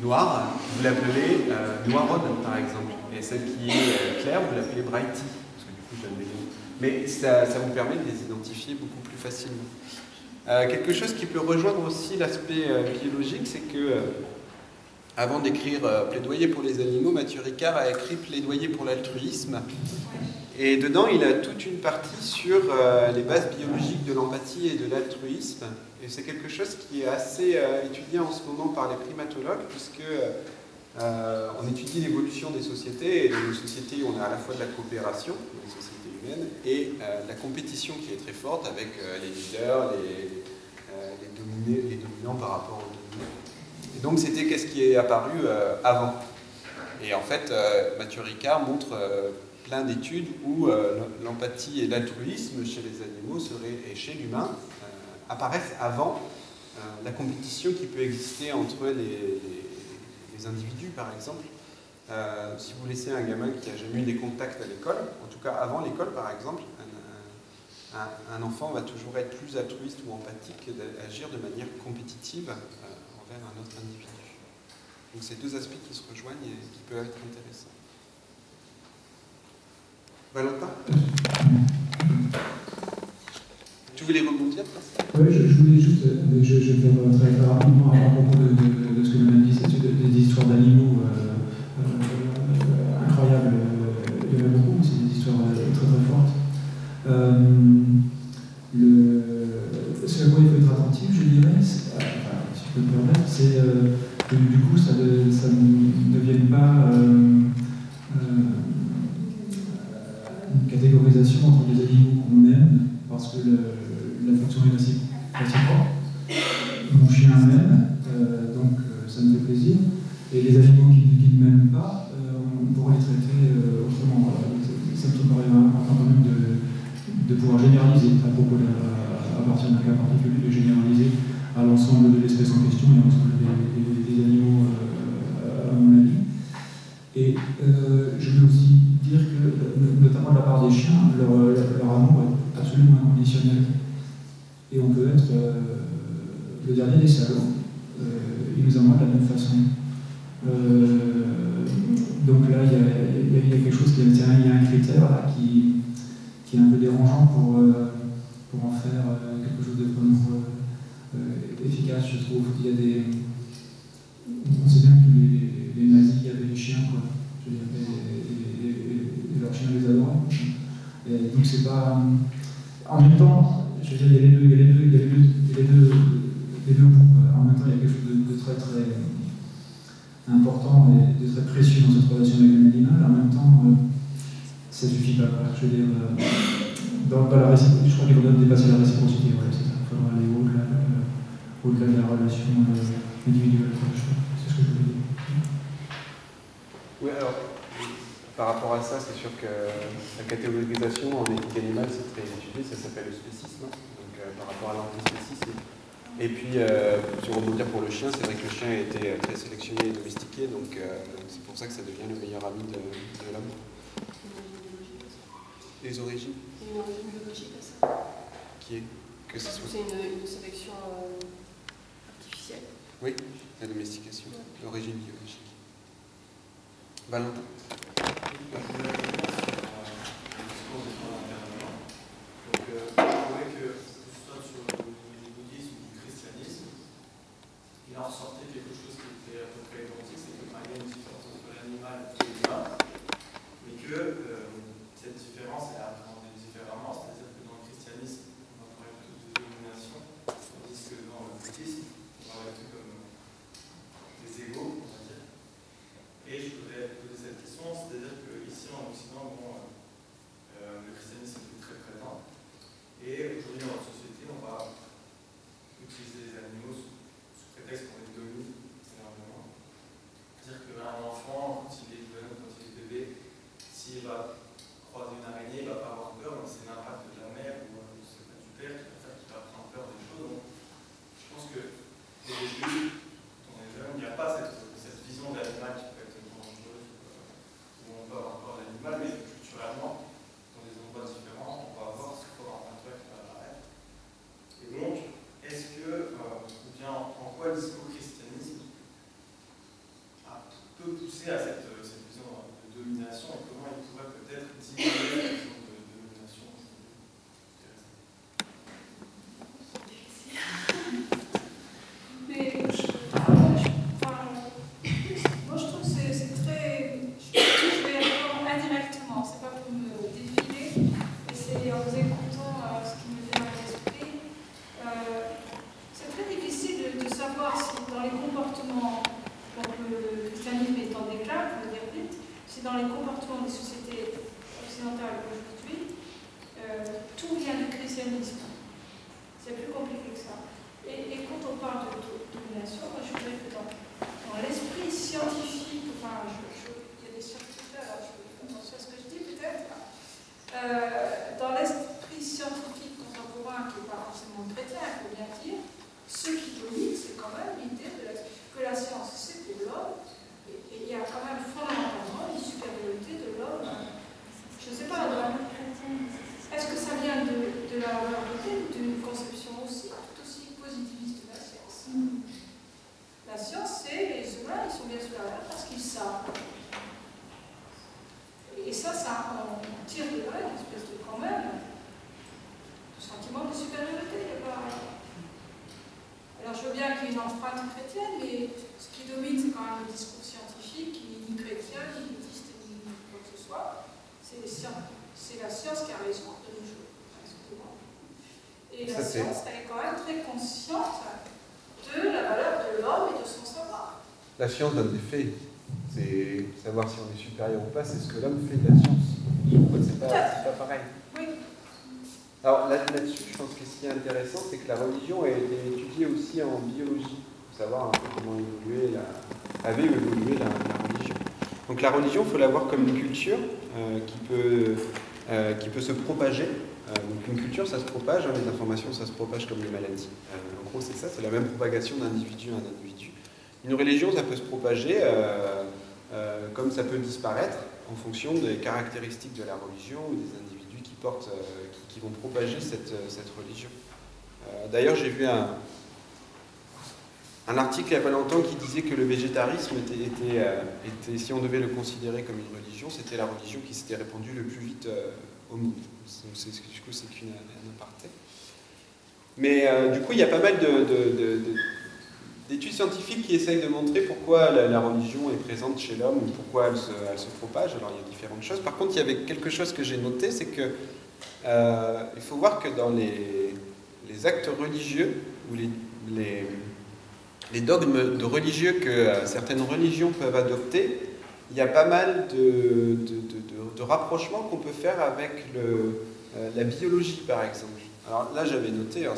noire, vous l'appelez noironne par exemple, et celle qui est claire, vous l'appelez brighty, parce que du coup j'aime les noms. Mais ça vous permet de les identifier beaucoup plus facilement. Quelque chose qui peut rejoindre aussi l'aspect biologique, c'est que avant d'écrire Plaidoyer pour les animaux, Mathieu Ricard a écrit Plaidoyer pour l'altruisme. Et dedans, il a toute une partie sur les bases biologiques de l'empathie et de l'altruisme. Et c'est quelque chose qui est assez étudié en ce moment par les primatologues, puisque on étudie l'évolution des sociétés, et dans une société où on a à la fois de la coopération, les sociétés humaines, et la compétition qui est très forte avec les leaders, les dominants par rapport aux dominants. Et donc c'était qu'est-ce qui est apparu avant. Et en fait, Mathieu Ricard montre plein d'études où l'empathie et l'altruisme chez les animaux et chez l'humain apparaissent avant la compétition qui peut exister entre les individus, par exemple. Si vous laissez un gamin qui n'a jamais eu des contacts à l'école, en tout cas avant l'école par exemple, un enfant va toujours être plus altruiste ou empathique d'agir de manière compétitive envers un autre individu. Donc c'est deux aspects qui se rejoignent et qui peuvent être intéressants. Valentin ? Tu voulais rebondir? Oui, je voulais juste, je vais faire très rapidement à propos de ce que nous a dit, des histoires d'animaux incroyables, il y en a beaucoup, mais c'est des histoires très très fortes. C'est la une catégorisation entre les animaux qu'on aime, parce que la fonction est réciproque. Mon chien m'aime, donc ça me fait plaisir. Et les animaux qui ne m'aiment pas, on pourrait les traiter autrement. Voilà. Ça me paraît important quand même de pouvoir généraliser à propos à partir d'un cas particulier, de généraliser à l'ensemble de l'espèce en question et à l'ensemble des animaux, à mon avis. Et je veux aussi dire que, notamment de la part des chiens, leur amour est absolument inconditionnel. Et on peut être le dernier des salauds. Ils nous aiment de la même façon. Donc là, il y a quelque chose il y a un critère là, qui est un peu dérangeant pour en faire quelque chose de vraiment efficace, je trouve. Il y a des... On sait bien que les nazis, il y avait des chiens, quoi. Je veux dire, et leurs chiens les adoraient. Et donc c'est pas... En même temps, je veux dire, il y a les deux bouts. En même temps, il y a quelque chose de très très important et de très précieux dans cette relation avec l'animal. En même temps, ça suffit pas. Voilà. Je veux dire, dans la réciprocité, je crois qu'il faudrait dépasser la réciprocité. Voilà, c'est ça. Il faudra aller au-delà de la relation individuelle. C'est ce que je voulais dire. Oui, alors, par rapport à ça, c'est sûr que la catégorisation en éthique animale, c'est très étudié, ça s'appelle le spécisme, donc par rapport à l'antispécisme. Et puis, sur rebondir pour le chien, c'est vrai que le chien a été très sélectionné et domestiqué, donc c'est pour ça que ça devient le meilleur ami de l'homme. Les origines. Il y a une origine biologique à ça. Qui est que ce soit... C'est une sélection artificielle. Oui, la domestication, l'origine biologique. Valentin. Il en ressortait quelque chose qui était à peu près identique, c'est qu'il y a une différence entre l'animal et l'humain, mais que cette différence est appréhendée différemment, c'est-à-dire que dans le christianisme, on va parler plutôt de domination, tandis que dans le bouddhisme, on va parler plutôt comme des égaux, on va dire. Et je voudrais poser cette question, c'est-à-dire qu'ici en Occident, le christianisme est très présent, et aujourd'hui dans notre société, on va utiliser les animaux sous prétexte qu'on les domine énormément. C'est-à-dire qu'un enfant, quand il est jeune, quand il est bébé, s'il va croiser une araignée, il ne va pas avoir peur, mais c'est l'impact de la mère ou je sais pas, du père qui va faire qu'il va prendre peur des choses. Donc, je pense que au début, quand on est jeune, il n'y a pas cette vision de l'animal qui peut être dangereuse, où on peut avoir peur de l'animal, mais culturellement, dans des endroits différents, on va avoir ce fort impact qui va apparaître. Et donc, est-ce que, ou bien en quoi le discours-christianisme peut pousser à cette vision de domination et comment il pourrait peut-être diminuer la vision de domination? Mais moi je trouve que c'est très... Je vais répondre indirectement, c'est pas pour me défiler, mais c'est en vous écoutant ce qui me vient à l'esprit. C'est très difficile de savoir si dans les comportements, donc le christianisme est en déclin, pour le dire vite, si dans les comportements des sociétés occidentales aujourd'hui, tout vient du christianisme. C'est plus compliqué que ça. Et quand on parle de domination, moi je dirais que dans l'esprit scientifique, enfin, il y a des scientifiques là, je fais attention à ce que je dis peut-être, dans l'esprit scientifique contemporain, qui n'est pas forcément chrétien, il faut bien dire, ce qui domine, c'est quand même l'idée que la science, c'est pour l'homme, et il y a quand même fondamentalement une supériorité de l'homme. Je ne sais pas, est-ce que ça vient de la volonté ou d'une conception aussi, tout aussi positiviste de la science? La science, c'est les humains, ils sont bien sur la terre parce qu'ils savent. Et ça, on tire de là une espèce de quand même de sentiment de supériorité. Alors je veux bien qu'il y ait une empreinte chrétienne, mais ce qui domine, c'est quand même le discours scientifique, qui n'est ni chrétien, ni bouddhiste, ni quoi que ce soit. C'est la science qui a raison de nos jours. Excusez-moi. Et la science, elle est quand même très consciente de la valeur de l'homme et de son savoir. La science donne des faits. C'est savoir si on est supérieur ou pas, c'est ce que l'homme fait de la science. C'est pas pareil. Oui. Alors là-dessus, je pense que ce qui est intéressant, c'est que la religion a été étudiée aussi en biologie, pour savoir un peu comment avait évolué la religion. Donc la religion, il faut la voir comme une culture qui peut se propager. Donc une culture, ça se propage, les informations, ça se propage comme les maladies. En gros, c'est ça, c'est la même propagation d'individu à un individu. Une religion, ça peut se propager comme ça peut disparaître en fonction des caractéristiques de la religion ou des individus qui vont propager cette religion. D'ailleurs, j'ai vu un article il n'y a pas longtemps qui disait que le végétarisme était, si on devait le considérer comme une religion, c'était la religion qui s'était répandue le plus vite au monde. Du coup, c'est qu'un aparté. Mais du coup, il y a pas mal d'études scientifiques qui essayent de montrer pourquoi la religion est présente chez l'homme ou pourquoi elle se propage. Alors, il y a différentes choses. Par contre, il y avait quelque chose que j'ai noté, c'est que il faut voir que dans les actes religieux ou les dogmes religieux que certaines religions peuvent adopter, il y a pas mal de rapprochements qu'on peut faire avec la biologie, par exemple. Alors là, j'avais noté,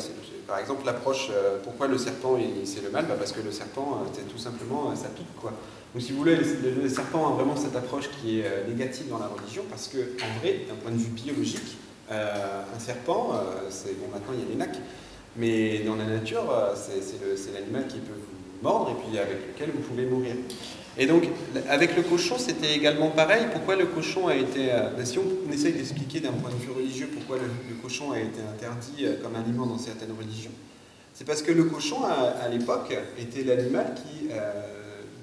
par exemple, l'approche, pourquoi le serpent c'est le mal, parce que le serpent, c'est tout simplement, ça pique, quoi. Donc si vous voulez, le serpent a vraiment cette approche qui est négative dans la religion, parce que en vrai, d'un point de vue biologique, un serpent, bon, maintenant il y a les nacs, mais dans la nature, c'est l'animal qui peut vous mordre et puis avec lequel vous pouvez mourir. Et donc, avec le cochon, c'était également pareil. Pourquoi le cochon a été... si on essaye d'expliquer d'un point de vue religieux pourquoi le cochon a été interdit comme aliment dans certaines religions, c'est parce que le cochon, à l'époque, était l'animal qui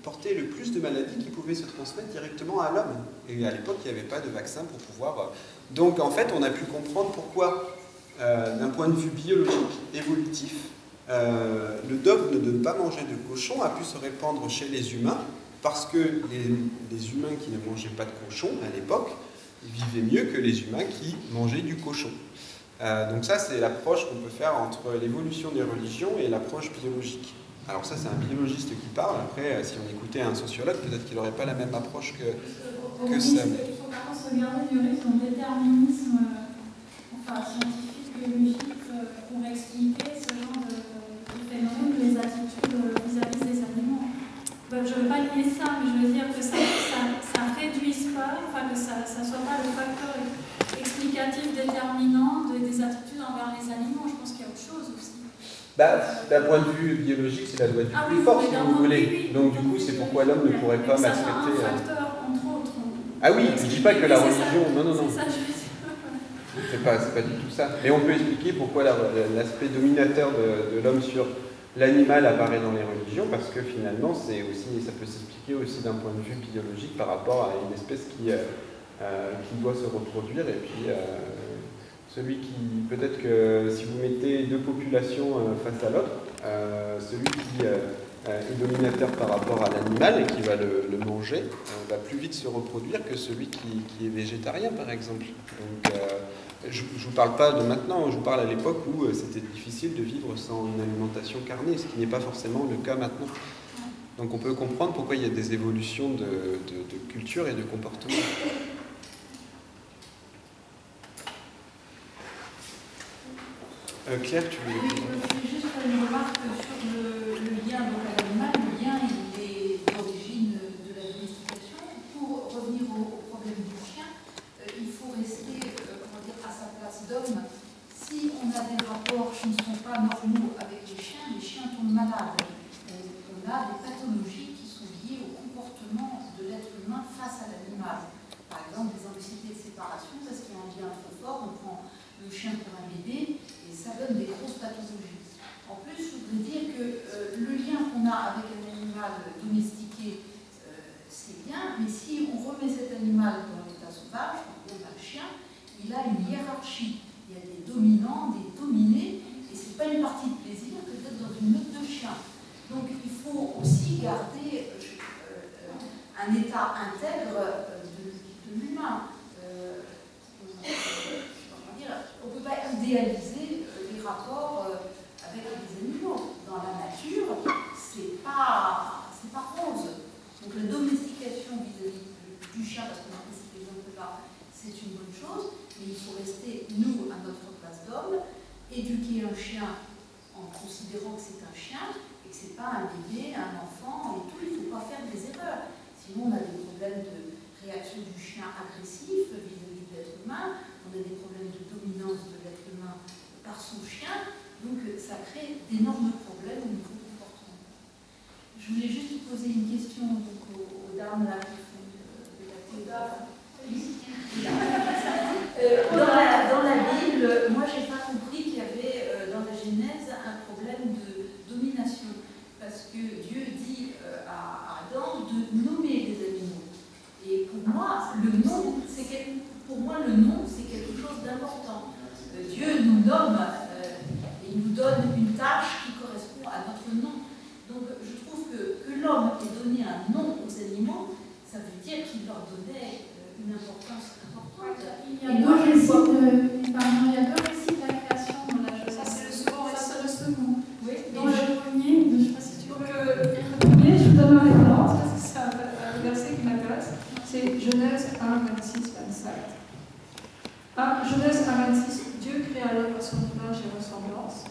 portait le plus de maladies qui pouvaient se transmettre directement à l'homme. Et à l'époque, il n'y avait pas de vaccin pour pouvoir... Donc, en fait, on a pu comprendre pourquoi, d'un point de vue biologique, évolutif, le dogme de ne pas manger de cochon a pu se répandre chez les humains, parce que les humains qui ne mangeaient pas de cochon, à l'époque, vivaient mieux que les humains qui mangeaient du cochon. Donc ça, c'est l'approche qu'on peut faire entre l'évolution des religions et l'approche biologique. Alors ça, c'est un biologiste qui parle. Après, si on écoutait un sociologue, peut-être qu'il n'aurait pas la même approche que ça. Il faut vraiment se regarder du rythme de déterminisme scientifique, biologique, pour expliquer ce genre de phénomène, les attitudes vis-à-vis des animaux. Je ne veux pas nier ça, mais je veux dire que ça ne réduise pas, que ça ne soit pas le facteur explicatif déterminant des attitudes envers les animaux. Je pense qu'il y a autre chose aussi. D'un point de vue biologique, c'est la loi du plus fort, si vous voulez. Donc du coup, c'est pourquoi l'homme ne pourrait pas maltraiter... un facteur, entre autres. Ah oui, je ne dis pas que la religion... Non. C'est ça, je veux dire. C'est pas du tout ça. Mais on peut expliquer pourquoi l'aspect dominateur de l'homme sur l'animal apparaît dans les religions, parce que finalement, ça peut s'expliquer aussi d'un point de vue biologique par rapport à une espèce qui doit se reproduire. Et puis, peut-être que si vous mettez deux populations face à l'autre, celui qui est dominateur par rapport à l'animal et qui va le manger va plus vite se reproduire que celui qui est végétarien, par exemple. Donc, je ne vous parle pas de maintenant, je vous parle à l'époque où c'était difficile de vivre sans une alimentation carnée, ce qui n'est pas forcément le cas maintenant. Donc on peut comprendre pourquoi il y a des évolutions de culture et de comportement. Claire, tu veux... Oui, juste une remarque sur le lien donc à l'animal. Le lien, il est d'origine de la domestication. Pour revenir au problème du chien, il faut rester à sa place d'homme. Si on a des rapports qui ne sont pas normaux avec les chiens tombent malades. On a des pathologies qui sont liées au comportement de l'être humain face à l'animal. Par exemple, des anxiétés de séparation, parce qu'il y a un lien trop fort, on prend le chien pour un bébé, et ça donne des grosses pathologies. En plus, je voudrais dire que le lien qu'on a avec un animal domestiqué, c'est bien, mais si on remet cet animal dans l'état sauvage, par exemple un chien, il a une hiérarchie. Il y a des dominants, des dominés, et ce n'est pas une partie de plaisir que d'être dans une meute de chiens. Donc il faut aussi garder un état intègre de l'humain. On ne peut pas idéaliser les rapports avec les animaux. Dans la nature, c'est pas rose. Donc la domestication vis-à-vis du chien, parce qu'on a pris cet exemple-là, c'est une bonne chose. chose, mais il faut rester, nous, à notre place d'homme, éduquer un chien en considérant que c'est un chien et que ce n'est pas un bébé, un enfant et tout. Il ne faut pas faire des erreurs. Sinon, on a des problèmes de réaction du chien agressif vis-à-vis de l'être humain, on a des problèmes de dominance de l'être humain par son chien, donc ça crée d'énormes problèmes au niveau comportement. Je voulais juste poser une question donc, aux dames là qui font de la théorie. Dans la Bible, moi j'ai pas compris qu'il y avait dans la Genèse un problème de domination, parce que Dieu dit à Adam de nommer les animaux. Et pour moi, le nom, c'est quelque chose d'important. Dieu nous nomme et il nous donne une tâche qui correspond à notre nom. Donc je trouve que l'homme ait donné un nom aux animaux, ça veut dire qu'il leur donnait une importance importante. Il y a deux récits de la création dans la Genèse. Ça, c'est le second récit. Ça, c'est le second. Oui. Dans le premier, je ne sais pas si tu veux. Le premier, je vous donne la référence, parce que c'est un verset qui m'intéresse. C'est Genèse 1, 26, 27. Genèse 1, 26, Dieu créa l'homme à son image et ressemblance.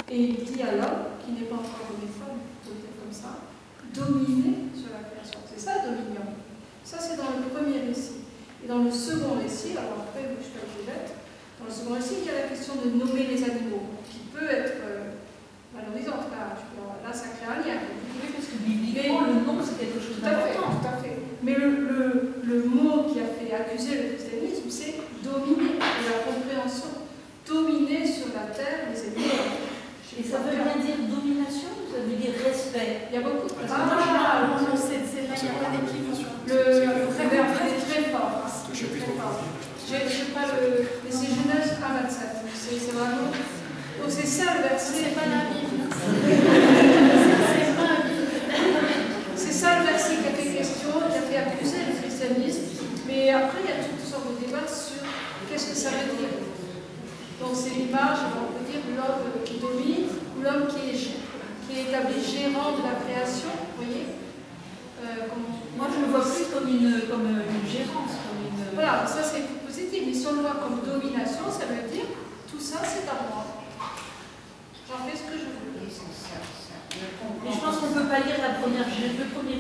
Et il dit à l'homme, qui n'est pas encore une femme, plutôt comme ça, dominer sur la création. C'est ça, dominion. Ça, c'est dans le premier récit. Et dans le second récit, alors après, je fais le jette, dans le second récit, il y a la question de nommer les animaux, qui peut être valorisante. Là, ça crée un lien. Oui, parce que bibliquement, le nom, c'est quelque chose d'important. Tout à fait. Mais le mot qui a fait accuser le christianisme, c'est dominer, et la compréhension. Dominer sur la terre les animaux. Et ça veut bien dire domination ou ça veut dire respect? Il y a beaucoup de... c'est là, il n'y a pas d'équivoque. Le verbe est très fort. J'ai pas le... Mais c'est Genèse 1, 27. C'est vraiment... Donc c'est ça le verset. C'est pas la Bible. C'est ça le verset qui a fait question, qui a fait accuser le christianisme. Mais après, il y a toutes sortes de débats sur qu'est-ce que ça veut dire. Donc c'est l'image, on peut dire, l'homme qui domine, ou l'homme qui est établi gérant de la création, vous voyez. Moi je le vois plus comme une gérance. Voilà, ça c'est positif, mais si on le voit comme domination, ça veut dire tout ça c'est à moi. J'en fais ce que je veux. Mais je pense qu'on ne peut pas lire le premier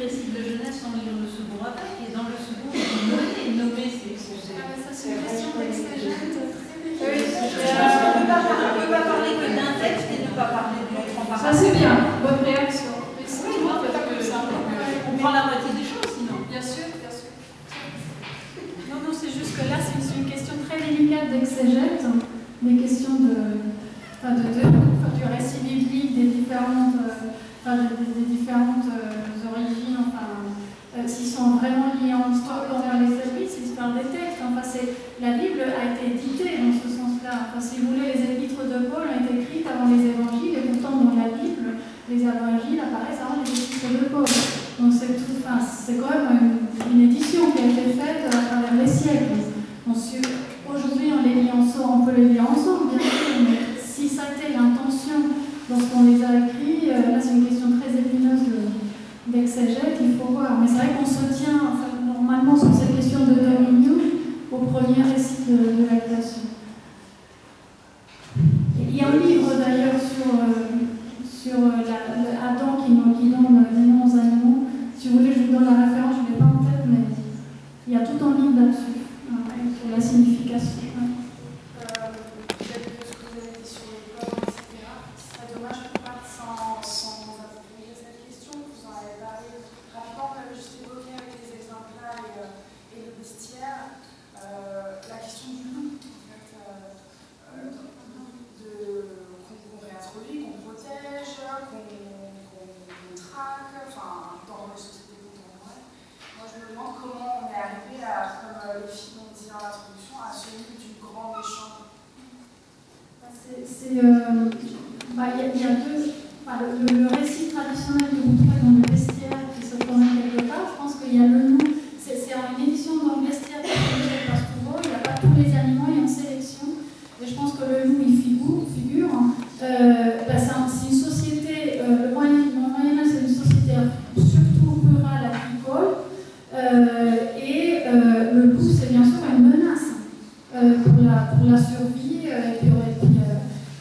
récit de Genèse sans lire le second après, et dans le second, nommer c'est... Ça c'est une question d'exégèse. On ne peut pas parler que d'un texte et ne pas parler de l'autre en parallèle. Ça c'est bien, bonne réaction. Mais oui, moi, parce que ça, on prend la moitié des choses sinon. Bien sûr, bien sûr. Non, c'est juste que là c'est une question très délicate d'exégèse, des questions du récit biblique, des différentes origines, s'ils sont vraiment liés en histoire comme on les a dit, c'est l'histoire des textes. La Bible a été éditée dans ce sens-là. Si vous voulez, les épîtres de Paul ont été écrites avant les évangiles, et pourtant dans la Bible, les évangiles apparaissent avant les épîtres de Paul. Donc c'est quand même une édition qui a été faite à travers les siècles. Aujourd'hui, on peut les lire ensemble, bien sûr, mais si ça a été l'intention lorsqu'on les a écrits, là c'est une question très épineuse d'exégèse, il faut voir. Mais c'est vrai qu'on se tient normalement sur cette question de dominion au premier récit de la création. Il y a un livre d'ailleurs sur Adam qui donne les noms aux animaux. Si vous voulez, je vous donne la référence, je ne l'ai pas en tête, mais il y a tout un livre là-dessus, sur la signification. La question du loup, en fait, qu'on réintroduit, qu'on protège, qu'on traque, enfin, dans les sociétés contemporaines. Moi, je me demande comment on est arrivé à, comme les filles l'ont dit dans l'introduction, à ce mythe du grand méchant. Il y a deux. Le récit traditionnel que vous trouvez dans le bestiaire qui se tourne quelque part, je pense qu'il y a le loup. C'est une édition dans le bestiaire qui est pas souvent, il n'y a pas tous les animaux, il y a une sélection. Et je pense que le loup, il figure. C'est une société, le Moyen-Âge, c'est une société surtout rurale, agricole. Et le loup, c'est bien sûr une menace. la survie, et puis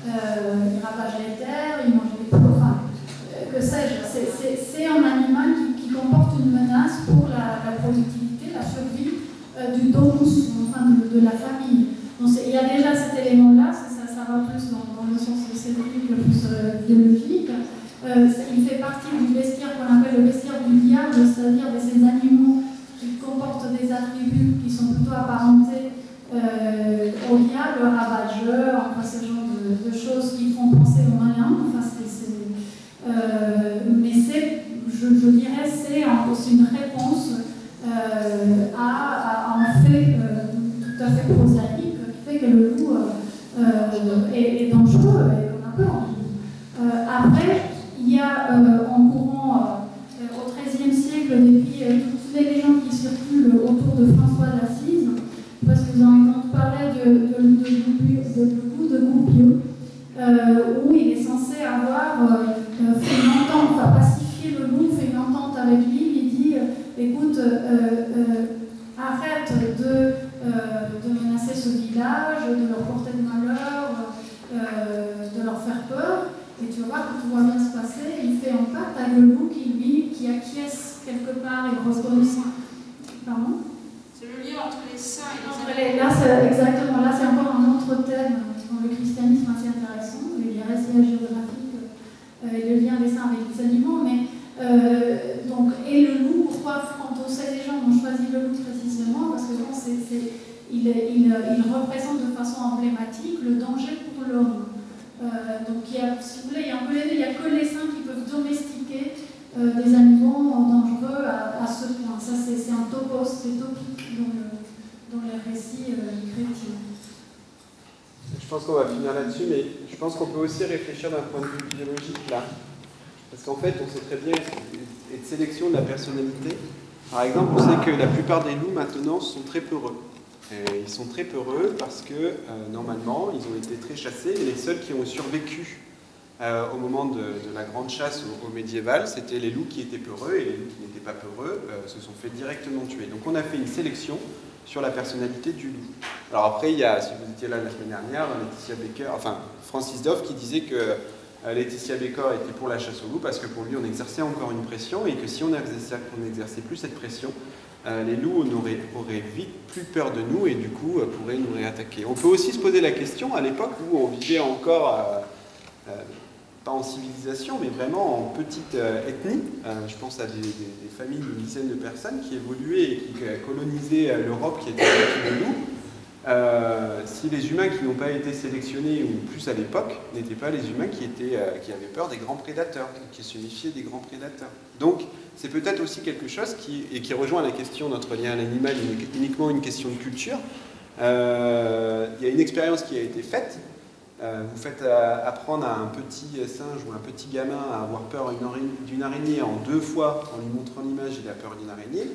ils ravagent les terres, ils mangent les poulets, enfin, que sais-je. C'est un animal qui comporte une menace pour la productivité, la survie du domus, enfin de la famille. Donc il y a déjà cet élément-là, ça va plus dans le sens scientifique, le plus biologique. Il fait partie du bestiaire qu'on appelle le bestiaire du diable, c'est-à-dire de ces animaux qui comportent des attributs qui sont plutôt apparentés au diable, ravageur, enfin ce genre de choses qui font penser au malin. Enfin, mais je dirais, c'est aussi une réponse à un fait tout à fait prosaïque qui fait que le loup est dangereux et qu'on a peur. Après, il y a en courant au XIIIe siècle, depuis toutes les légendes qui circulent autour de François d'Assise, parce que vous en avez entendu parler de loup de Goupil, où il est censé avoir fait une entente, enfin pacifier le loup, fait une entente avec lui, il dit écoute, arrête de menacer ce village, de leur porter de malheur, de leur faire peur, et tu vas voir que tout va bien se passer. Il fait un pacte avec le loup qui acquiesce quelque part et reconnaît. Pardon ? C'est le lien entre les saints et les Là, exactement, là c'est encore un autre thème dans le christianisme assez intéressant, les récits géographiques et le lien des saints avec les animaux. Mais, donc, et le loup, pourquoi quand on sait les gens ont choisi le loup précisément, parce que bon, il représente de façon emblématique le danger pour l'homme. Donc, si vous voulez, il y a un peu les deux, il n'y a que les saints qui peuvent domestiquer des animaux dangereux à ce point. Ça, c'est un topos, c'est topique dans les récits chrétiens. Je pense qu'on va finir là-dessus, mais je pense qu'on peut aussi réfléchir d'un point de vue biologique là. Parce qu'en fait, on sait très bien, et de sélection de la personnalité. Par exemple, on sait que la plupart des loups maintenant sont très peureux. Et ils sont très peureux parce que normalement, ils ont été très chassés, et les seuls qui ont survécu au moment de la grande chasse au médiéval, c'était les loups qui étaient peureux, et les loups qui n'étaient pas peureux se sont fait directement tuer. Donc on a fait une sélection sur la personnalité du loup. Alors après, il y a, si vous étiez là la semaine dernière, Laetitia Baker, enfin Francis Doff qui disait que Laetitia Baker était pour la chasse au loup parce que pour lui on exerçait encore une pression et que si on n'exerçait plus cette pression, les loups auraient vite plus peur de nous et du coup pourraient nous réattaquer. On peut aussi se poser la question, à l'époque où on vivait encore, pas en civilisation, mais vraiment en petite ethnie, je pense à des familles d'une dizaine de personnes qui évoluaient et qui colonisaient l'Europe qui était avec le loup. Si les humains qui n'ont pas été sélectionnés, ou plus à l'époque, n'étaient pas les humains qui avaient peur des grands prédateurs, qui se méfiaient des grands prédateurs. Donc, c'est peut-être aussi quelque chose qui rejoint la question de notre lien à l'animal, uniquement une question de culture. Il y a une expérience qui a été faite. Vous faites apprendre à un petit singe ou un petit gamin à avoir peur d'une araignée en 2 fois, en lui montrant l'image, il a peur d'une araignée.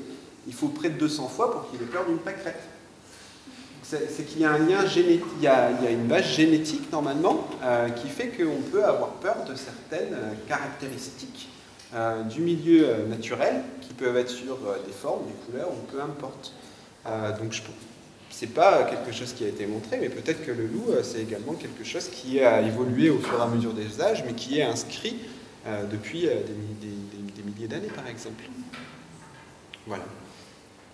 Il faut près de 200 fois pour qu'il ait peur d'une pâquerette. C'est qu'il y a un lien génétique, il y a une base génétique normalement qui fait qu'on peut avoir peur de certaines caractéristiques du milieu naturel qui peuvent être sur des formes, des couleurs ou peu importe. Donc c'est pas quelque chose qui a été montré, mais peut-être que le loup c'est également quelque chose qui a évolué au fur et à mesure des âges, mais qui est inscrit depuis des milliers d'années par exemple. Voilà.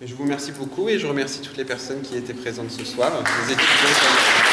Je vous remercie beaucoup et je remercie toutes les personnes qui étaient présentes ce soir, les étudiants.